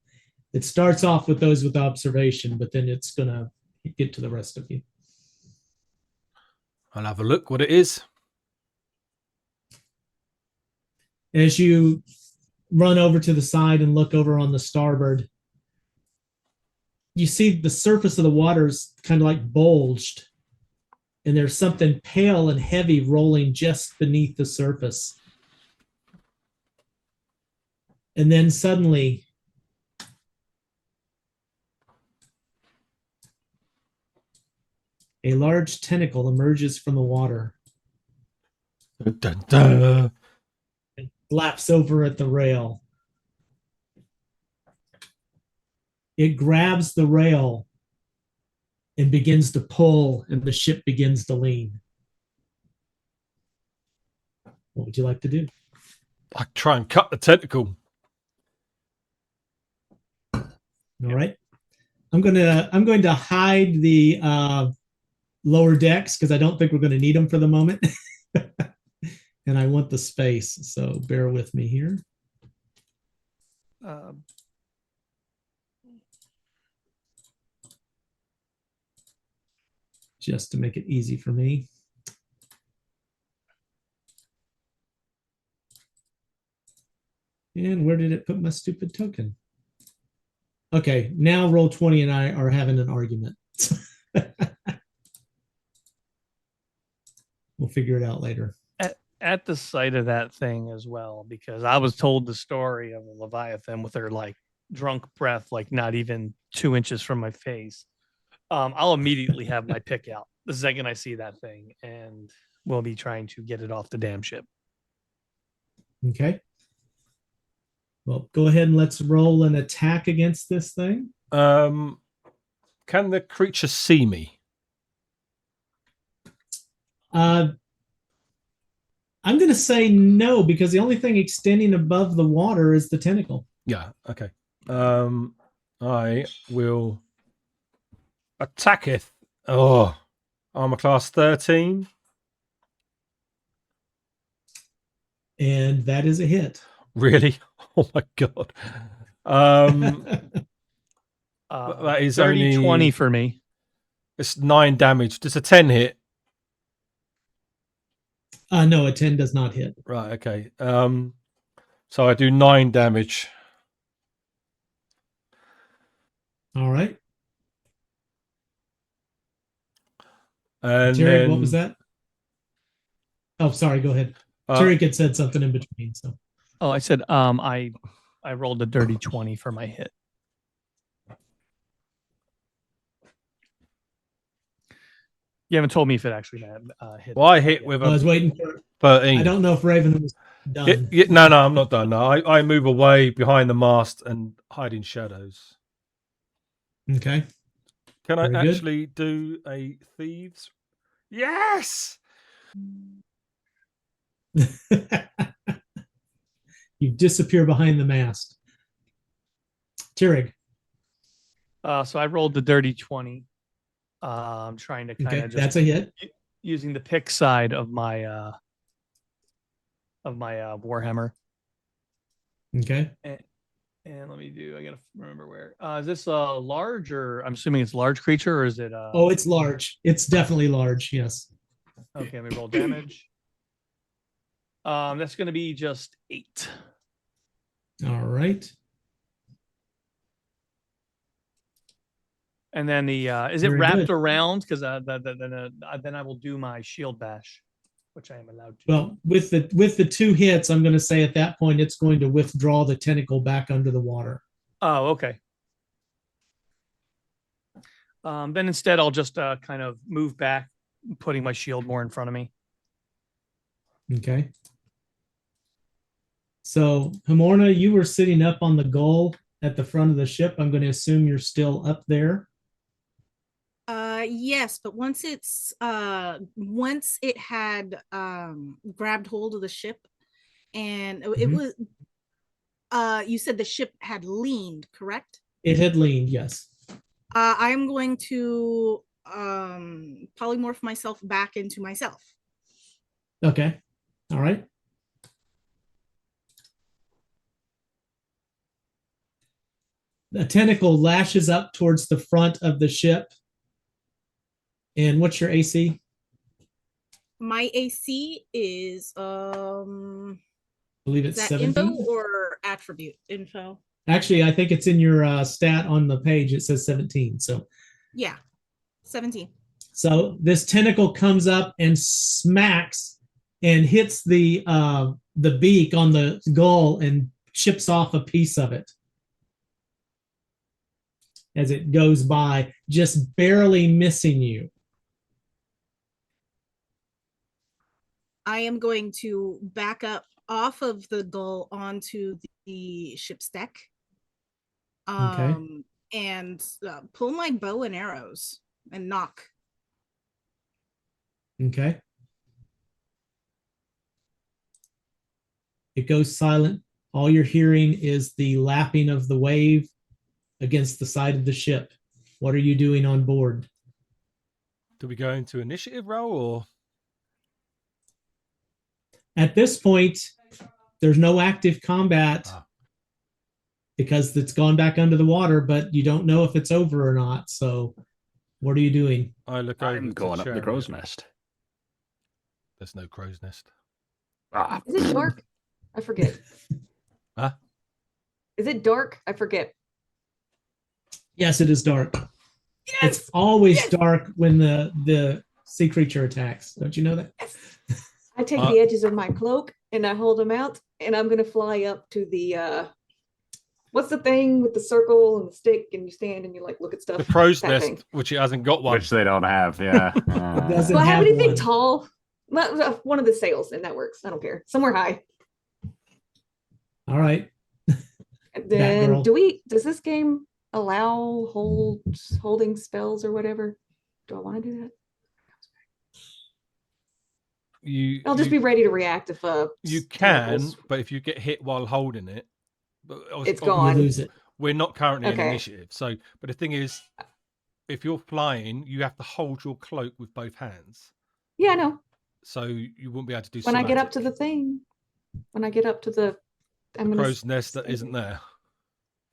Speaker 1: It starts off with those with observation, but then it's going to get to the rest of you.
Speaker 3: I'll have a look what it is.
Speaker 1: As you run over to the side and look over on the starboard, you see the surface of the water's kind of like bulged, and there's something pale and heavy rolling just beneath the surface. And then suddenly, a large tentacle emerges from the water.
Speaker 3: Dun, dun, dun.
Speaker 1: And flaps over at the rail. It grabs the rail and begins to pull, and the ship begins to lean. What would you like to do?
Speaker 3: I try and cut the tentacle.
Speaker 1: All right. I'm going to hide the lower decks because I don't think we're going to need them for the moment. And I want the space, so bear with me here. Just to make it easy for me. And where did it put my stupid token? Okay, now Roll20 and I are having an argument. We'll figure it out later.
Speaker 4: At the sight of that thing as well, because I was told the story of a Leviathan with her like drunk breath, like not even 2 inches from my face. I'll immediately have my pick out the second I see that thing, and we'll be trying to get it off the damn ship.
Speaker 1: Okay. Well, go ahead and let's roll an attack against this thing.
Speaker 3: Can the creature see me?
Speaker 1: I'm going to say no, because the only thing extending above the water is the tentacle.
Speaker 3: Yeah, okay. I will attacketh. Oh, armor class 13.
Speaker 1: And that is a hit.
Speaker 3: Really? Oh my god. that is
Speaker 4: 30,
Speaker 3: only
Speaker 4: 20 for me.
Speaker 3: It's 9 damage. Does a 10 hit?
Speaker 1: No, a 10 does not hit.
Speaker 3: Right. Okay. So I do 9 damage.
Speaker 1: All right.
Speaker 3: And
Speaker 1: Jared,
Speaker 3: then,
Speaker 1: what was that? Oh, sorry. Go ahead. Jared had said something in between. So.
Speaker 4: Oh, I said I rolled a dirty 20 for my hit. You haven't told me if it actually hit.
Speaker 3: Well, I hit with
Speaker 1: I was
Speaker 3: a
Speaker 1: waiting for
Speaker 3: 13.
Speaker 1: I don't know if Raven was done.
Speaker 3: No, I'm not done. No, I move away behind the mast and hide in shadows.
Speaker 1: Okay.
Speaker 3: Can I
Speaker 1: Very good.
Speaker 3: actually do a thieves? Yes.
Speaker 1: You disappear behind the mast. Tirig.
Speaker 4: So I rolled the dirty 20. I'm trying to kind
Speaker 1: Okay,
Speaker 4: of just
Speaker 1: that's a hit.
Speaker 4: using the pick side of my Warhammer.
Speaker 1: Okay.
Speaker 4: And let me do. I gotta remember where. Is this a large, or I'm assuming it's a large creature, or is it?
Speaker 1: Oh, it's large. It's definitely large. Yes.
Speaker 4: Okay, let me roll damage. That's going to be just 8.
Speaker 1: All right.
Speaker 4: And then the is it
Speaker 1: Very
Speaker 4: wrapped
Speaker 1: good.
Speaker 4: around? Because then I will do my shield bash, which I am allowed to.
Speaker 1: Well, with the 2 hits, I'm going to say at that point it's going to withdraw the tentacle back under the water.
Speaker 4: Oh, okay. Then instead, I'll just kind of move back, putting my shield more in front of me.
Speaker 1: Okay. So, Hamorna, you were sitting up on the gull at the front of the ship. I'm going to assume you're still up there.
Speaker 2: Yes, but once it had grabbed hold of the ship, and it was you said the ship had leaned, correct?
Speaker 1: It had leaned, yes.
Speaker 2: I'm going to polymorph myself back into myself.
Speaker 1: Okay. All right. The tentacle lashes up towards the front of the ship. And what's your AC?
Speaker 2: My AC is
Speaker 1: I believe it's
Speaker 2: that
Speaker 1: 17.
Speaker 2: info or attribute info?
Speaker 1: Actually, I think it's in your stat on the page. It says 17. So
Speaker 2: yeah, 17.
Speaker 1: So this tentacle comes up and smacks and hits the beak on the gull and chips off a piece of it as it goes by, just barely missing you.
Speaker 2: I am going to back up off of the gull onto the ship's deck.
Speaker 1: Okay.
Speaker 2: And pull my bow and arrows and knock.
Speaker 1: Okay. It goes silent. All you're hearing is the lapping of the wave against the side of the ship. What are you doing on board?
Speaker 3: Do we go into initiative roll or?
Speaker 1: At this point, there's no active combat because it's gone back under the water, but you don't know if it's over or not. So what are you doing?
Speaker 3: I look over.
Speaker 7: I'm going up the crow's nest.
Speaker 3: There's no crow's nest.
Speaker 5: Is it dark? I forget.
Speaker 3: Huh?
Speaker 5: Is it dark? I forget.
Speaker 1: Yes, it is dark.
Speaker 5: Yes!
Speaker 1: It's always dark when the sea creature attacks. Don't you know that?
Speaker 5: Yes. I take the edges of my cloak and I hold them out, and I'm gonna fly up to the what's the thing with the circle and the stick, and you stand and you like look at stuff.
Speaker 3: The crow's
Speaker 5: that
Speaker 3: nest,
Speaker 5: thing.
Speaker 3: which it hasn't got one.
Speaker 7: Which they don't have, yeah.
Speaker 1: Doesn't
Speaker 5: Do I have anything
Speaker 1: one.
Speaker 5: tall? One of the sails, and that works. I don't care. Somewhere high.
Speaker 1: All right.
Speaker 5: And then
Speaker 1: Batgirl.
Speaker 5: does this game allow holding spells or whatever? Do I want to do that? I'll just be ready to react if
Speaker 3: you can,
Speaker 5: tentacles.
Speaker 3: but if you get hit while holding it,
Speaker 5: It's
Speaker 1: You
Speaker 5: gone.
Speaker 1: lose it.
Speaker 3: We're not currently in
Speaker 5: Okay.
Speaker 3: initiative. So, but the thing is, if you're flying, you have to hold your cloak with both hands.
Speaker 5: Yeah, I know.
Speaker 3: So you won't be able to do.
Speaker 5: When I get up to the thing, when I get up to the, I'm gonna
Speaker 3: crow's nest that isn't there.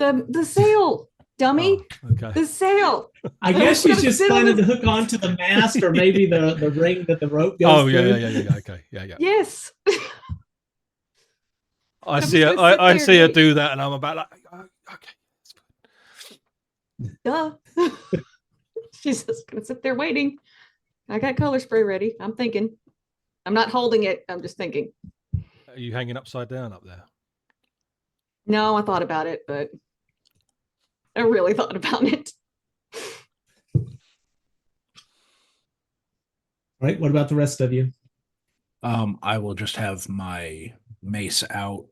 Speaker 5: The sail, dummy.
Speaker 3: Oh, okay.
Speaker 5: The sail.
Speaker 1: I guess she's just
Speaker 5: Fiddle
Speaker 1: planning
Speaker 5: with-
Speaker 1: to hook onto the mast or maybe the ring that the rope goes
Speaker 3: Oh,
Speaker 1: through.
Speaker 3: yeah. Okay, yeah.
Speaker 5: Yes.
Speaker 3: I
Speaker 5: I'm
Speaker 3: see
Speaker 5: just
Speaker 3: her.
Speaker 5: gonna sit
Speaker 3: I
Speaker 5: there
Speaker 3: see her
Speaker 5: and
Speaker 3: do that, and I'm about like, "Oh, okay.
Speaker 5: Duh. She's just gonna sit there waiting. I got color spray ready. I'm thinking. I'm not holding it. I'm just thinking.
Speaker 3: Are you hanging upside down up there?
Speaker 5: No, I thought about it, but I really thought about it.
Speaker 1: Right. What about the rest of you?
Speaker 6: I will just have my mace out,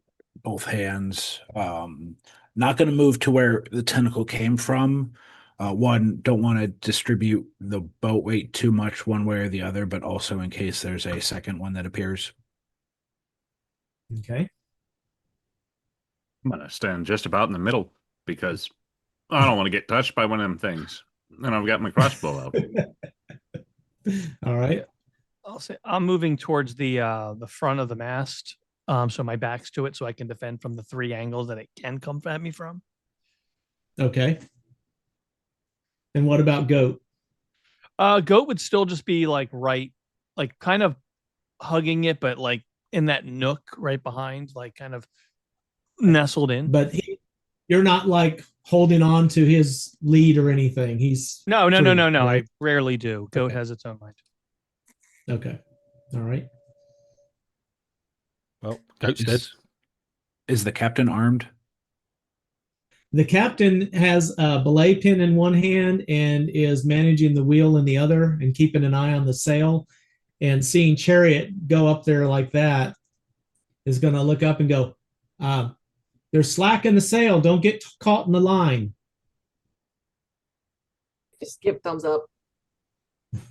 Speaker 6: both hands. Not going to move to where the tentacle came from. One, don't want to distribute the boat weight too much one way or the other, but also in case there's a second one that appears.
Speaker 1: Okay.
Speaker 7: I'm gonna stand just about in the middle because I don't want to get touched by one of them things. And I've got my crossbow out.
Speaker 1: All right.
Speaker 4: I'll say I'm moving towards the front of the mast, so my back's to it, so I can defend from the 3 angles that it can come at me from.
Speaker 1: Okay. And what about Goat?
Speaker 4: Goat would still just be like right, like kind of hugging it, but like in that nook right behind, like kind of nestled in.
Speaker 1: But you're not like holding on to his lead or anything. He's
Speaker 4: No.
Speaker 1: free,
Speaker 4: I
Speaker 1: right?
Speaker 4: rarely do. Goat
Speaker 1: Okay.
Speaker 4: has its own mind.
Speaker 1: Okay. All right.
Speaker 3: Well, Goat's dead.
Speaker 6: Is the captain armed?
Speaker 1: The captain has a belay pin in one hand and is managing the wheel in the other and keeping an eye on the sail. And seeing Chariot go up there like that is going to look up and go, they're slacking the sail. Don't get caught in the line.
Speaker 5: Just give thumbs up.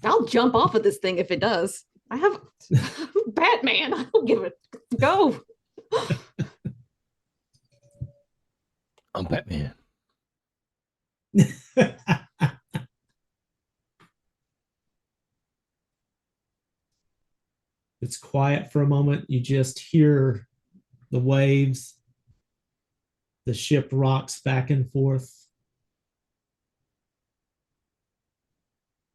Speaker 5: I'll jump off of this thing if it does. I have I'm Batman. I'll give it go.
Speaker 3: I'm Batman.
Speaker 1: It's quiet for a moment. You just hear the waves. The ship rocks back and forth.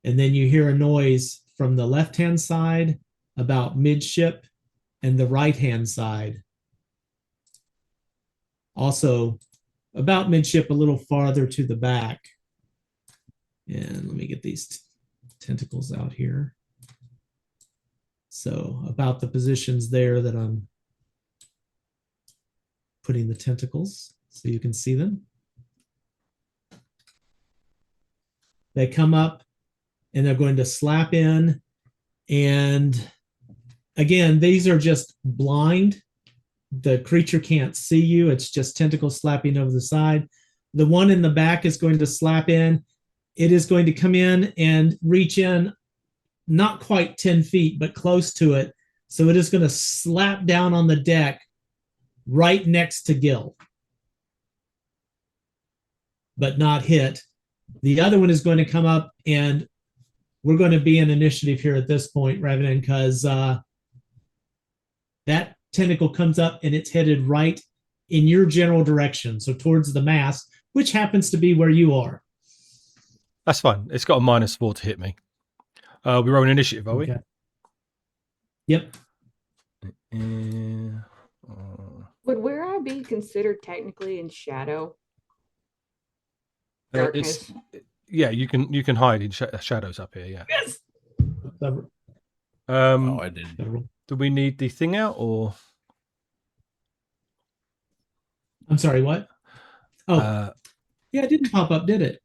Speaker 1: And then you hear a noise from the left-hand side about midship and the right-hand side. Also about midship a little farther to the back. And let me get these tentacles out here. So about the positions there that I'm putting the tentacles so you can see them. They come up and they're going to slap in. And again, these are just blind. The creature can't see you. It's just tentacles slapping over the side. The one in the back is going to slap in. It is going to come in and reach in not quite 10 feet, but close to it. So it is going to slap down on the deck right next to Gil, but not hit. The other one is going to come up, and we're going to be in initiative here at this point, Revenant, because that tentacle comes up and it's headed right in your general direction, so towards the mast, which happens to be where you are.
Speaker 3: That's fine. It's got a -4 to hit me. We roll an initiative, are we?
Speaker 1: Okay. Yep.
Speaker 5: Would where I be considered technically in shadow?
Speaker 3: It's, yeah, you can hide in shadows up here. Yeah.
Speaker 5: Yes.
Speaker 6: I didn't.
Speaker 3: Do we need the thing out or?
Speaker 1: I'm sorry, what? Oh, yeah, it didn't pop up, did it?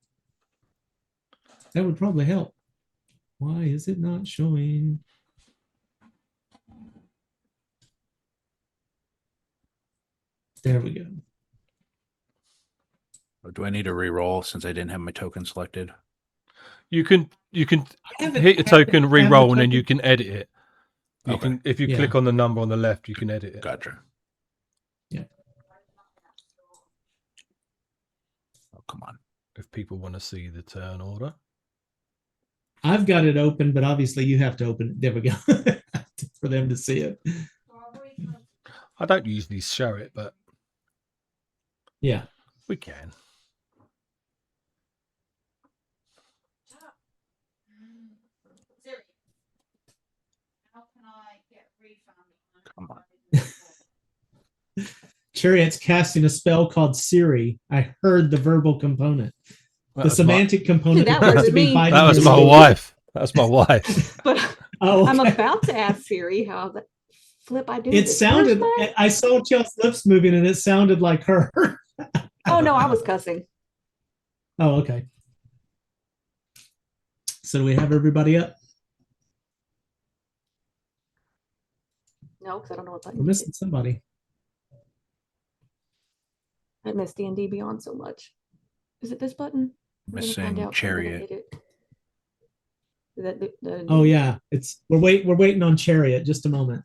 Speaker 1: That would probably help. Why is it not showing? There we go.
Speaker 6: Do I need to re-roll since I didn't have my token selected?
Speaker 3: You can
Speaker 1: haven't
Speaker 3: hit a token,
Speaker 1: had
Speaker 3: re-roll,
Speaker 1: the
Speaker 3: and then
Speaker 1: token.
Speaker 3: you can edit it. You
Speaker 6: Okay.
Speaker 3: can if you
Speaker 1: Yeah.
Speaker 3: click on the number on the left, you can edit it.
Speaker 6: Gotcha.
Speaker 1: Yeah.
Speaker 6: Oh, come on.
Speaker 3: If people want to see the turn order.
Speaker 1: I've got it open, but obviously you have to open it. There we go. For them to see it.
Speaker 3: I don't usually show it, but
Speaker 1: Yeah.
Speaker 3: We can.
Speaker 2: Siri, how can I get refund
Speaker 7: Come on.
Speaker 1: Chariot's casting a spell called Siri. I heard the verbal component.
Speaker 3: That
Speaker 1: The
Speaker 3: was my-
Speaker 1: semantic component
Speaker 5: That
Speaker 1: has to
Speaker 5: wasn't
Speaker 1: be
Speaker 5: me.
Speaker 1: biting
Speaker 3: That was
Speaker 1: your
Speaker 3: my
Speaker 1: soul.
Speaker 3: wife. That was my wife.
Speaker 5: But
Speaker 1: Oh,
Speaker 5: I'm
Speaker 1: okay.
Speaker 5: about to ask Siri how the flip I do
Speaker 1: It
Speaker 5: this.
Speaker 1: sounded.
Speaker 5: Where's my-
Speaker 1: I saw Chel's lips moving, and it sounded like her.
Speaker 5: Oh no, I was cussing.
Speaker 1: Oh, okay. So do we have everybody up?
Speaker 5: No, because I don't know what button.
Speaker 1: We're
Speaker 5: to
Speaker 1: missing
Speaker 5: hit.
Speaker 1: somebody.
Speaker 5: I miss D&D Beyond so much. Is it this button? I'm gonna find
Speaker 6: Missing
Speaker 5: out if I'm gonna
Speaker 6: Chariot.
Speaker 5: hit it. Is that the
Speaker 1: Oh yeah, it's we're waiting on Chariot. Just a moment.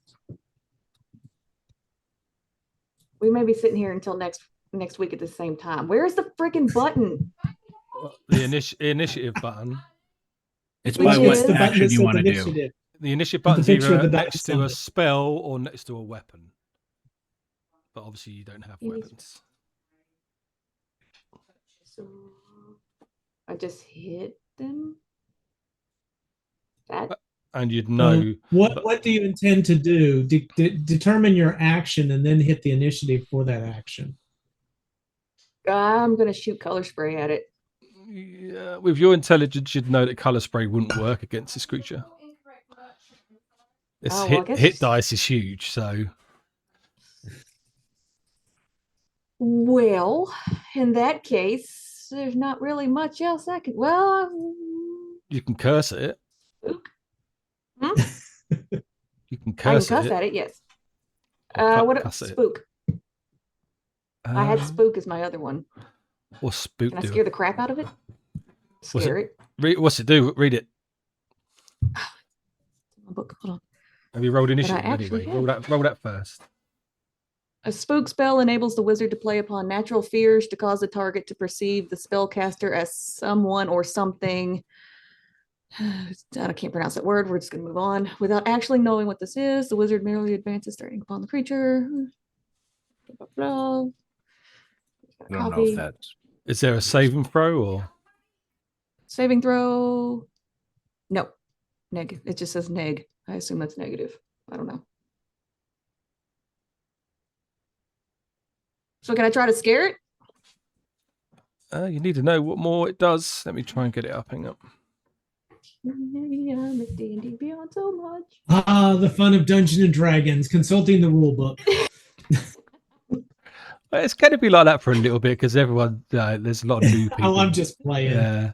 Speaker 5: We may be sitting here until next week at the same time. Where's the freaking button?
Speaker 3: The initiative button.
Speaker 6: It's
Speaker 5: Which
Speaker 6: by what
Speaker 5: is- The
Speaker 1: button
Speaker 6: action
Speaker 1: that
Speaker 6: you
Speaker 1: says
Speaker 6: want to do.
Speaker 1: initiative.
Speaker 3: The initiative
Speaker 1: With the
Speaker 3: button's
Speaker 1: picture of
Speaker 3: either
Speaker 1: the
Speaker 3: next
Speaker 1: dice
Speaker 3: to
Speaker 1: on
Speaker 3: a
Speaker 1: it.
Speaker 3: spell or next to a weapon. But obviously you don't have
Speaker 5: It is-
Speaker 3: weapons.
Speaker 5: So I just hit them. That
Speaker 3: And you'd know.
Speaker 1: What do you intend to do? Determine your action and then hit the initiative for that action.
Speaker 5: I'm gonna shoot color spray at it.
Speaker 3: Yeah, with your intelligence, you'd know that color spray wouldn't work against this creature. Its
Speaker 5: Oh, well, I guess
Speaker 3: hit
Speaker 5: it's-
Speaker 3: dice is huge, so
Speaker 5: Well, in that case, there's not really much else I could. Well,
Speaker 3: you can curse it.
Speaker 5: spook.
Speaker 3: You can
Speaker 5: I can
Speaker 3: curse
Speaker 5: cuss
Speaker 3: it.
Speaker 5: at it. Yes.
Speaker 3: Or
Speaker 5: What?
Speaker 3: cuss it.
Speaker 5: Spook. I had
Speaker 3: Um,
Speaker 5: spook as my other one.
Speaker 3: What's spook
Speaker 5: Can I
Speaker 3: do?
Speaker 5: scare the crap out of it?
Speaker 3: Was
Speaker 5: Scare it.
Speaker 3: What's it do? Read it.
Speaker 5: My book. Hold on.
Speaker 3: Have you rolled
Speaker 5: I
Speaker 3: initiative
Speaker 5: actually
Speaker 3: anyway? Roll that first.
Speaker 5: A spook spell enables the wizard to play upon natural fears to cause the target to perceive the spellcaster as someone or something. I can't pronounce that word. We're just going to move on. Without actually knowing what this is, the wizard merely advances, starting upon the creature. Blah, blah, blah.
Speaker 6: I don't know
Speaker 5: Copy.
Speaker 6: if that's
Speaker 3: Is there a saving throw or?
Speaker 5: Saving throw. No. Neg. It just says neg. I assume that's negative. I don't know. So can I try to scare it?
Speaker 3: You need to know what more it does. Let me try and get it up. Hang up.
Speaker 5: Yeah, I miss D&D Beyond so much.
Speaker 1: Ah, the fun of Dungeons and Dragons, consulting the rule book.
Speaker 3: It's going to be like that for a little bit because everyone, there's a lot of new people.
Speaker 1: Oh, I'm just playing.
Speaker 3: Yeah.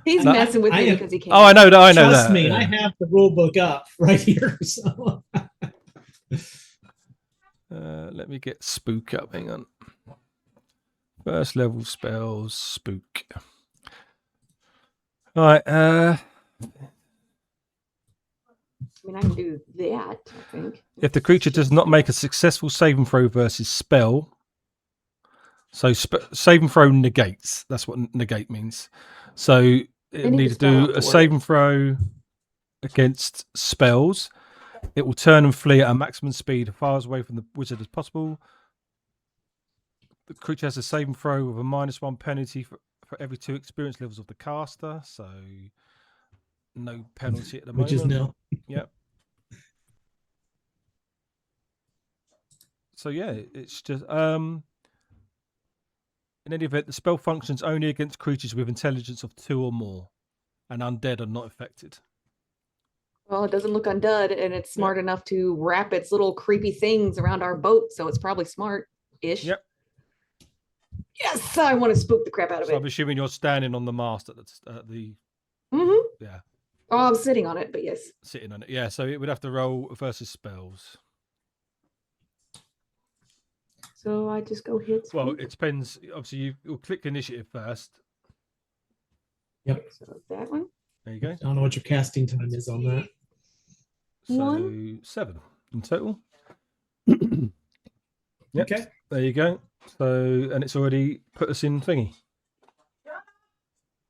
Speaker 5: He's
Speaker 1: No,
Speaker 5: messing with
Speaker 1: I
Speaker 5: me
Speaker 1: am-
Speaker 5: because he can't.
Speaker 3: Oh, I know that. I know
Speaker 1: Trust
Speaker 3: that.
Speaker 1: me,
Speaker 3: yeah.
Speaker 1: I have the rule book up right here. So
Speaker 3: Let me get spook up. Hang on. First level spells, spook. All right.
Speaker 5: I mean, I can do that, I think.
Speaker 3: If the creature does not make a successful saving throw versus spell, so saving throw negates. That's what negate means. So it
Speaker 5: need
Speaker 3: need
Speaker 5: to
Speaker 3: to
Speaker 5: spell out
Speaker 3: do
Speaker 5: the
Speaker 3: a
Speaker 5: word.
Speaker 3: saving throw against spells. It will turn and flee at a maximum speed as far away from the wizard as possible. The creature has a saving throw with a -1 penalty for every 2 experience levels of the caster. So no penalty at the moment.
Speaker 1: which is nil.
Speaker 3: Yep. So yeah, it's just in any event, the spell functions only against creatures with intelligence of 2 or more, and undead are not affected.
Speaker 5: Well, it doesn't look undud, and it's smart enough to wrap its little creepy things around our boat, so it's probably smart-ish.
Speaker 3: Yep.
Speaker 5: Yes, I want to spook the crap out of
Speaker 3: So I'm
Speaker 5: it.
Speaker 3: assuming you're standing on the mast at the
Speaker 5: Mm-hmm.
Speaker 3: yeah,
Speaker 5: Oh, I'm sitting on it, but yes.
Speaker 3: sitting on it. Yeah, so it would have to roll versus spells.
Speaker 5: So I just go hit.
Speaker 3: Well,
Speaker 5: spook.
Speaker 3: it depends. Obviously, you'll click initiative first.
Speaker 1: Yep.
Speaker 5: So that one.
Speaker 3: There you go.
Speaker 1: I don't know what your casting time is on that.
Speaker 3: So
Speaker 5: One.
Speaker 3: 7 in total. Yep.
Speaker 1: Okay.
Speaker 3: There you go. So, and it's already put us in thingy.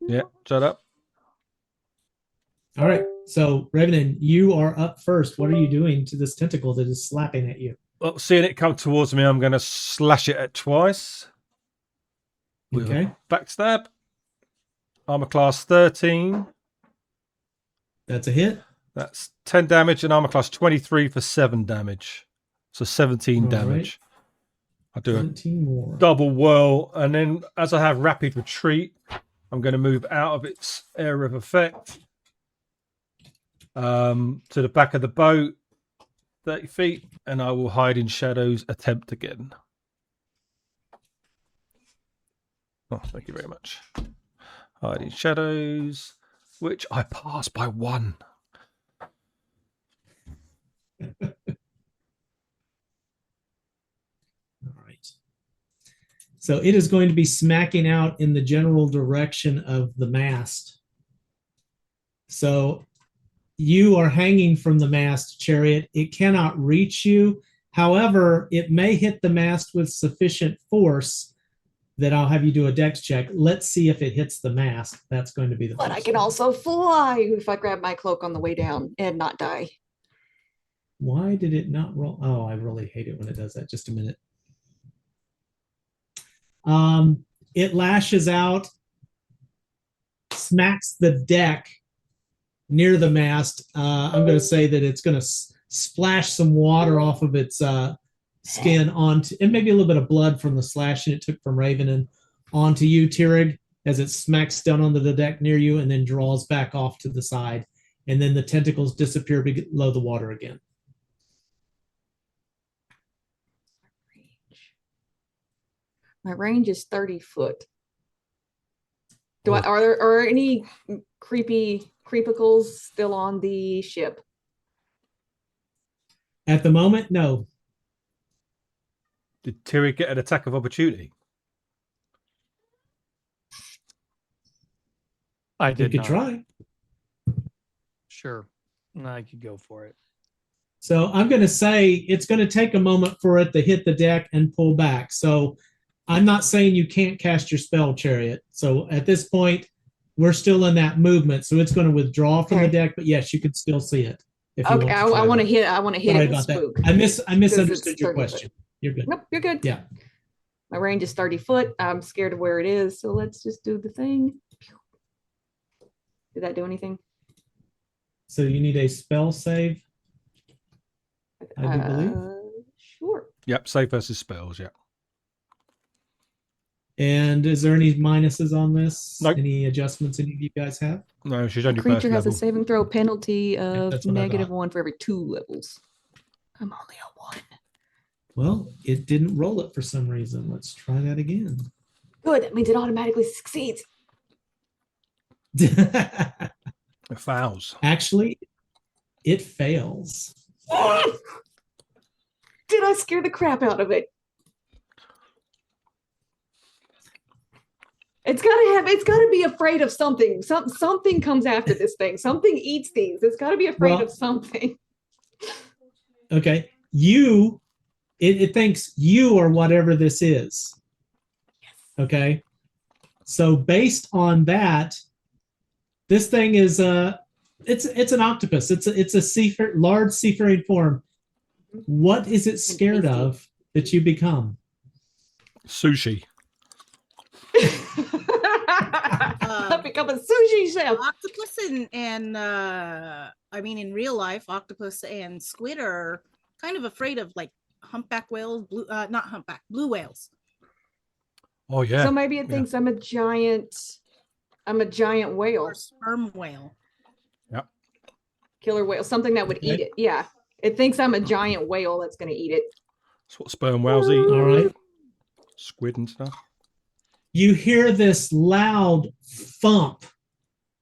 Speaker 3: Yeah, shut up.
Speaker 1: All right. So, Revenant, you are up first. What are you doing to this tentacle that is slapping at you?
Speaker 3: Well, seeing it come towards me, I'm going to slash it at twice. with
Speaker 1: Okay.
Speaker 3: a backstab. Armor class 13.
Speaker 1: That's a hit.
Speaker 3: That's 10 damage, and armor class 23 for 7 damage. So 17
Speaker 1: All right.
Speaker 3: damage. I do a
Speaker 1: 17 more.
Speaker 3: double whirl, and then as I have rapid retreat, I'm going to move out of its area of effect to the back of the boat, 30 feet, and I will hide in shadows, attempt again. Oh, thank you very much. Hide in shadows, which I pass by 1.
Speaker 1: All right. So it is going to be smacking out in the general direction of the mast. So you are hanging from the mast, Chariot. It cannot reach you. However, it may hit the mast with sufficient force that I'll have you do a dex check. Let's see if it hits the mast. That's going to be the
Speaker 5: But I
Speaker 1: first
Speaker 5: can
Speaker 1: one.
Speaker 5: also fly if I grab my cloak on the way down and not die.
Speaker 1: Why did it not roll? Oh, I really hate it when it does that. Just a minute. It lashes out, smacks the deck near the mast. I'm going to say that it's going to splash some water off of its skin onto, and maybe a little bit of blood from the slashing it took from Raven and onto you, Tirig, as it smacks down onto the deck near you and then draws back off to the side. And then the tentacles disappear below the water again.
Speaker 5: My range is 30 foot. Are there any creepicles still on the ship?
Speaker 1: At the moment, no.
Speaker 3: Did Tiri get an attack of opportunity?
Speaker 4: I
Speaker 1: You
Speaker 4: did
Speaker 1: could
Speaker 4: not.
Speaker 1: try.
Speaker 4: Sure. I could go for it.
Speaker 1: So I'm going to say it's going to take a moment for it to hit the deck and pull back. So I'm not saying you can't cast your spell, Chariot. So at this point, we're still in that movement. So it's going to withdraw from the deck, but yes, you could still see it. If you
Speaker 5: Okay, I want to hit. I want to hit
Speaker 1: Sorry
Speaker 5: it with
Speaker 1: about that.
Speaker 5: spook.
Speaker 1: I misunderstood
Speaker 5: it's
Speaker 1: your
Speaker 5: 30
Speaker 1: question. You're good.
Speaker 5: Nope, you're good.
Speaker 1: Yeah.
Speaker 5: My range is 30 foot. I'm scared of where it is, so let's just do the thing. Did that do anything?
Speaker 1: So you need a spell save, I do believe.
Speaker 5: Sure.
Speaker 3: Yep, save versus spells, yeah.
Speaker 1: And is there any minuses on this?
Speaker 3: Nope.
Speaker 1: Any adjustments any of you guys have?
Speaker 3: No, she's only
Speaker 5: Creature
Speaker 3: first
Speaker 5: has
Speaker 3: level.
Speaker 5: a saving throw penalty of
Speaker 1: that's what I thought.
Speaker 5: -1 for every 2 levels. I'm only a 1.
Speaker 1: Well, it didn't roll it for some reason. Let's try that again.
Speaker 5: Good. That means it automatically succeeds.
Speaker 3: It fouls.
Speaker 1: Actually, it fails.
Speaker 5: Did I scare the crap out of it? It's gotta be afraid of something. Something comes after this thing. Something eats things. It's gotta be afraid of something.
Speaker 1: Okay. It thinks you are whatever this is.
Speaker 5: Yes.
Speaker 1: Okay. So based on that, this thing is it's an octopus. It's a large seafaring form. What is it scared of that you become?
Speaker 3: Sushi.
Speaker 5: I become a sushi chef.
Speaker 2: Octopus and I mean in real life, octopus and squid are kind of afraid of like humpback whales, blue whales.
Speaker 3: Oh yeah.
Speaker 5: So maybe it thinks I'm a giant whale.
Speaker 2: Or sperm whale.
Speaker 3: Yep.
Speaker 5: Killer whale, something that would eat it. Yeah. It thinks I'm a giant whale that's gonna eat it.
Speaker 3: That's what sperm whales eat.
Speaker 1: All right.
Speaker 3: Squid and stuff.
Speaker 1: You hear this loud thump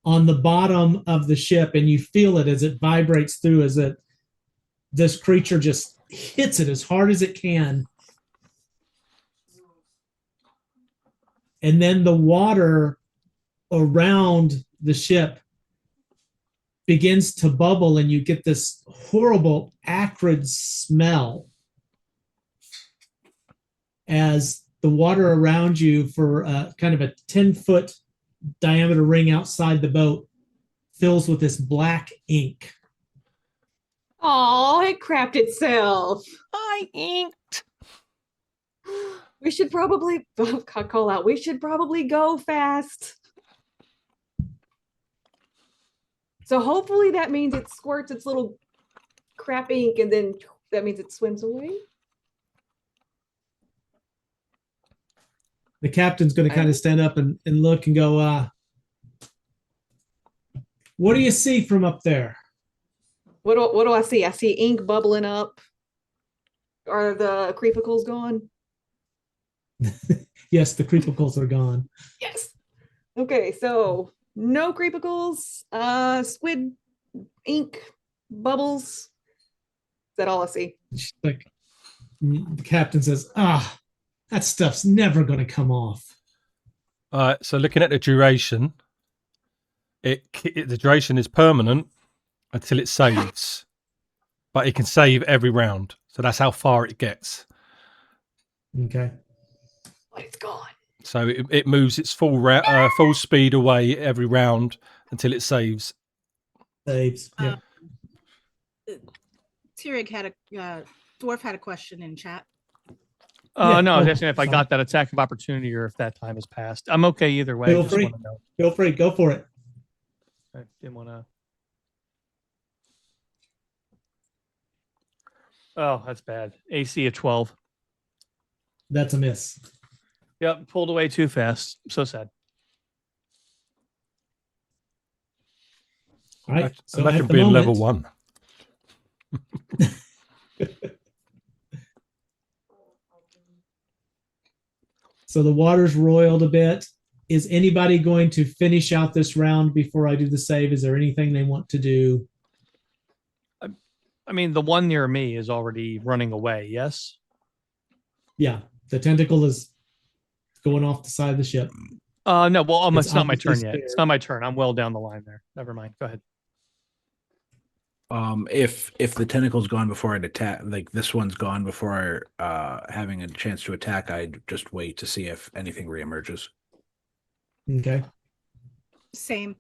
Speaker 1: on the bottom of the ship, and you feel it as it vibrates through, as this creature just hits it as hard as it can. And then the water around the ship begins to bubble, and you get this horrible, acrid smell as the water around you, for kind of a 10-foot diameter ring outside the boat, fills with this black ink.
Speaker 5: Oh, it crapped itself.
Speaker 4: I inked.
Speaker 5: We should probably call out. We should probably go fast. So hopefully that means it squirts its little crap ink, and then that means it swims away.
Speaker 1: The captain's going to kind of stand up and look and go, what do you see from up there?
Speaker 5: What do I see? I see ink bubbling up. Are the creepicles gone?
Speaker 1: Yes, the creepicles are gone.
Speaker 5: Yes. Okay, so no creepicles, squid ink bubbles. Is that all I see?
Speaker 1: She's like, the captain says, that stuff's never going to come off.
Speaker 3: So looking at the duration, the duration is permanent until it saves, but it can save every round. So that's how far it gets.
Speaker 1: Okay.
Speaker 5: But it's gone.
Speaker 3: So it moves its full speed away every round until it saves.
Speaker 1: Saves. Yeah.
Speaker 2: Tyrig had a dwarf had a question in chat.
Speaker 1: Yeah,
Speaker 4: No, I was
Speaker 1: oh,
Speaker 4: asking if I
Speaker 1: sorry.
Speaker 4: got that attack of opportunity or if that time has passed. I'm okay either way.
Speaker 1: Feel
Speaker 4: Just
Speaker 1: free.
Speaker 4: want to know.
Speaker 1: Feel free. Go for it.
Speaker 4: I didn't want to. Oh, that's bad. AC of 12.
Speaker 1: That's a miss.
Speaker 4: Yep, pulled away too fast. So sad.
Speaker 1: All right. So
Speaker 3: Imagine
Speaker 1: at the
Speaker 3: being
Speaker 1: moment,
Speaker 3: level 1.
Speaker 1: So the water's roiled a bit. Is anybody going to finish out this round before I do the save? Is there anything they want to do?
Speaker 4: I mean, the one near me is already running away. Yes.
Speaker 1: Yeah, the tentacle is going off the side of the ship.
Speaker 4: No. Well,
Speaker 1: It's
Speaker 4: it's not my turn
Speaker 1: obviously
Speaker 4: yet. It's
Speaker 1: scared.
Speaker 4: not my turn. I'm well down the line there. Never mind. Go ahead.
Speaker 6: If the tentacle's gone before I'd attack, like this one's gone before having a chance to attack, I'd just wait to see if anything reemerges.
Speaker 1: Okay.
Speaker 2: Same.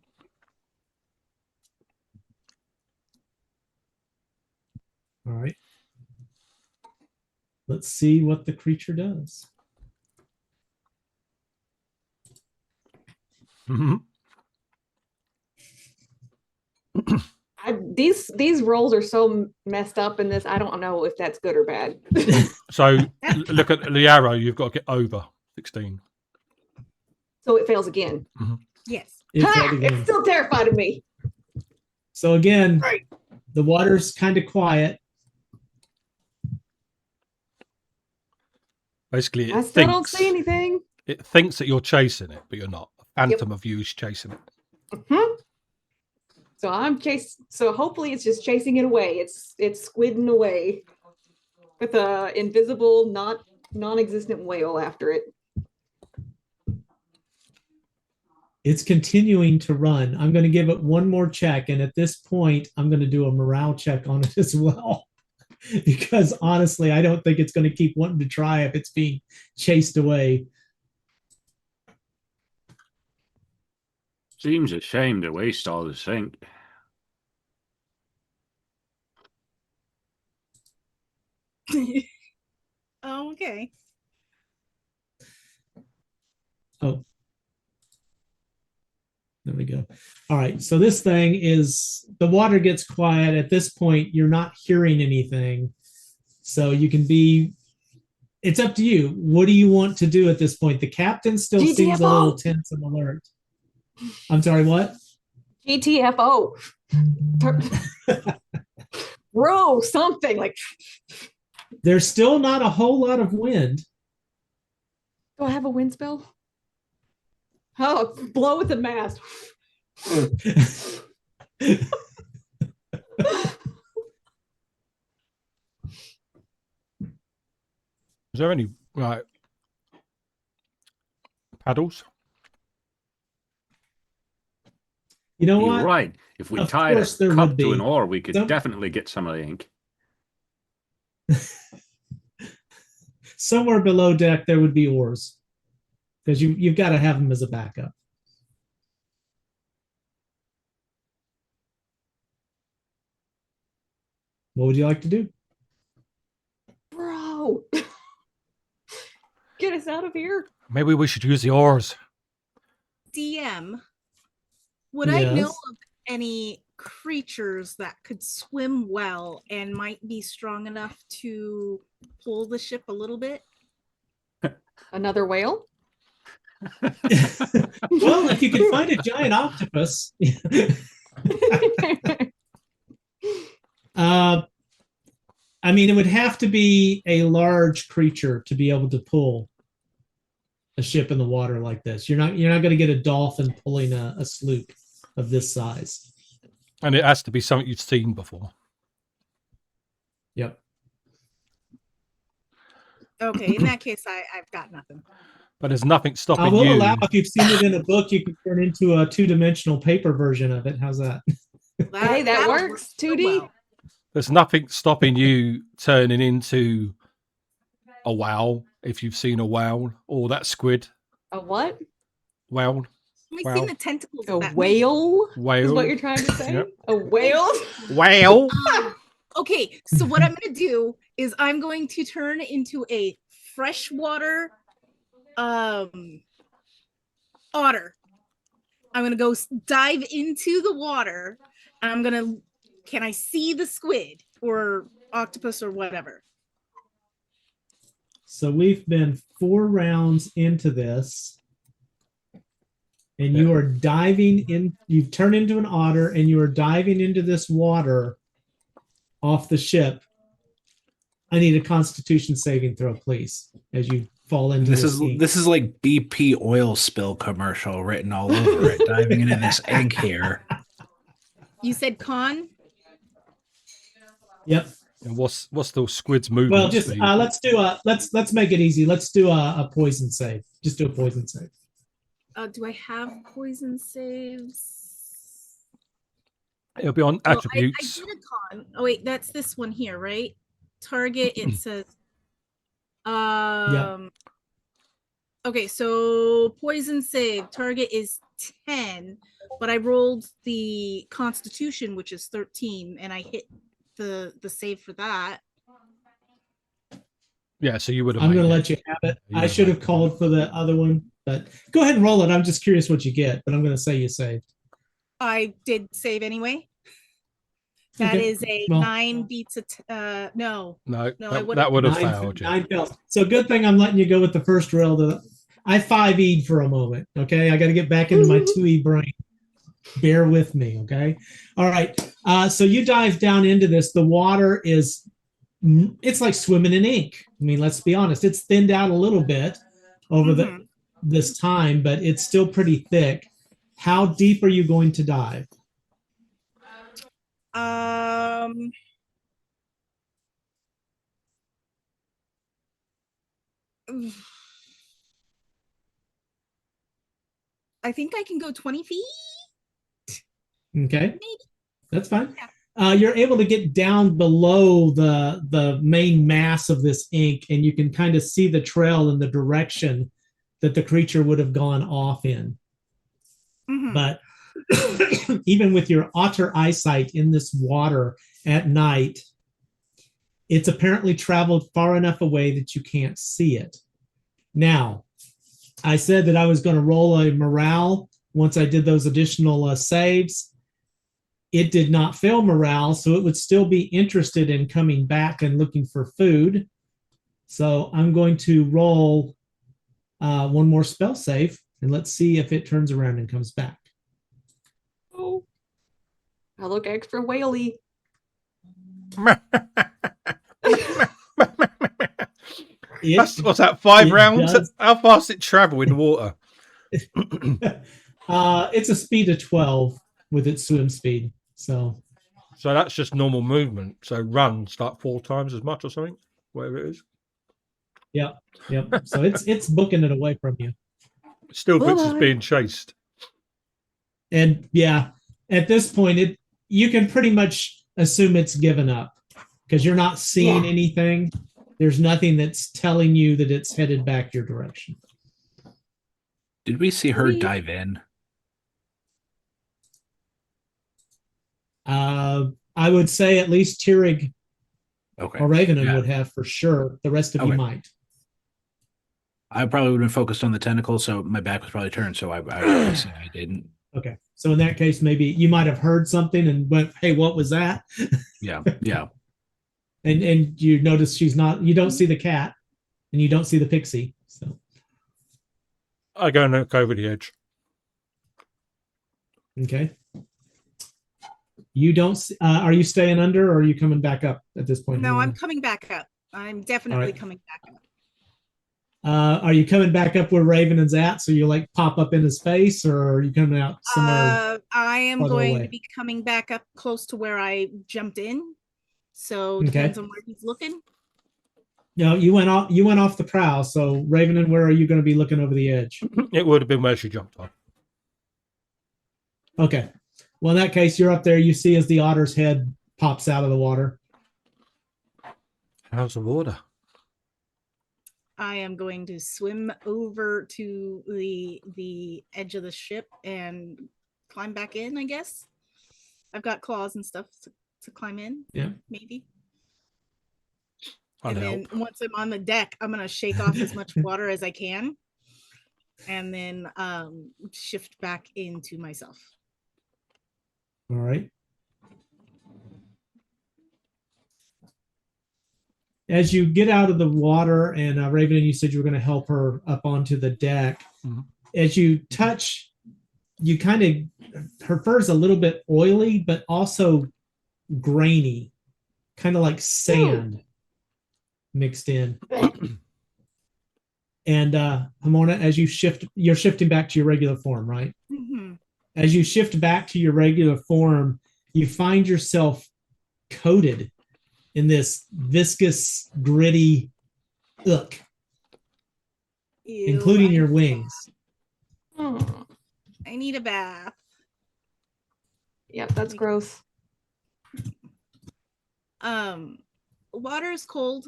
Speaker 1: All right. Let's see what the creature does.
Speaker 5: These rolls are so messed up in this. I don't know if that's good or bad.
Speaker 3: So look at the arrow. You've got to get over 16.
Speaker 5: So it fails again.
Speaker 2: Yes.
Speaker 1: It failed again.
Speaker 5: It's still terrified of me.
Speaker 1: So again,
Speaker 5: Right.
Speaker 1: the water's kind of quiet.
Speaker 3: Basically,
Speaker 5: I still don't see anything.
Speaker 3: It thinks that you're chasing it, but you're not. A phantom of you is chasing it.
Speaker 5: So I'm so hopefully it's just chasing it away. It's squidding away with a invisible, non-existent whale after it.
Speaker 1: It's continuing to run. I'm going to give it one more check. And at this point, I'm going to do a morale check on it as well. Because honestly, I don't think it's going to keep wanting to try if it's being chased away.
Speaker 7: Seems a shame to waste all the ink.
Speaker 2: Oh, okay.
Speaker 1: Oh. There we go. All right. So this thing is, the water gets quiet. At this point, you're not hearing anything. So you can be, it's up to you. What do you want to do at this point? The captain still seems a little tense and alert. I'm sorry, what?
Speaker 5: GTFO. Row something like.
Speaker 1: There's still not a whole lot of wind.
Speaker 5: Do I have a wind spell? Oh, blow with the mast.
Speaker 3: Is there any paddles?
Speaker 1: You know
Speaker 7: You're
Speaker 1: what?
Speaker 7: right. If we
Speaker 1: Of
Speaker 7: tied a
Speaker 1: course there
Speaker 7: cup
Speaker 1: would
Speaker 7: to
Speaker 1: be.
Speaker 7: an oar, we could
Speaker 1: Some-
Speaker 7: definitely get some of the ink.
Speaker 1: Somewhere below deck, there would be oars. Because you've got to have them as a backup. What would you like to do?
Speaker 5: Bro. Get us out of here.
Speaker 3: Maybe we should use the oars.
Speaker 2: DM, would I know
Speaker 1: Yes.
Speaker 2: of any creatures that could swim well and might be strong enough to pull the ship a little bit?
Speaker 5: Another whale?
Speaker 1: Well, if you can find a giant octopus. I mean, it would have to be a large creature to be able to pull a ship in the water like this. You're not going to get a dolphin pulling a sloop of this size.
Speaker 3: And it has to be something you've seen before.
Speaker 1: Yep.
Speaker 2: Okay, in that case, I've got nothing.
Speaker 3: But there's nothing
Speaker 1: I
Speaker 3: stopping
Speaker 1: will
Speaker 3: you.
Speaker 1: allow, if you've seen it in a book, you can turn into a 2-dimensional paper version of it. How's that?
Speaker 5: Hey, that
Speaker 2: that'll
Speaker 5: works.
Speaker 2: work so
Speaker 5: 2D.
Speaker 2: well.
Speaker 3: There's nothing stopping you turning into a whale if you've seen a whale or that squid.
Speaker 5: A what?
Speaker 3: Whale.
Speaker 2: I've
Speaker 3: Wow.
Speaker 2: seen the tentacles
Speaker 5: A
Speaker 2: of that
Speaker 5: whale? Is
Speaker 3: Whale.
Speaker 5: what you're trying to say?
Speaker 3: Yep.
Speaker 5: A whale?
Speaker 3: Whale.
Speaker 2: Okay, so what I'm going to do is I'm going to turn into a freshwater otter. I'm going to go dive into the water. And I'm going to, can I see the squid or octopus or whatever?
Speaker 1: So we've been 4 rounds into this. And you are diving in, you've turned into an otter and you are diving into this water off the ship. I need a Constitution saving throw, please, as you fall into
Speaker 6: This
Speaker 1: this ink.
Speaker 6: is like BP oil spill commercial written all over it. Diving into this ink here.
Speaker 2: You said con?
Speaker 1: Yep.
Speaker 3: And what's the squid's movement?
Speaker 1: Well, just
Speaker 3: speed?
Speaker 1: let's make it easy. Let's do a poison save. Just do a poison save.
Speaker 2: Do I have poison saves?
Speaker 3: It'll be on
Speaker 2: Well,
Speaker 3: attributes.
Speaker 2: I did a con. Oh wait, that's this one here, right? Target. It says. Okay, so poison save target is 10, but I rolled the Constitution, which is 13, and I hit the save for that.
Speaker 3: Yeah, so you would have.
Speaker 1: I'm going to
Speaker 3: made
Speaker 1: let you have it.
Speaker 3: You
Speaker 1: I
Speaker 3: would
Speaker 1: should
Speaker 3: have
Speaker 1: have called for the other one, but go ahead and roll it. I'm just curious what you get, but I'm going to say you saved.
Speaker 2: I did save anyway. That
Speaker 1: Okay.
Speaker 2: is a
Speaker 1: Well-
Speaker 2: 9 beats a
Speaker 3: No,
Speaker 2: No, I
Speaker 3: that
Speaker 2: would've-
Speaker 3: would have
Speaker 1: Nine-
Speaker 3: failed you.
Speaker 1: 9 fails. So good thing I'm letting you go with the first roll. I 5E'd for a moment. Okay. I got to get back into my 2E brain. Bear with me. Okay. All right. So you dive down into this. The water it's like swimming in ink. I mean, let's be honest. It's thinned out a little bit over this time, but it's still pretty thick. How deep are you going to dive?
Speaker 2: I think I can go 20 feet.
Speaker 1: Okay.
Speaker 2: Maybe.
Speaker 1: That's fine. You're able to get down below the main mass of this ink, and you can kind of see the trail in the direction that the creature would have gone off in.
Speaker 2: Mhm.
Speaker 1: But even with your otter eyesight in this water at night, it's apparently traveled far enough away that you can't see it. Now, I said that I was going to roll a morale once I did those additional saves. It did not fail morale, so it would still be interested in coming back and looking for food. So I'm going to roll one more spell save, and let's see if it turns around and comes back.
Speaker 5: Oh, I look extra whaley.
Speaker 3: What's that? 5
Speaker 1: it
Speaker 3: rounds?
Speaker 1: does.
Speaker 3: How fast it travel in the water?
Speaker 1: It's a speed of 12 with its swim speed. So
Speaker 3: that's just normal movement. So runs like 4 times as much or something, whatever it is.
Speaker 1: yep. So it's booking it away from you.
Speaker 3: It still thinks it's
Speaker 5: Bye.
Speaker 3: being chased.
Speaker 1: And yeah, at this point, you can pretty much assume it's given up because you're not seeing anything. There's nothing that's telling you that it's headed back your direction.
Speaker 6: Did we see her dive in?
Speaker 1: I would say at least Tierig
Speaker 6: Okay.
Speaker 1: or Ravenham
Speaker 6: Yeah.
Speaker 1: would have for sure. The rest of you
Speaker 6: Okay.
Speaker 1: might.
Speaker 6: I probably would have been focused on the tentacle, so my back was probably turned, so I say I didn't.
Speaker 1: Okay. So in that case, maybe you might have heard something and went, "Hey, what was that?"
Speaker 6: Yeah, yeah.
Speaker 1: And you notice she's not. You don't see the cat, and you don't see the pixie. So
Speaker 3: I go and look over the edge.
Speaker 1: okay. You don't. Are you staying under, or are you coming back up at this point?
Speaker 2: No, I'm
Speaker 1: Ramona?
Speaker 2: coming back up. I'm definitely
Speaker 1: right.
Speaker 2: coming back up.
Speaker 1: Are you coming back up where Raven is at? So you like pop up in his face, or are you coming out somewhere?
Speaker 2: I am
Speaker 1: farther
Speaker 2: going
Speaker 1: away?
Speaker 2: to be coming back up close to where I jumped in. So
Speaker 1: Okay.
Speaker 2: depends on where he's looking.
Speaker 1: No, you went off. You went off the prow. So Raven, and where are you going to be looking over the edge?
Speaker 3: It would have been where she jumped on.
Speaker 1: Okay. Well, in that case, you're up there. You see as the otter's head pops out of the water.
Speaker 3: How's the water?
Speaker 2: I am going to swim over to the edge of the ship and climb back in, I guess. I've got claws and stuff to climb in.
Speaker 1: Yeah.
Speaker 2: Maybe.
Speaker 3: I'll
Speaker 2: and
Speaker 3: help.
Speaker 2: then once I'm on the deck, I'm going to shake off as much water as I can and then shift back into myself.
Speaker 1: All right. As you get out of the water, and Raven, you said you were going to help her up onto the deck.
Speaker 3: Mhm.
Speaker 1: As you touch, you kind of, her fur is a little bit oily, but also grainy, kind of like sand mixed in. And Hamona, as you shift, you're shifting back to your regular form, right?
Speaker 2: Mm-hmm.
Speaker 1: As you shift back to your regular form, you find yourself coated in this viscous, gritty ick, including your wings.
Speaker 2: I need a bath.
Speaker 5: Yep, that's gross.
Speaker 2: Water is cold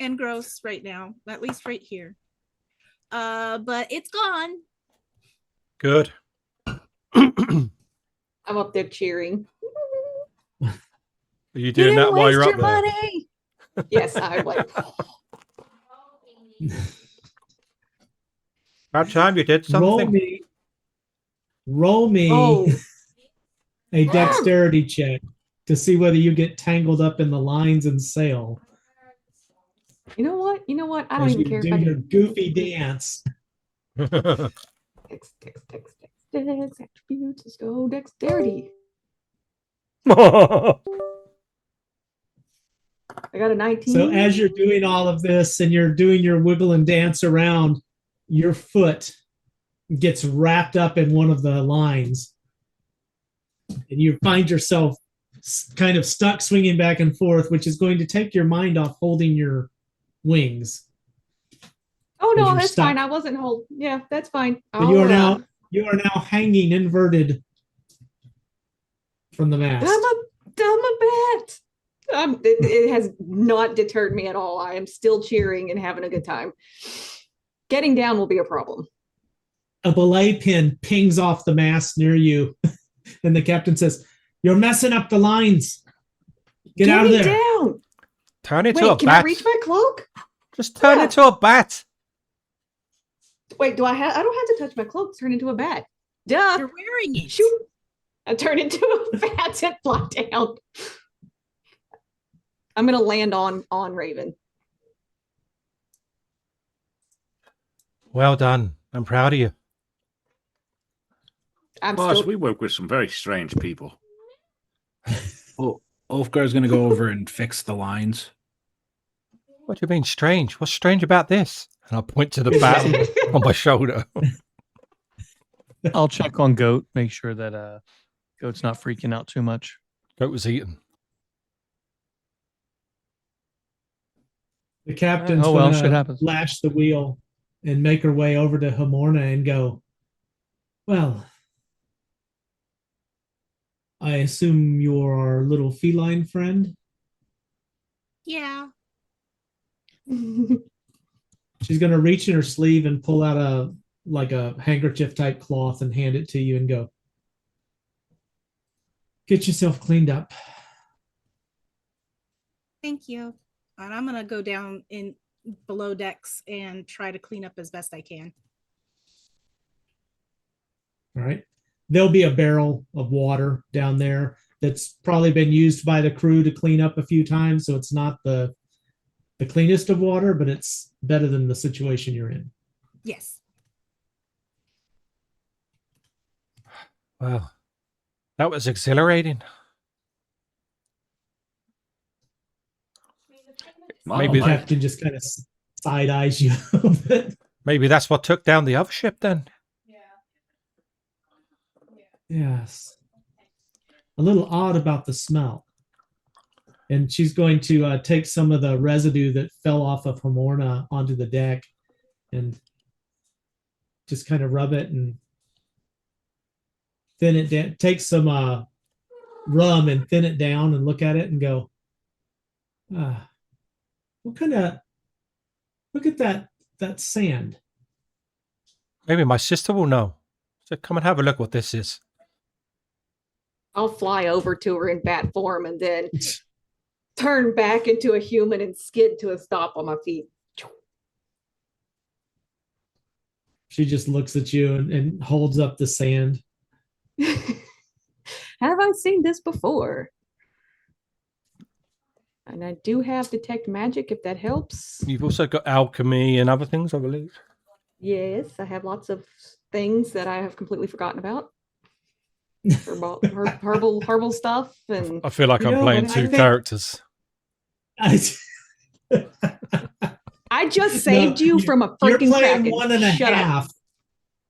Speaker 2: and gross right now, at least right here. But it's gone.
Speaker 3: Good.
Speaker 5: I'm up there cheering.
Speaker 3: Are you doing that while you're up there?
Speaker 5: Money. Yes, I'm like.
Speaker 3: About time you did something.
Speaker 1: Roll me
Speaker 5: Oh,
Speaker 1: a dexterity check to see whether you get tangled up in the lines and sail.
Speaker 5: you know what? You know what? I don't
Speaker 1: As
Speaker 5: even
Speaker 1: you
Speaker 5: care
Speaker 1: do
Speaker 5: if I
Speaker 1: your
Speaker 5: do.
Speaker 1: goofy dance.
Speaker 5: Dex, attributes. Let's go dexterity. I got a 19.
Speaker 1: So as you're doing all of this and you're doing your wiggle and dance around, your foot gets wrapped up in one of the lines. And you find yourself kind of stuck swinging back and forth, which is going to take your mind off holding your wings.
Speaker 5: Oh no,
Speaker 1: you're
Speaker 5: that's
Speaker 1: stuck.
Speaker 5: fine. I wasn't hold. Yeah, that's fine.
Speaker 1: But you are now hanging inverted from the mast.
Speaker 5: I'm a bat. It has not deterred me at all. I am still cheering and having a good time. Getting down will be a problem.
Speaker 1: A belay pin pings off the mast near you, and the captain says, "You're messing up the lines. Get out of there."
Speaker 5: Down.
Speaker 3: Turn into
Speaker 5: Wait,
Speaker 3: a
Speaker 5: can
Speaker 3: bat.
Speaker 5: I reach my cloak?
Speaker 3: Just turn into a bat.
Speaker 5: Wait, do I don't have to touch my cloak to turn into a bat. Duh.
Speaker 2: You're wearing it.
Speaker 5: Shoot. I turn into a bat and fly down. I'm gonna land on Raven.
Speaker 3: Well done. I'm proud of you.
Speaker 7: Boss, we work with some very strange people.
Speaker 6: Well, Ulfgar's going to go over and fix the lines.
Speaker 3: What do you mean strange? What's strange about this? And I'll point to the bat on my shoulder.
Speaker 4: I'll check on Goat, make sure that Goat's not freaking out too much.
Speaker 3: Goat was eaten.
Speaker 1: The captain's
Speaker 4: Oh, well,
Speaker 1: going
Speaker 4: shit
Speaker 1: to
Speaker 4: happens.
Speaker 1: lash the wheel and make her way over to Hamorna and go, "Well, I assume you're our little feline friend?"
Speaker 2: Yeah.
Speaker 1: She's going to reach in her sleeve and pull out a handkerchief type cloth and hand it to you and go, "Get yourself cleaned up."
Speaker 2: Thank you. And I'm gonna go down in below decks and try to clean up as best I can.
Speaker 1: All right. There'll be a barrel of water down there that's probably been used by the crew to clean up a few times. So it's not the cleanest of water, but it's better than the situation you're in.
Speaker 2: Yes.
Speaker 3: Wow. That was exhilarating. Maybe
Speaker 1: The captain just kind of side eyes you a little bit.
Speaker 3: Maybe that's what took down the other ship then.
Speaker 1: Yes. A little odd about the smell. And she's going to take some of the residue that fell off of Pomorna onto the deck and just kind of rub it and thin it down. Take some rum and thin it down and look at it and go, what kind of, look at that sand.
Speaker 3: Maybe my sister will know. So come and have a look what this is.
Speaker 5: I'll fly over to her in bat form and then turn back into a human and skid to a stop on my feet.
Speaker 1: She just looks at you and holds up the sand.
Speaker 5: Have I seen this before? And I do have detect magic if that helps.
Speaker 3: You've also got alchemy and other things, I believe.
Speaker 5: Yes, I have lots of things that I have completely forgotten about. Herbal stuff, and
Speaker 3: I feel like I'm playing two characters.
Speaker 5: I just saved you from a freaking
Speaker 1: You're playing
Speaker 5: kraken.
Speaker 1: 1.5.
Speaker 5: Shut up.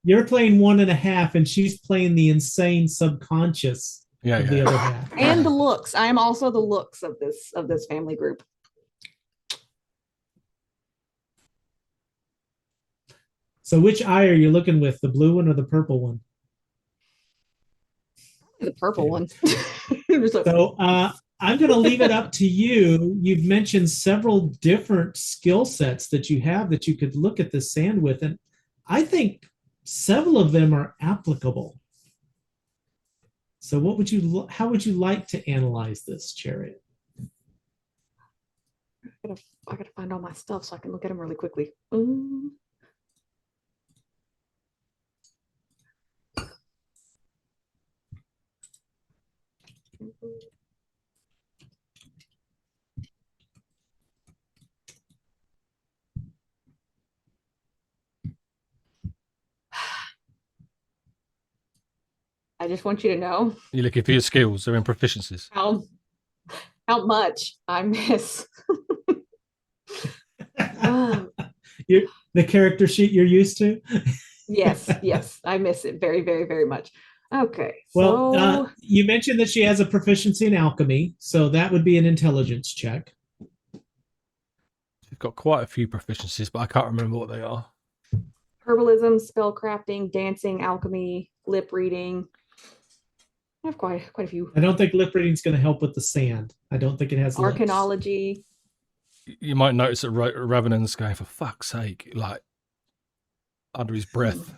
Speaker 1: You're playing 1.5, and she's playing the insane subconscious of the other half.
Speaker 5: And the looks. I am also the looks of this family group.
Speaker 1: So which eye are you looking with, the blue one or the purple one?
Speaker 5: The purple one.
Speaker 1: So I'm going to leave it up to you. You've mentioned several different skill sets that you have that you could look at the sand with, and I think several of them are applicable. So how would you like to analyze this, Chariot?
Speaker 5: I gotta find all my stuff so I can look at them really quickly. I just want you to know.
Speaker 3: You're looking for your skills or in proficiencies.
Speaker 5: How much I miss.
Speaker 1: The character sheet you're used to?
Speaker 5: Yes, I miss it very, very, very much. Okay.
Speaker 1: Well, you mentioned that she has a proficiency in alchemy, so that would be an intelligence check.
Speaker 3: She's got quite a few proficiencies, but I can't remember what they are.
Speaker 5: Herbalism, spell crafting, dancing, alchemy, lip reading. I have quite a few.
Speaker 1: I don't think lip reading is going to help with the sand. I don't think it has
Speaker 5: arcanology.
Speaker 3: You might notice that Ravenon's going, for fuck's sake, like under his breath.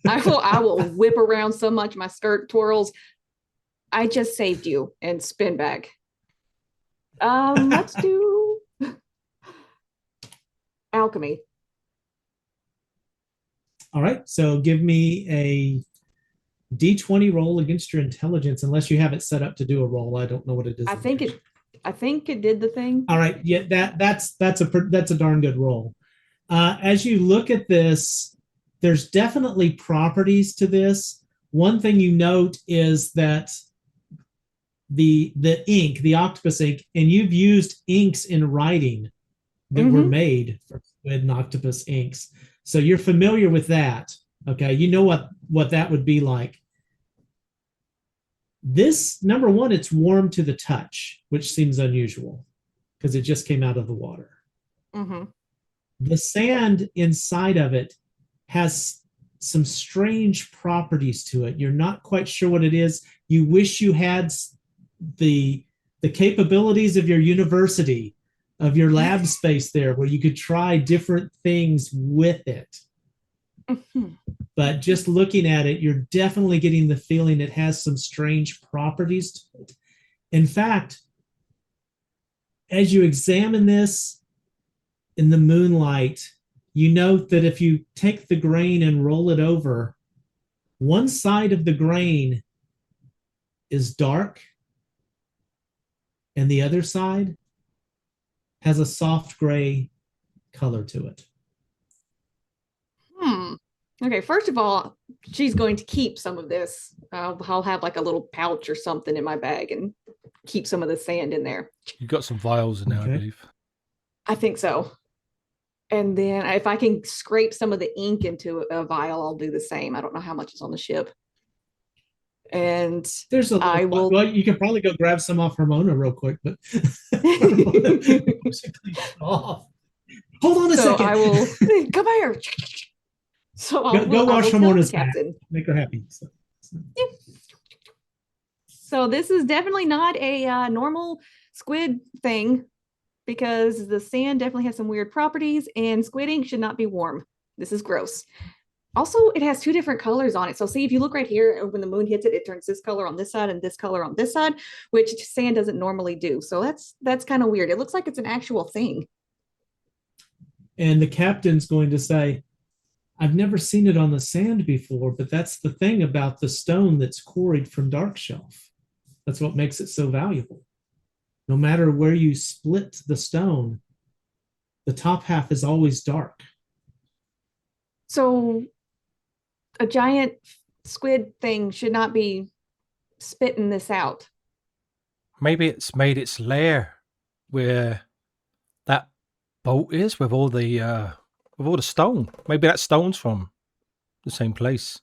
Speaker 5: I will whip around so much my skirt twirls. I just saved you and spin back. Let's do alchemy.
Speaker 1: All right, so give me a D20 roll against your intelligence, unless you have it set up to do a roll. I don't know what it is.
Speaker 5: I think it did the thing.
Speaker 1: All right, yeah, that's a darn good roll. As you look at this, there's definitely properties to this. One thing you note is that the ink, the octopus ink, and you've used inks in writing that were made for squid and octopus inks. So you're familiar with that. Okay, you know what that would be like. This, number one, it's warm to the touch, which seems unusual because it just came out of the water. The sand inside of it has some strange properties to it. You're not quite sure what it is. You wish you had the capabilities of your university, of your lab space there, where you could try different things with it. But just looking at it, you're definitely getting the feeling it has some strange properties to it. In fact, as you examine this, in the moonlight, you note that if you take the grain and roll it over, one side of the grain is dark and the other side has a soft gray color to it.
Speaker 5: Okay, first of all, she's going to keep some of this. I'll have like a little pouch or something in my bag and keep some of the sand in there.
Speaker 3: You got some vials in there, I
Speaker 1: Okay.
Speaker 3: believe.
Speaker 5: I think so. And then if I can scrape some of the ink into a vial, I'll do the same. I don't know how much is on the ship. And
Speaker 1: There's a
Speaker 5: I will.
Speaker 1: well, you can probably go grab some off Ramona real quick, but off. Hold on a
Speaker 5: So
Speaker 1: second.
Speaker 5: I will come here. So
Speaker 1: Go
Speaker 5: I will
Speaker 1: wash
Speaker 5: tell
Speaker 1: Ramona's
Speaker 5: the
Speaker 1: back.
Speaker 5: captain.
Speaker 1: Make her happy.
Speaker 5: So this is definitely not a normal squid thing, because the sand definitely has some weird properties, and squid ink should not be warm. This is gross. Also, it has two different colors on it. So see, if you look right here, when the moon hits it, it turns this color on this side and this color on this side, which sand doesn't normally do. So that's kind of weird. It looks like it's an actual thing.
Speaker 1: And the captain's going to say, I've never seen it on the sand before, but that's the thing about the stone that's quarried from Dark Shelf. That's what makes it so valuable. No matter where you split the stone, the top half is always dark.
Speaker 5: So a giant squid thing should not be spitting this out.
Speaker 3: Maybe it's made its lair where that boat is with all the stone. Maybe that stone's from the same place.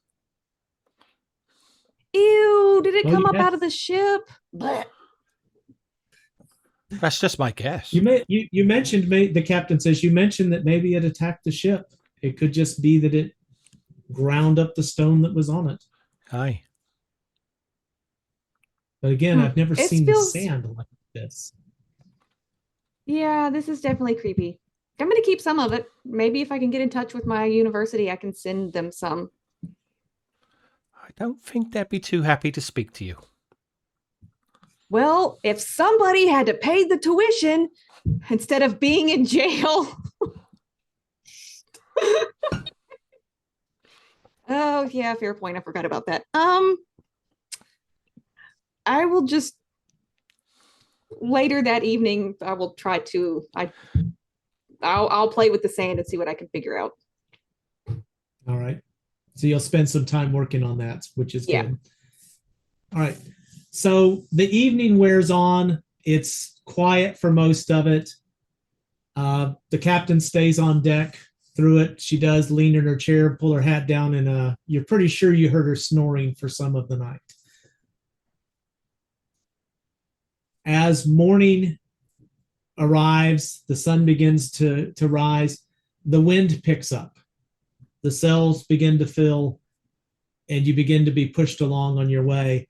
Speaker 5: Ew, did it
Speaker 1: Oh,
Speaker 5: come up
Speaker 1: yeah.
Speaker 5: out of the ship? Blech.
Speaker 3: That's just my guess.
Speaker 1: You mentioned, the captain says, you mentioned that maybe it attacked the ship. It could just be that it ground up the stone that was on it.
Speaker 3: Aye.
Speaker 1: But again, I've never
Speaker 5: It
Speaker 1: seen
Speaker 5: feels-
Speaker 1: the sand like this.
Speaker 5: Yeah, this is definitely creepy. I'm going to keep some of it. Maybe if I can get in touch with my university, I can send them some.
Speaker 3: I don't think they'd be too happy to speak to you.
Speaker 5: Well, if somebody had to pay the tuition instead of being in jail. Oh, yeah, fair point. I forgot about that. I will just later that evening, I will try to I'll play with the sand and see what I can figure out.
Speaker 1: All right. So you'll spend some time working on that, which is
Speaker 5: Yeah.
Speaker 1: good. All right. So the evening wears on. It's quiet for most of it. The captain stays on deck through it. She does lean in her chair, pull her hat down, and you're pretty sure you heard her snoring for some of the night. As morning arrives, the sun begins to rise, the wind picks up. The sails begin to fill, and you begin to be pushed along on your way.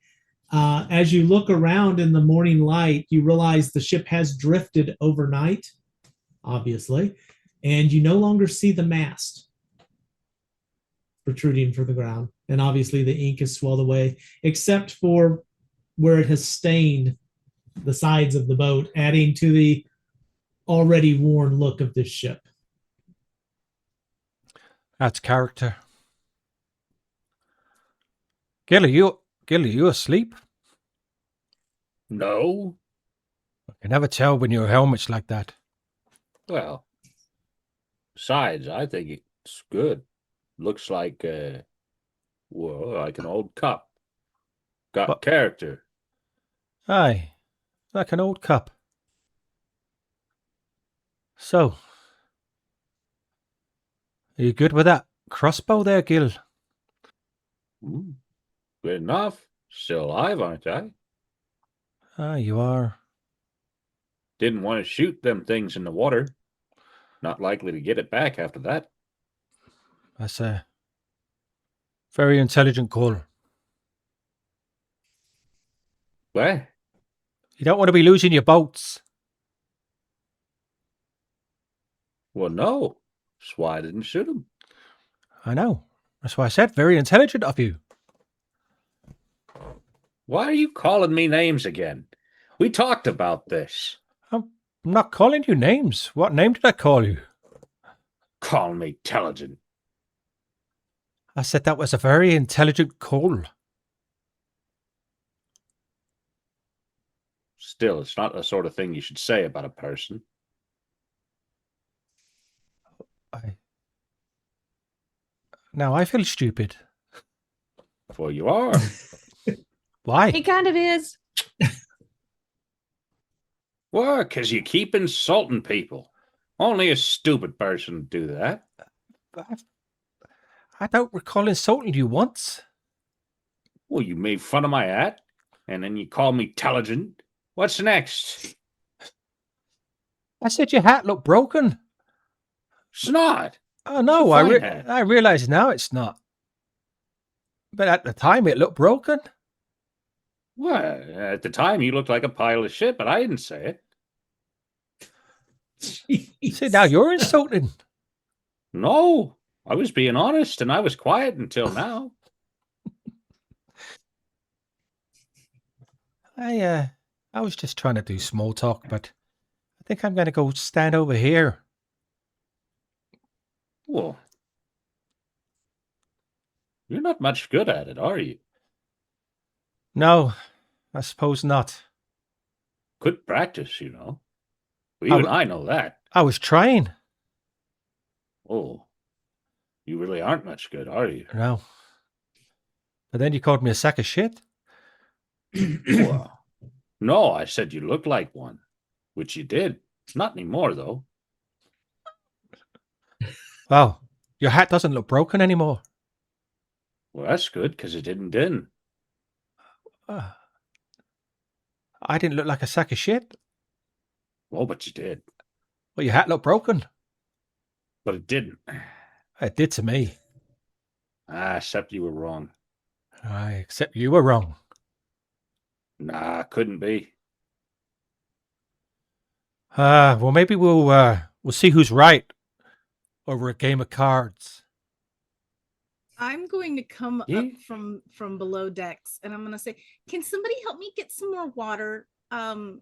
Speaker 1: As you look around in the morning light, you realize the ship has drifted overnight, obviously, and you no longer see the mast protruding from the ground. And obviously the ink is swelled away, except for where it has stained the sides of the boat, adding to the already worn look of this ship.
Speaker 3: That's character. Gilly, you asleep?
Speaker 7: No.
Speaker 3: I can never tell when your helmet's like that.
Speaker 7: Well, besides, I think it's good. Looks like, like an old cup. Got
Speaker 3: What?
Speaker 7: character.
Speaker 3: Aye, like an old cup. So, are you good with that crossbow there, Gil?
Speaker 7: Good enough. Still alive, aren't I?
Speaker 3: Aye, you are.
Speaker 7: Didn't want to shoot them things in the water. Not likely to get it back after that.
Speaker 3: That's a very intelligent call.
Speaker 7: What?
Speaker 3: You don't want to be losing your boats.
Speaker 7: Well, no. That's why I didn't shoot him.
Speaker 3: I know. That's why I said very intelligent of you.
Speaker 7: Why are you calling me names again? We talked about this.
Speaker 3: I'm not calling you names. What name did I call you?
Speaker 7: Call me intelligent.
Speaker 3: I said that was a very intelligent call.
Speaker 7: Still, it's not the sort of thing you should say about a person.
Speaker 3: Now I feel stupid.
Speaker 7: Well, you are.
Speaker 3: Why?
Speaker 5: He kind of is.
Speaker 7: Well, because you keep insulting people. Only a stupid person would do that.
Speaker 3: I don't recall insulting you once.
Speaker 7: Well, you made fun of my hat, and then you call me intelligent. What's next?
Speaker 3: I said your hat looked broken.
Speaker 7: It's not.
Speaker 3: Oh no,
Speaker 7: It's a fine hat.
Speaker 3: I realize now it's not. But at the time it looked broken.
Speaker 7: Well, at the time you looked like a pile of shit, but I didn't say it.
Speaker 3: See, now you're insulting.
Speaker 7: No, I was being honest, and I was quiet until now.
Speaker 3: I was just trying to do small talk, but I think I'm going to go stand over here.
Speaker 7: Well, you're not much good at it, are you?
Speaker 3: No, I suppose not.
Speaker 7: Good practice, you know. Well, even I know that.
Speaker 3: I was trying.
Speaker 7: Oh, you really aren't much good, are you?
Speaker 3: No. But then you called me a sack of shit.
Speaker 7: Well, no, I said you looked like one, which you did. Not anymore, though.
Speaker 3: Well, your hat doesn't look broken anymore.
Speaker 7: Well, that's good, because it didn't.
Speaker 3: I didn't look like a sack of shit.
Speaker 7: Well, but you did.
Speaker 3: Well, your hat looked broken.
Speaker 7: But it didn't.
Speaker 3: It did to me.
Speaker 7: Except you were wrong.
Speaker 3: Except you were wrong.
Speaker 7: Nah, couldn't be.
Speaker 3: Well, maybe we'll see who's right over a game of cards.
Speaker 2: I'm going to come
Speaker 7: Yeah.
Speaker 2: up from below decks, and I'm going to say, "Can somebody help me get some more water? I've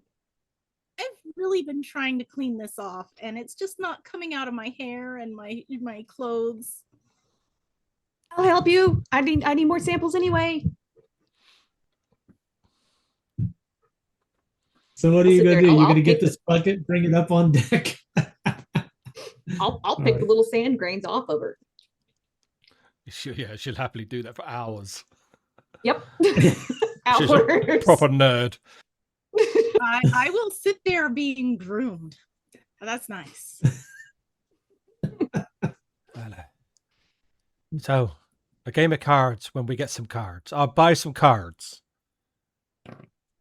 Speaker 2: really been trying to clean this off, and it's just not coming out of my hair and my clothes."
Speaker 5: I'll help you. I need more samples anyway.
Speaker 1: So what are
Speaker 5: I'll
Speaker 1: you
Speaker 5: sit
Speaker 1: gonna
Speaker 5: there
Speaker 1: do?
Speaker 5: and
Speaker 1: You're
Speaker 5: I'll
Speaker 1: gonna get
Speaker 5: pick
Speaker 1: this bucket, bring it up on deck.
Speaker 5: I'll pick
Speaker 1: right.
Speaker 5: the little sand grains off of her.
Speaker 3: She'll happily do that for hours.
Speaker 5: Yep.
Speaker 3: She's a
Speaker 5: Hours.
Speaker 3: proper nerd.
Speaker 2: I will sit there being groomed. That's nice.
Speaker 3: So, a game of cards when we get some cards. I'll buy some cards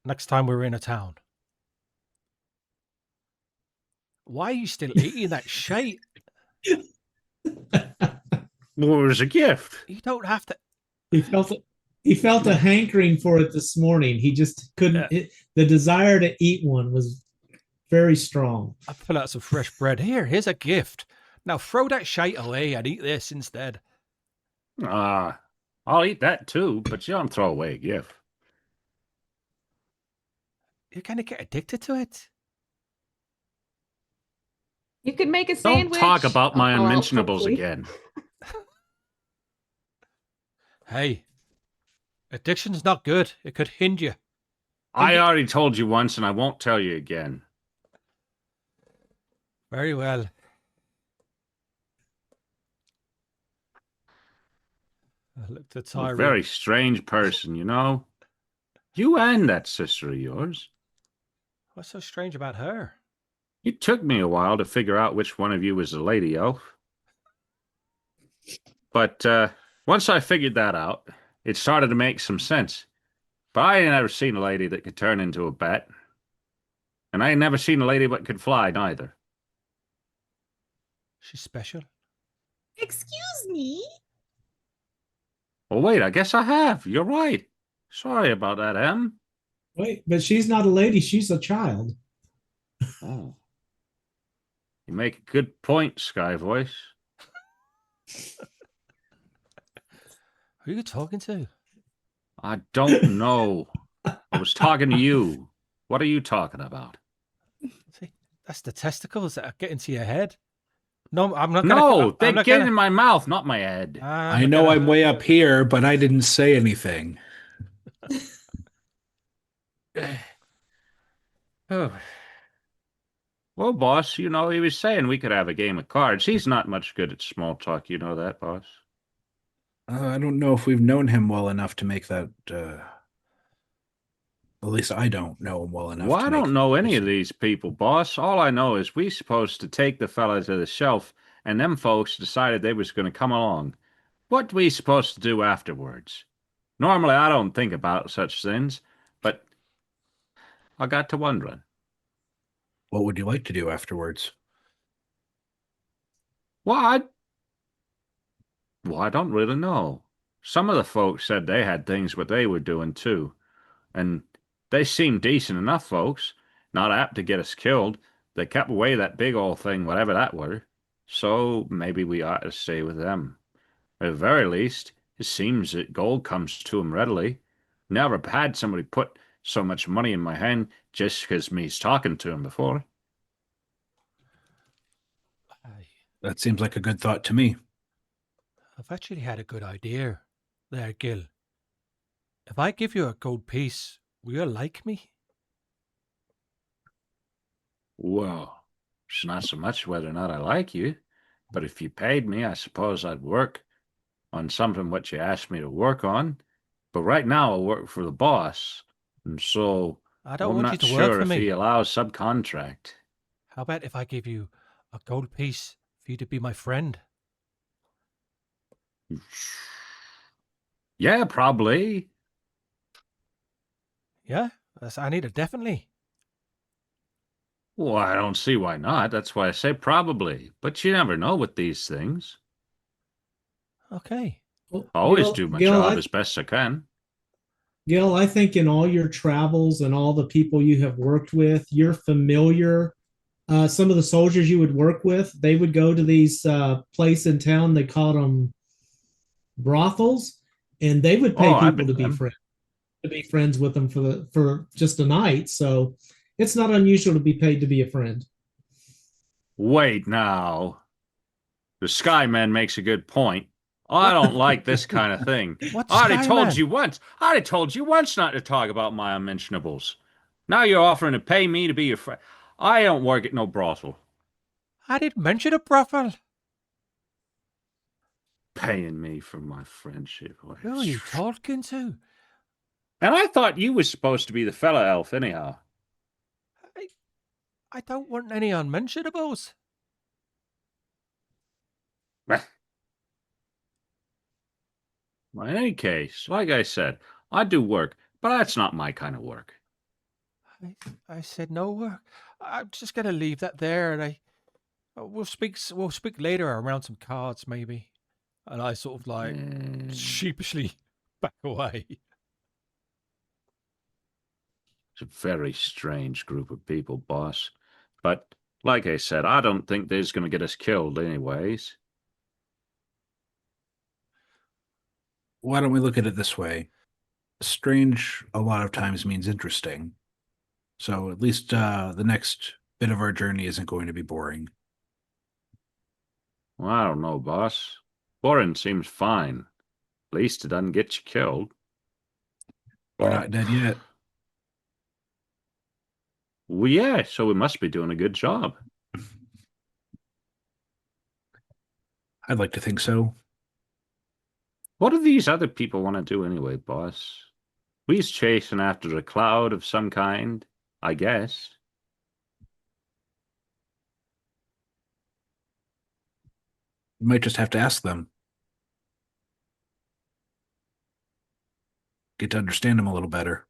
Speaker 3: next time we're in a town. Why are you still eating that shite?
Speaker 7: Well, it was a gift.
Speaker 3: You don't have to.
Speaker 1: He felt a hankering for it this morning. He just couldn't. The desire to eat one was very strong.
Speaker 3: I pull out some fresh bread. Here's a gift. Now throw that shite away and eat this instead.
Speaker 7: I'll eat that too, but you don't throw away a gift.
Speaker 3: You're going to get addicted to it.
Speaker 5: You could make a
Speaker 7: Don't
Speaker 5: sandwich.
Speaker 7: talk about my
Speaker 5: I'll
Speaker 7: unmentionables
Speaker 5: hopefully.
Speaker 7: again.
Speaker 3: Hey, addiction's not good. It could hinder you.
Speaker 7: I already told you once, and I won't tell you again.
Speaker 3: Very well. I looked at
Speaker 7: You're a
Speaker 3: Tyree.
Speaker 7: very strange person, you know? You and that sister of yours.
Speaker 3: What's so strange about her?
Speaker 7: It took me a while to figure out which one of you was the lady elf. But once I figured that out, it started to make some sense. But I ain't never seen a lady that could turn into a bat. And I ain't never seen a lady that could fly, neither.
Speaker 3: She's special.
Speaker 2: Excuse me.
Speaker 7: Well, wait, I guess I have. You're right. Sorry about that, Em.
Speaker 1: Wait, but she's not a lady. She's a child.
Speaker 7: Oh. You make a good point, Sky Voice.
Speaker 3: Who are you talking to?
Speaker 7: I don't know. I was talking to you. What are you talking about?
Speaker 3: See, that's the testicles that are getting to your head. No, I'm not gonna.
Speaker 7: No,
Speaker 3: I'm
Speaker 7: they
Speaker 3: not
Speaker 7: get
Speaker 3: gonna.
Speaker 7: in my mouth, not my head.
Speaker 3: I'm
Speaker 6: I
Speaker 3: not
Speaker 6: know
Speaker 3: gonna-
Speaker 6: I'm way up here, but I didn't say anything.
Speaker 7: Oh. Well, boss, you know, he was saying we could have a game of cards. He's not much good at small talk. You know that, boss?
Speaker 6: I don't know if we've known him well enough to make that. At least I don't know him well enough
Speaker 7: Well,
Speaker 6: to
Speaker 7: I
Speaker 6: make
Speaker 7: don't know any
Speaker 6: this-
Speaker 7: of these people, boss. All I know is we supposed to take the fella to the shelf, and them folks decided they was going to come along. What we supposed to do afterwards? Normally, I don't think about such things, but I got to wondering.
Speaker 6: What would you like to do afterwards?
Speaker 7: Well, I don't really know. Some of the folks said they had things what they were doing too, and they seemed decent enough folks, not apt to get us killed. They kept away that big old thing, whatever that were. So maybe we ought to stay with them. At the very least, it seems that gold comes to 'em readily. Never had somebody put so much money in my hand just 'cause me's talking to 'em before.
Speaker 6: That seems like a good thought to me.
Speaker 3: I've actually had a good idea there, Gil. If I give you a gold piece, will you like me?
Speaker 7: Well, it's not so much whether or not I like you, but if you paid me, I suppose I'd work on something what you asked me to work on. But right now I work for the boss, and so
Speaker 3: I don't
Speaker 7: I'm
Speaker 3: want you
Speaker 7: not
Speaker 3: to work
Speaker 7: sure
Speaker 3: for
Speaker 7: if
Speaker 3: me.
Speaker 7: he allows subcontract.
Speaker 3: How about if I give you a gold piece for you to be my friend?
Speaker 7: Yeah, probably.
Speaker 3: Yeah, I need it definitely.
Speaker 7: Well, I don't see why not. That's why I say probably. But you never know with these things.
Speaker 3: Okay.
Speaker 1: Well,
Speaker 7: I always
Speaker 1: Gil,
Speaker 7: do my
Speaker 1: Gil,
Speaker 7: job
Speaker 1: I,
Speaker 7: as best I can.
Speaker 1: Gil, I think in all your travels and all the people you have worked with, you're familiar. Some of the soldiers you would work with, they would go to these place in town. They called them brothels, and they would pay
Speaker 7: Oh, I've
Speaker 1: people
Speaker 7: been
Speaker 1: to be friends with them for just a night. So it's not unusual to be paid to be a friend.
Speaker 7: Wait now. The Skyman makes a good point. I don't like this kind of thing.
Speaker 3: What's
Speaker 7: I already told
Speaker 3: Skyman?
Speaker 7: you once. I already told you once not to talk about my unmentionables. Now you're offering to pay me to be your friend. I don't work at no brothel.
Speaker 3: I didn't mention a brothel.
Speaker 7: Paying me for my friendship.
Speaker 3: Who are you talking to?
Speaker 7: And I thought you was supposed to be the fella elf anyhow.
Speaker 3: I don't want any unmentionables.
Speaker 7: Well, in any case, like I said, I do work, but that's not my kind of work.
Speaker 3: I said no work. I'm just gonna leave that there, and we'll speak later around some cards maybe. And I sort of like sheepishly back away.
Speaker 7: It's a very strange group of people, boss. But like I said, I don't think they're going to get us killed anyways.
Speaker 6: Why don't we look at it this way? Strange a lot of times means interesting. So at least the next bit of our journey isn't going to be boring.
Speaker 7: Well, I don't know, boss. Boring seems fine. At least it doesn't get you killed.
Speaker 6: We're not dead yet.
Speaker 7: Well, yeah, so we must be doing a good job.
Speaker 6: I'd like to think so.
Speaker 7: What do these other people want to do anyway, boss? We's chasing after a cloud of some kind, I guess.
Speaker 6: You might just have to ask them. Get to understand them a little better.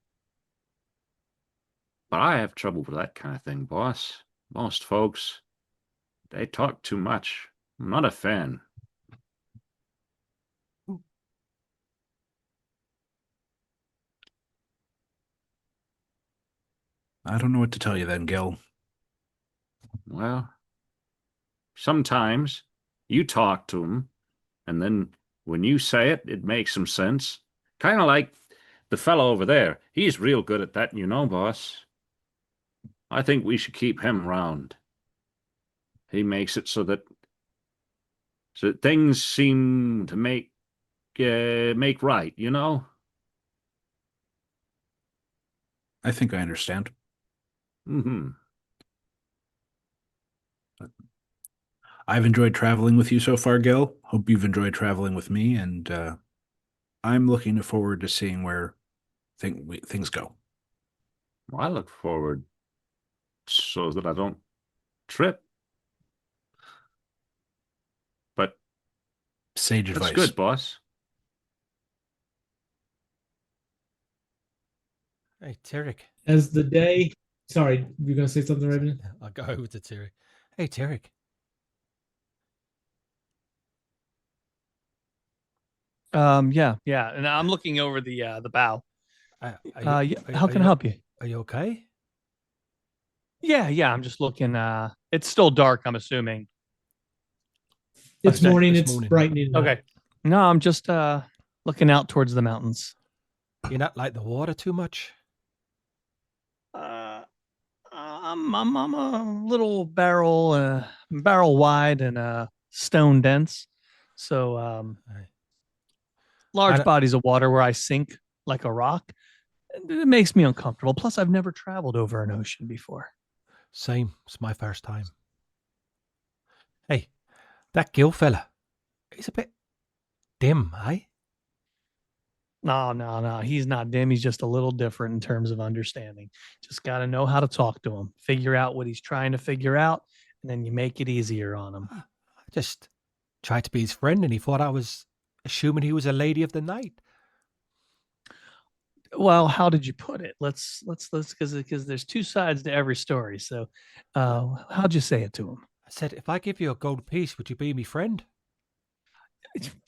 Speaker 7: But I have trouble with that kind of thing, boss. Most folks, they talk too much. I'm not a fan.
Speaker 6: I don't know what to tell you then, Gil.
Speaker 7: Well, sometimes you talk to them, and then when you say it, it makes some sense. Kind of like the fellow over there. He's real good at that, you know, boss. I think we should keep him around. He makes it so that So things seem to make right, you know?
Speaker 6: I think I understand.
Speaker 7: Mm-hmm.
Speaker 6: I've enjoyed traveling with you so far, Gil. Hope you've enjoyed traveling with me, and I'm looking forward to seeing where things go.
Speaker 7: I look forward so that I don't trip. But
Speaker 6: Sage
Speaker 7: that's
Speaker 6: advice.
Speaker 7: good, boss.
Speaker 3: Hey, Tarek.
Speaker 1: As the day, sorry, you're going to say something, Raven?
Speaker 3: I'll go over to Tarek. Hey, Tarek.
Speaker 4: Yeah, and I'm looking over the bow. How can I help you?
Speaker 3: Are you okay?
Speaker 4: Yeah, I'm just looking. It's still dark, I'm assuming.
Speaker 1: It's
Speaker 3: Okay,
Speaker 1: morning.
Speaker 3: it's
Speaker 1: It's
Speaker 3: morning.
Speaker 1: brightening. up.
Speaker 4: Okay. No, I'm just looking out towards the mountains.
Speaker 3: You not like the water too much?
Speaker 4: I'm a little barrel wide and stone dense. So
Speaker 3: Aye.
Speaker 4: large
Speaker 3: don't-
Speaker 4: bodies of water where I sink like a rock. It makes me uncomfortable. Plus, I've never traveled over an ocean before.
Speaker 3: Same. It's my first time. Hey, that Gil fella. He's a bit dim, eh?
Speaker 4: No. He's not dim. He's just a little different in terms of understanding. Just got to know how to talk to him, figure out what he's trying to figure out, and then you make it easier on him.
Speaker 3: I just tried to be his friend, and he thought I was assuming he was a lady of the night.
Speaker 4: Well, how did you put it? Let's because there's two sides to every story. So, how'd you say it to him?
Speaker 3: I said, if I give you a gold piece, would you be me friend?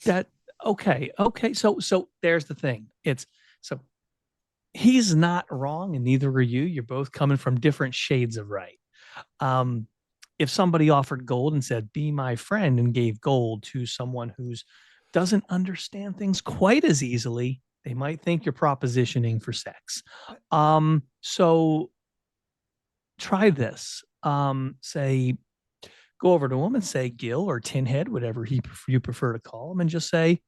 Speaker 4: That okay. So there's the thing. So he's not wrong, and neither are you. You're both coming from different shades of right. If somebody offered gold and said, "Be my friend," and gave gold to someone who's doesn't understand things quite as easily, they might think you're propositioning for sex. So try this. Say, go over to him and say, Gil or Tinhead, whatever you prefer to call him, and just say,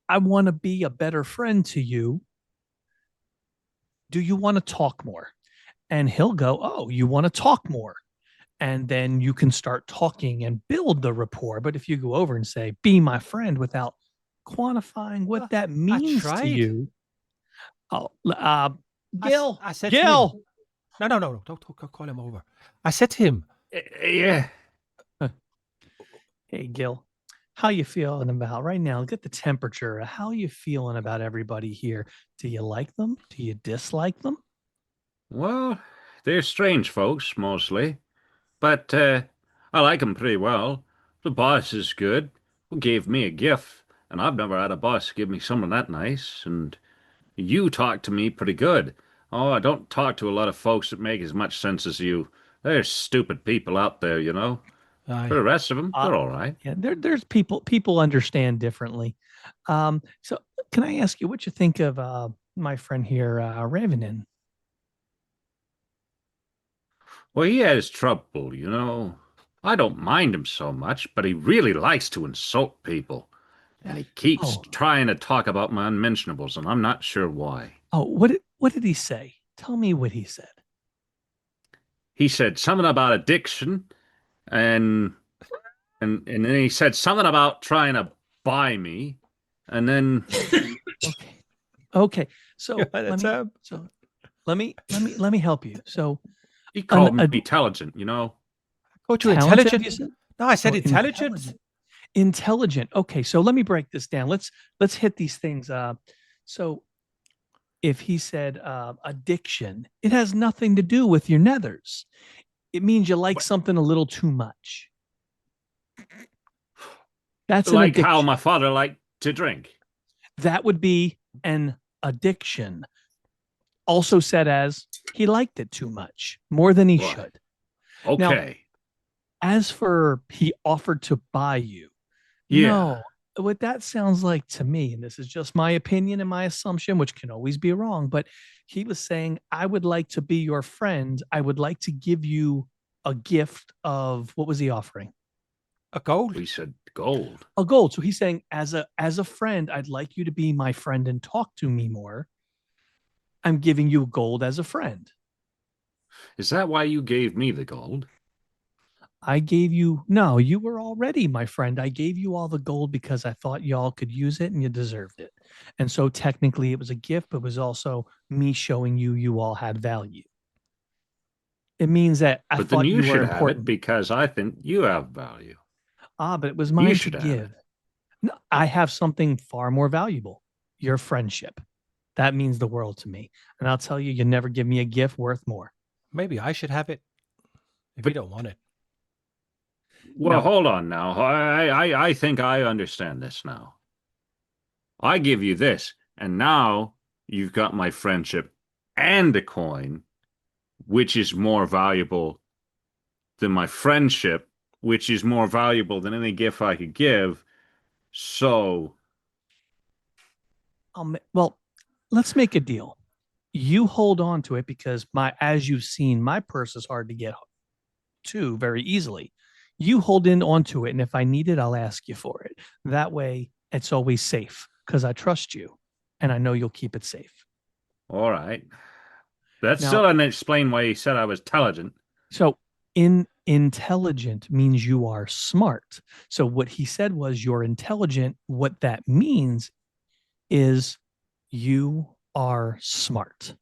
Speaker 4: I want to be a better friend to you. Do you want to talk more? And he'll go, oh, you want to talk more? And then you can start talking and build the rapport. But if you go over and say, be my friend without quantifying what that means to
Speaker 3: tried.
Speaker 4: you. Oh, Gil,
Speaker 3: I said to
Speaker 4: Gil.
Speaker 3: him, no, don't call him over. I said to him,
Speaker 7: Yeah.
Speaker 4: Hey, Gil, how you feeling about right now? Get the temperature. How you feeling about everybody here? Do you like them? Do you dislike them?
Speaker 7: Well, they're strange folks, mostly. But I like 'em pretty well. The boss is good, who gave me a gift, and I've never had a boss give me something that nice. And you talk to me pretty good. Oh, I don't talk to a lot of folks that make as much sense as you. There's stupid people out there, you know.
Speaker 3: aye.
Speaker 7: For the rest of them, they're all right.
Speaker 4: Yeah, there's people understand differently. So can I ask you what you think of my friend here, Ravenin?
Speaker 7: Well, he has trouble, you know. I don't mind him so much, but he really likes to insult people. And he keeps
Speaker 4: Oh.
Speaker 7: trying to talk about my unmentionables, and I'm not sure why.
Speaker 4: Oh, what did he say? Tell me what he said.
Speaker 7: He said something about addiction, and then he said something about trying to buy me, and then
Speaker 4: Okay. So
Speaker 3: Yeah,
Speaker 4: let me help you. So
Speaker 7: he called me
Speaker 4: ad-
Speaker 7: intelligent, you know.
Speaker 3: Called you
Speaker 4: talented,
Speaker 3: intelligent?
Speaker 4: you said?
Speaker 3: No, I said
Speaker 4: Oh,
Speaker 3: intelligent.
Speaker 4: Intelligent. Okay, so let me break this down. Let's hit these things. So if he said addiction, it has nothing to do with your nethers. It means you like something a little too much. That's an
Speaker 7: Like
Speaker 4: addiction.
Speaker 7: how my father liked to drink.
Speaker 4: That would be an addiction. Also said as he liked it too much, more than he
Speaker 7: Right.
Speaker 4: should.
Speaker 7: Okay.
Speaker 4: As for he offered to buy you,
Speaker 7: Yeah.
Speaker 4: no, what that sounds like to me, and this is just my opinion and my assumption, which can always be wrong, but he was saying, I would like to be your friend. I would like to give you a gift of what was he offering?
Speaker 3: A gold?
Speaker 7: We said gold.
Speaker 4: A gold. So he's saying, as a friend, I'd like you to be my friend and talk to me more. I'm giving you gold as a friend.
Speaker 7: Is that why you gave me the gold?
Speaker 4: No, you were already my friend. I gave you all the gold because I thought y'all could use it and you deserved it. And so technically it was a gift, but it was also me showing you all had value. It means that I
Speaker 7: But then
Speaker 4: thought
Speaker 7: you
Speaker 4: you were
Speaker 7: should have it
Speaker 4: important.
Speaker 7: because I think you have value.
Speaker 4: But it was mine to
Speaker 7: should have it.
Speaker 4: give. No, I have something far more valuable. Your friendship. That means the world to me. And I'll tell you, you never give me a gift worth more.
Speaker 3: Maybe I should have it if
Speaker 7: But-
Speaker 3: you don't want it.
Speaker 7: Well,
Speaker 4: No.
Speaker 7: hold on now. I think I understand this now. I give you this, and now you've got my friendship and a coin, which is more valuable than my friendship, which is more valuable than any gift I could give. So,
Speaker 4: Well, let's make a deal. You hold on to it because as you've seen, my purse is hard to get to very easily. You hold in onto it, and if I need it, I'll ask you for it. That way, it's always safe because I trust you, and I know you'll keep it safe.
Speaker 7: all right. That
Speaker 4: Now-
Speaker 7: still doesn't explain why he said I was intelligent.
Speaker 4: So, intelligent means you are smart. So, what he said was you're intelligent. What that means is you are smart.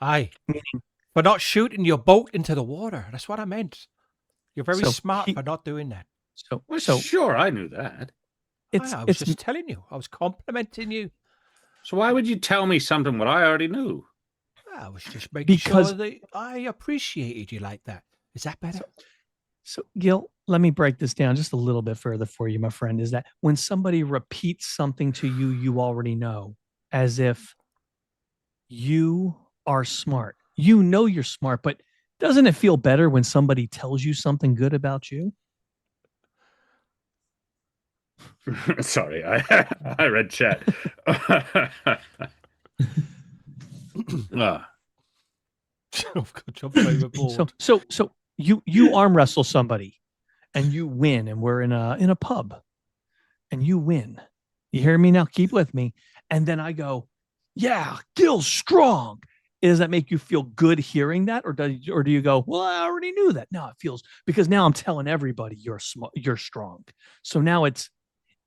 Speaker 3: Aye.
Speaker 4: Meaning,
Speaker 3: For not shooting your boat into the water. That's what I meant. You're very
Speaker 4: So
Speaker 3: smart
Speaker 4: he-
Speaker 3: for not doing that.
Speaker 7: Well,
Speaker 4: so
Speaker 7: sure, I knew that.
Speaker 4: it's
Speaker 3: I was just telling you. I was complimenting you.
Speaker 7: So why would you tell me something what I already knew?
Speaker 3: I was just making
Speaker 4: Because-
Speaker 3: sure that I appreciated you like that. Is that better?
Speaker 4: So, Gil, let me break this down just a little bit further for you, my friend. Is that when somebody repeats something to you, you already know, as if you are smart. You know you're smart, but doesn't it feel better when somebody tells you something good about you?
Speaker 7: Sorry, I I read chat. Ah,
Speaker 3: I've got your favorite board.
Speaker 4: So you arm wrestle somebody, and you win, and we're in a pub, and you win. You hear me now? Keep with me. And then I go, yeah, Gil's strong. Does that make you feel good hearing that, or do you go, well, I already knew that? No, it feels because now I'm telling everybody you're smart, you're strong. So now it's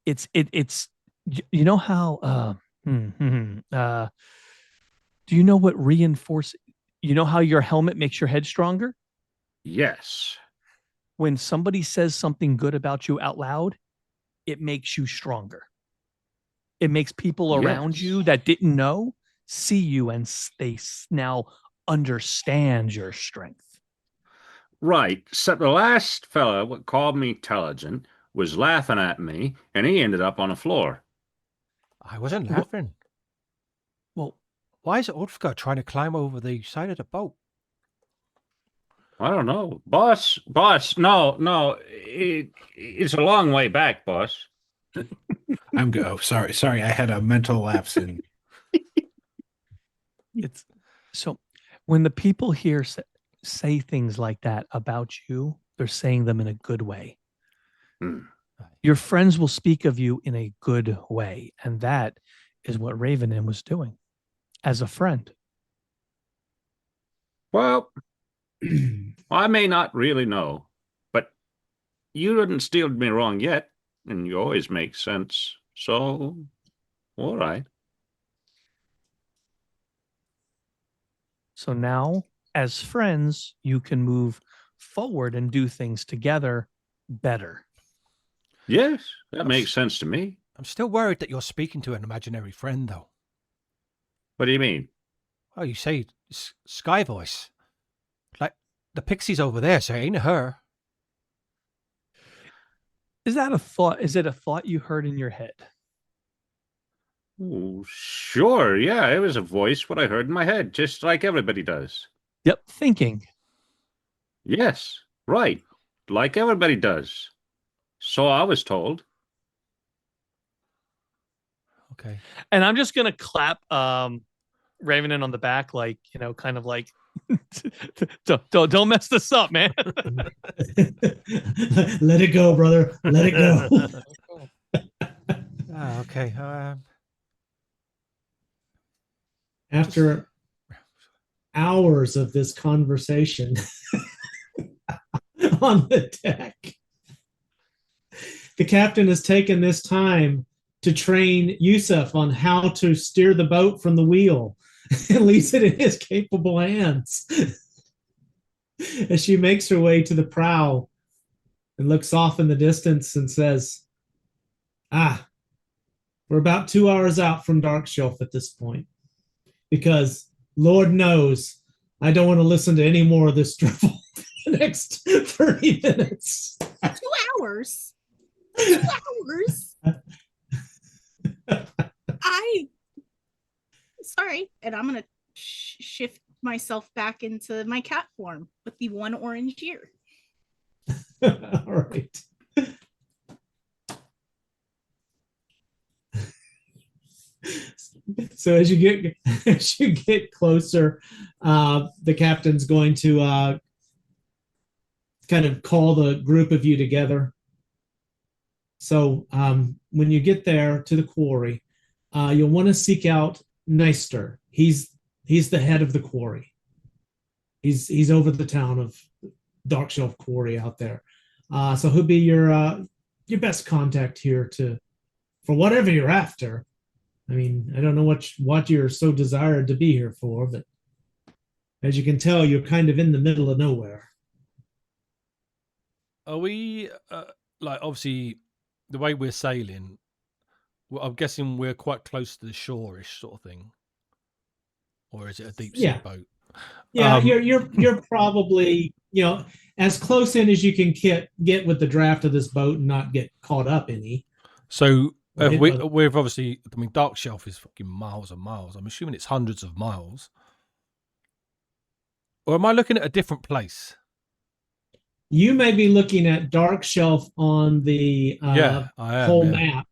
Speaker 4: you know how do you know what reinforce? You know how your helmet makes your head stronger?
Speaker 7: yes.
Speaker 4: When somebody says something good about you out loud, it makes you stronger. It makes people around
Speaker 7: Yes.
Speaker 4: you that didn't know see you and they now understand your strength.
Speaker 7: Right. So the last fella what called me intelligent was laughing at me, and he ended up on the floor.
Speaker 3: I wasn't
Speaker 4: Wha-
Speaker 3: laughing.
Speaker 4: Well,
Speaker 3: Why is Ulfgar trying to climb over the side of the boat?
Speaker 7: I don't know, boss. No. It's a long way back, boss.
Speaker 6: I'm go. Oh, sorry. I had a mental lapse in.
Speaker 4: it's so when the people here say things like that about you, they're saying them in a good way.
Speaker 7: Hmm.
Speaker 4: Your friends will speak of you in a good way. And that is what Ravenin was doing as a friend.
Speaker 7: Well, I may not really know, but you didn't steer me wrong yet, and you always make sense. So, all right.
Speaker 4: So now, as friends, you can move forward and do things together better.
Speaker 7: Yes, that makes sense to me.
Speaker 3: I'm still worried that you're speaking to an imaginary friend, though.
Speaker 7: What do you mean?
Speaker 3: Oh, you say Sky Voice. Like, the pixie's over there, so it ain't her.
Speaker 4: Is that a thought? Is it a thought you heard in your head?
Speaker 7: Oh, sure. Yeah, it was a voice, what I heard in my head, just like everybody does.
Speaker 4: Yep, thinking.
Speaker 7: Yes, right. Like everybody does. So I was told.
Speaker 3: Okay.
Speaker 4: And I'm just gonna clap Raven in on the back, like, kind of like, don't mess this up, man.
Speaker 1: Let it go, brother. Let it go.
Speaker 3: Okay.
Speaker 1: After hours of this conversation on the deck, the captain has taken this time to train Yusuf on how to steer the boat from the wheel and leaves it in his capable hands. As she makes her way to the prow and looks off in the distance and says, we're about 2 hours out from Dark Shelf at this point, because Lord knows I don't want to listen to any more of this drivel for the next 30 minutes.
Speaker 2: 2 hours? 2 hours? Sorry, and I'm gonna shift myself back into my cat form with the one orange ear.
Speaker 1: All right. So as you get closer, the captain's going to kind of call the group of you together. So when you get there to the quarry, you'll want to seek out Neister. He's the head of the quarry. He's over the town of Dark Shelf Quarry out there. So he'll be your best contact here for whatever you're after. I mean, I don't know what you're so desired to be here for, but as you can tell, you're kind of in the middle of nowhere.
Speaker 3: Are we obviously the way we're sailing? Well, I'm guessing we're quite close to the shore-ish sort of thing, or is it a deep sea boat?
Speaker 1: Yeah, you're probably as close in as you can get with the draft of this boat and not get caught up any.
Speaker 3: So we've obviously, I mean, Dark Shelf is fucking miles and miles. I'm assuming it's hundreds of miles. Or am I looking at a different place?
Speaker 1: You may be looking at Dark Shelf on the whole map.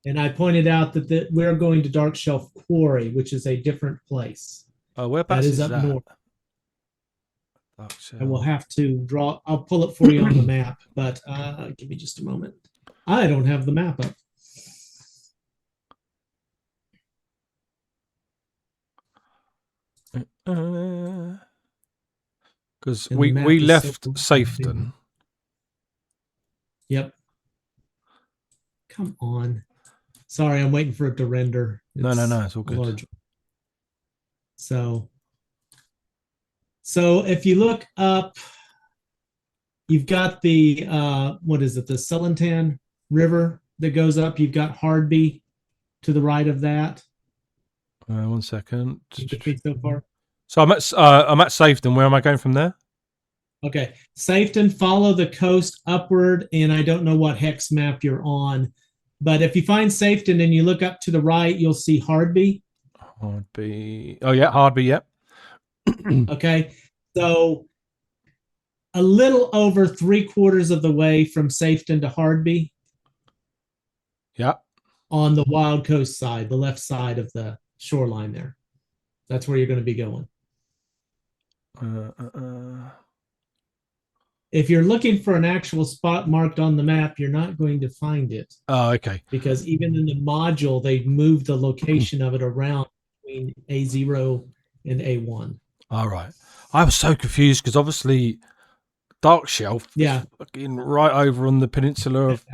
Speaker 1: And I pointed out that we're going to Dark Shelf Quarry, which is a different place.
Speaker 3: Oh, whereabouts
Speaker 1: is up north.
Speaker 3: I
Speaker 1: will have to draw. I'll pull it for you on the map, but give me just a moment. I don't have the map up.
Speaker 3: Because we left Safeton.
Speaker 1: Yep. Come on. Sorry, I'm waiting for it to render.
Speaker 3: No, it's all good.
Speaker 1: Large. So if you look up, you've got the what is it? The Celentan River that goes up. You've got Hardby to the right of that.
Speaker 3: 1 second.
Speaker 1: So far.
Speaker 3: So I'm at Safeton. Where am I going from there?
Speaker 1: Okay, Safeton. Follow the coast upward, and I don't know what hex map you're on. But if you find Safeton and you look up to the right, you'll see Hardby.
Speaker 3: Hardby. Oh, yeah, Hardby, yep.
Speaker 1: Okay. So a little over 3/4 of the way from Safeton to Hardby.
Speaker 3: Yeah.
Speaker 1: On the Wild Coast side, the left side of the shoreline there. That's where you're going to be going. If you're looking for an actual spot marked on the map, you're not going to find it.
Speaker 3: Oh, okay.
Speaker 1: Because even in the module, they moved the location of it around between A0 and A1.
Speaker 3: All right. I was so confused because obviously Dark Shelf is fucking right over on the peninsula of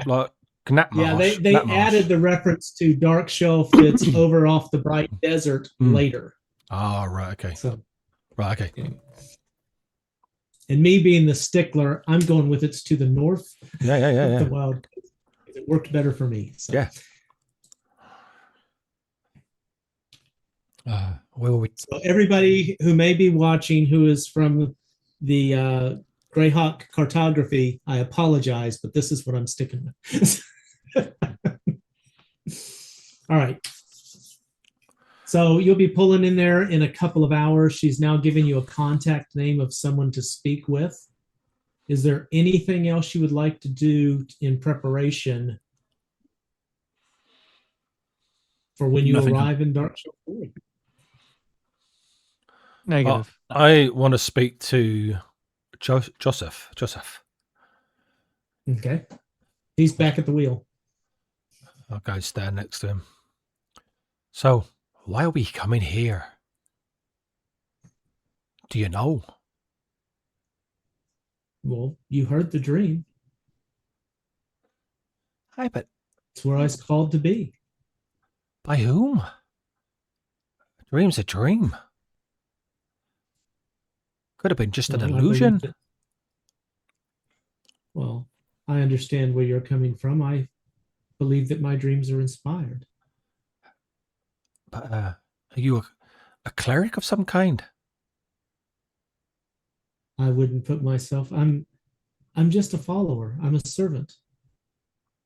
Speaker 3: Knapmarsh.
Speaker 1: Yeah, they added the reference to Dark Shelf that's over off the Bright Desert later.
Speaker 3: Ah, right, okay.
Speaker 1: So,
Speaker 3: right, okay.
Speaker 1: And me being the stickler, I'm going with it's to the north.
Speaker 3: Yeah.
Speaker 1: The Wild Coast. It worked better for me. So.
Speaker 3: Yeah.
Speaker 1: So everybody who may be watching who is from the Greyhawk cartography, I apologize, but this is what I'm sticking with. All right. So you'll be pulling in there in a couple of hours. She's now giving you a contact name of someone to speak with. Is there anything else you would like to do in preparation for when you arrive in Dark Shelf?
Speaker 4: Negative.
Speaker 3: I want to speak to Joseph. Joseph.
Speaker 1: Okay. He's back at the wheel.
Speaker 3: I'll go stand next to him. So, why are we coming here? Do you know?
Speaker 1: Well, you heard the dream.
Speaker 3: Aye, but
Speaker 1: It's where I was called to be.
Speaker 3: by whom? A dream's a dream. Could have been just an
Speaker 1: Well, I
Speaker 3: illusion.
Speaker 1: believe that- Well, I understand where you're coming from. I believe that my dreams are inspired.
Speaker 3: But are you a cleric of some kind?
Speaker 1: I wouldn't put myself. I'm just a follower. I'm a servant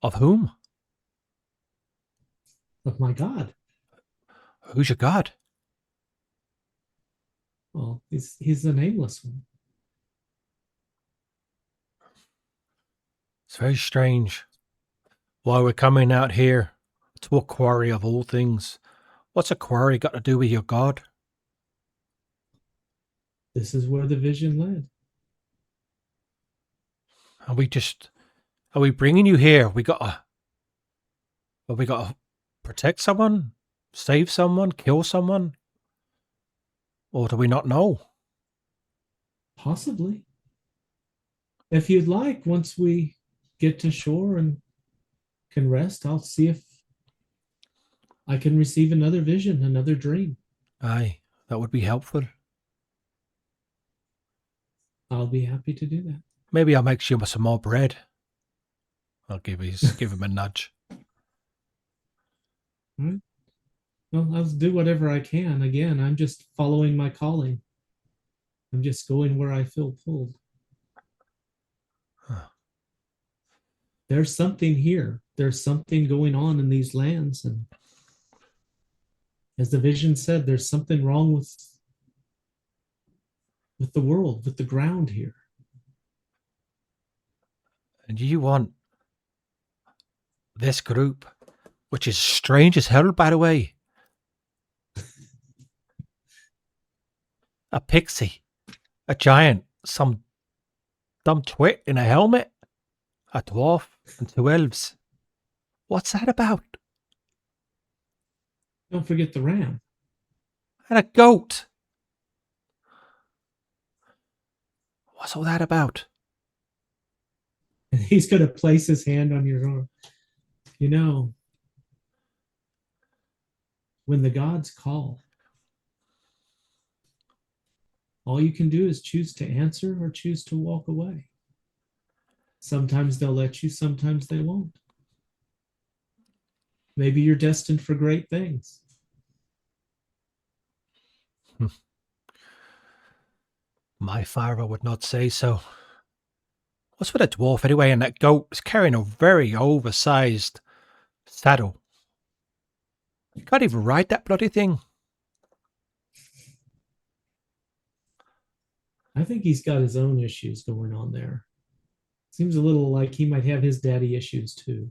Speaker 3: Of whom?
Speaker 1: of my God.
Speaker 3: Who's your god?
Speaker 1: Well, he's the nameless one.
Speaker 3: It's very strange. Why we're coming out here to a quarry of all things. What's a quarry got to do with your god?
Speaker 1: This is where the vision led.
Speaker 3: Are we bringing you here? We gotta protect someone, save someone, kill someone? Or do we not know?
Speaker 1: Possibly. If you'd like, once we get to shore and can rest, I'll see if I can receive another vision, another dream.
Speaker 3: Aye, that would be helpful.
Speaker 1: I'll be happy to do that.
Speaker 3: Maybe I'll make you some more bread. I'll give him a nudge.
Speaker 1: Well, I'll do whatever I can. Again, I'm just following my calling. I'm just going where I feel pulled.
Speaker 3: Huh.
Speaker 1: There's something here. There's something going on in these lands. And as the vision said, there's something wrong with the world, with the ground here.
Speaker 3: And you want this group, which is strange as hell, by the way. A pixie, a giant, some dumb twit in a helmet, a dwarf, and 2 elves. What's that about?
Speaker 1: Don't forget the ram.
Speaker 3: And a goat. What's all that about?
Speaker 1: And he's going to place his hand on your arm. You know, when the gods call, all you can do is choose to answer or choose to walk away. Sometimes they'll let you, sometimes they won't. Maybe you're destined for great things.
Speaker 3: My father would not say so. What's with a dwarf anyway, and that goat is carrying a very oversized saddle? You can't even ride that bloody thing.
Speaker 1: I think he's got his own issues going on there. Seems a little like he might have his daddy issues too.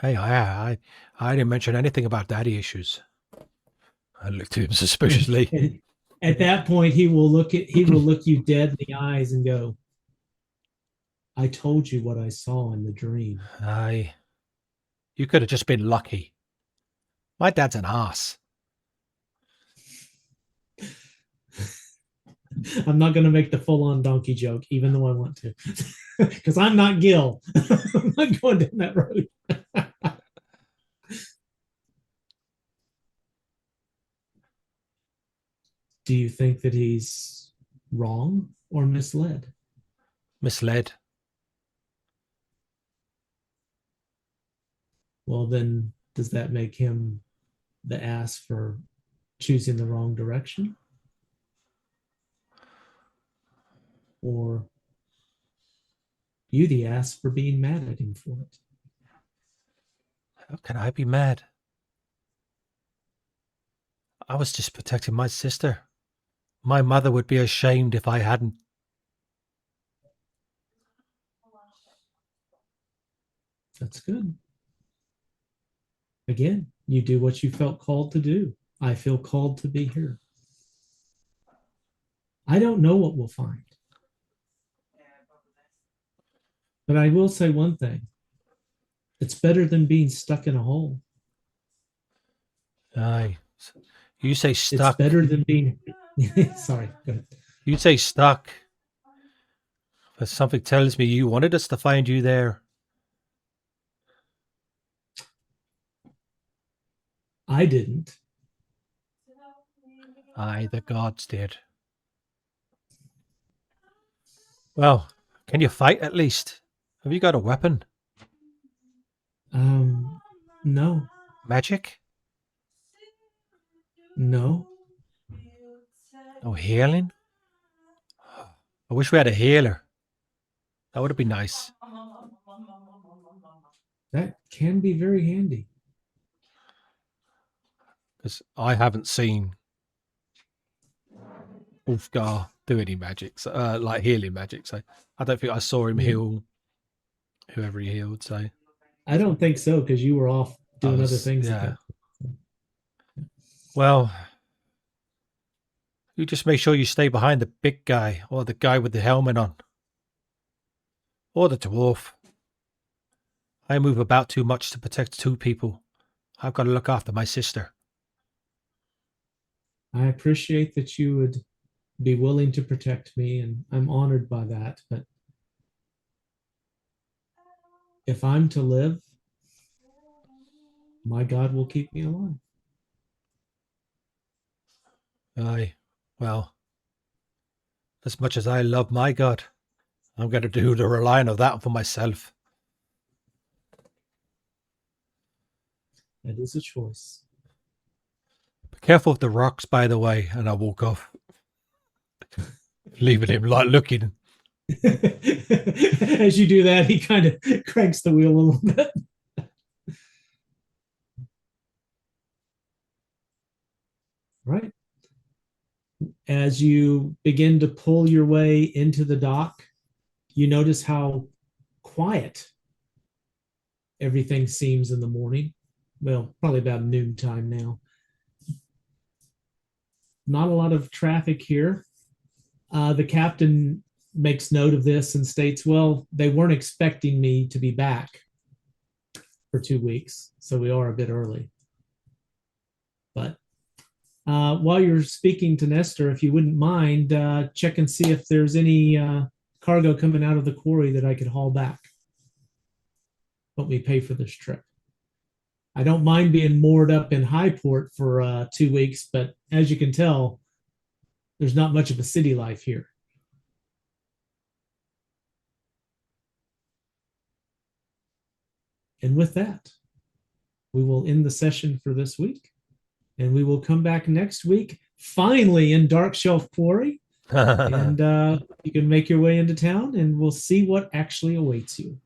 Speaker 3: Hey, I didn't mention anything about daddy issues. I looked at him suspiciously.
Speaker 1: And at that point, he will look you dead in the eyes and go, "I told you what I saw in the dream."
Speaker 3: Aye. You could have just been lucky. My dad's an ass.
Speaker 1: I'm not going to make the full-on donkey joke, even though I want to, because I'm not Gil. I'm not going down that road. Do you think that he's wrong or misled?
Speaker 3: Misled.
Speaker 1: Well, then, does that make him the ass for choosing the wrong direction? Or you the ass for being mad at him for it?
Speaker 3: How can I be mad? I was just protecting my sister. My mother would be ashamed if I hadn't.
Speaker 1: That's good. Again, you do what you felt called to do. I feel called to be here. I don't know what we'll find. But I will say one thing. It's better than being stuck in a hole.
Speaker 3: Aye. You say
Speaker 1: It's
Speaker 3: stuck.
Speaker 1: better than being sorry, go ahead.
Speaker 3: You say stuck. But something tells me you wanted us to find you there.
Speaker 1: I didn't.
Speaker 3: Aye, the gods did. Well, can you fight at least? Have you got a weapon?
Speaker 1: No.
Speaker 3: Magic?
Speaker 1: No.
Speaker 3: No healing? I wish we had a healer. That would have been nice.
Speaker 1: That can be very handy.
Speaker 3: Because I haven't seen Ulfgar do any magics, like healing magic. So I don't think I saw him heal whoever he healed. So
Speaker 1: I don't think so, because you were off doing other things.
Speaker 3: Yeah. Well, you just make sure you stay behind the big guy or the guy with the helmet on. Or the dwarf. I move about too much to protect two people. I've got to look after my sister.
Speaker 1: I appreciate that you would be willing to protect me, and I'm honored by that. But if I'm to live, my God will keep me alive.
Speaker 3: Aye. Well, as much as I love my God, I'm going to do the relying of that for myself.
Speaker 1: That is a choice.
Speaker 3: Be careful of the rocks, by the way. And I walk off, leaving him like looking.
Speaker 1: As you do that, he kind of cranks the wheel a little bit. Right. As you begin to pull your way into the dock, you notice how quiet everything seems in the morning. Well, probably about noontime now. Not a lot of traffic here. The captain makes note of this and states, well, they weren't expecting me to be back for 2 weeks, so we are a bit early. But while you're speaking to Nestor, if you wouldn't mind, check and see if there's any cargo coming out of the quarry that I could haul back. Help me pay for this trip. I don't mind being moored up in Highport for 2 weeks, but as you can tell, there's not much of a city life here. And with that, we will end the session for this week. And we will come back next week, finally in Dark Shelf Quarry. And you can make your way into town, and we'll see what actually awaits you.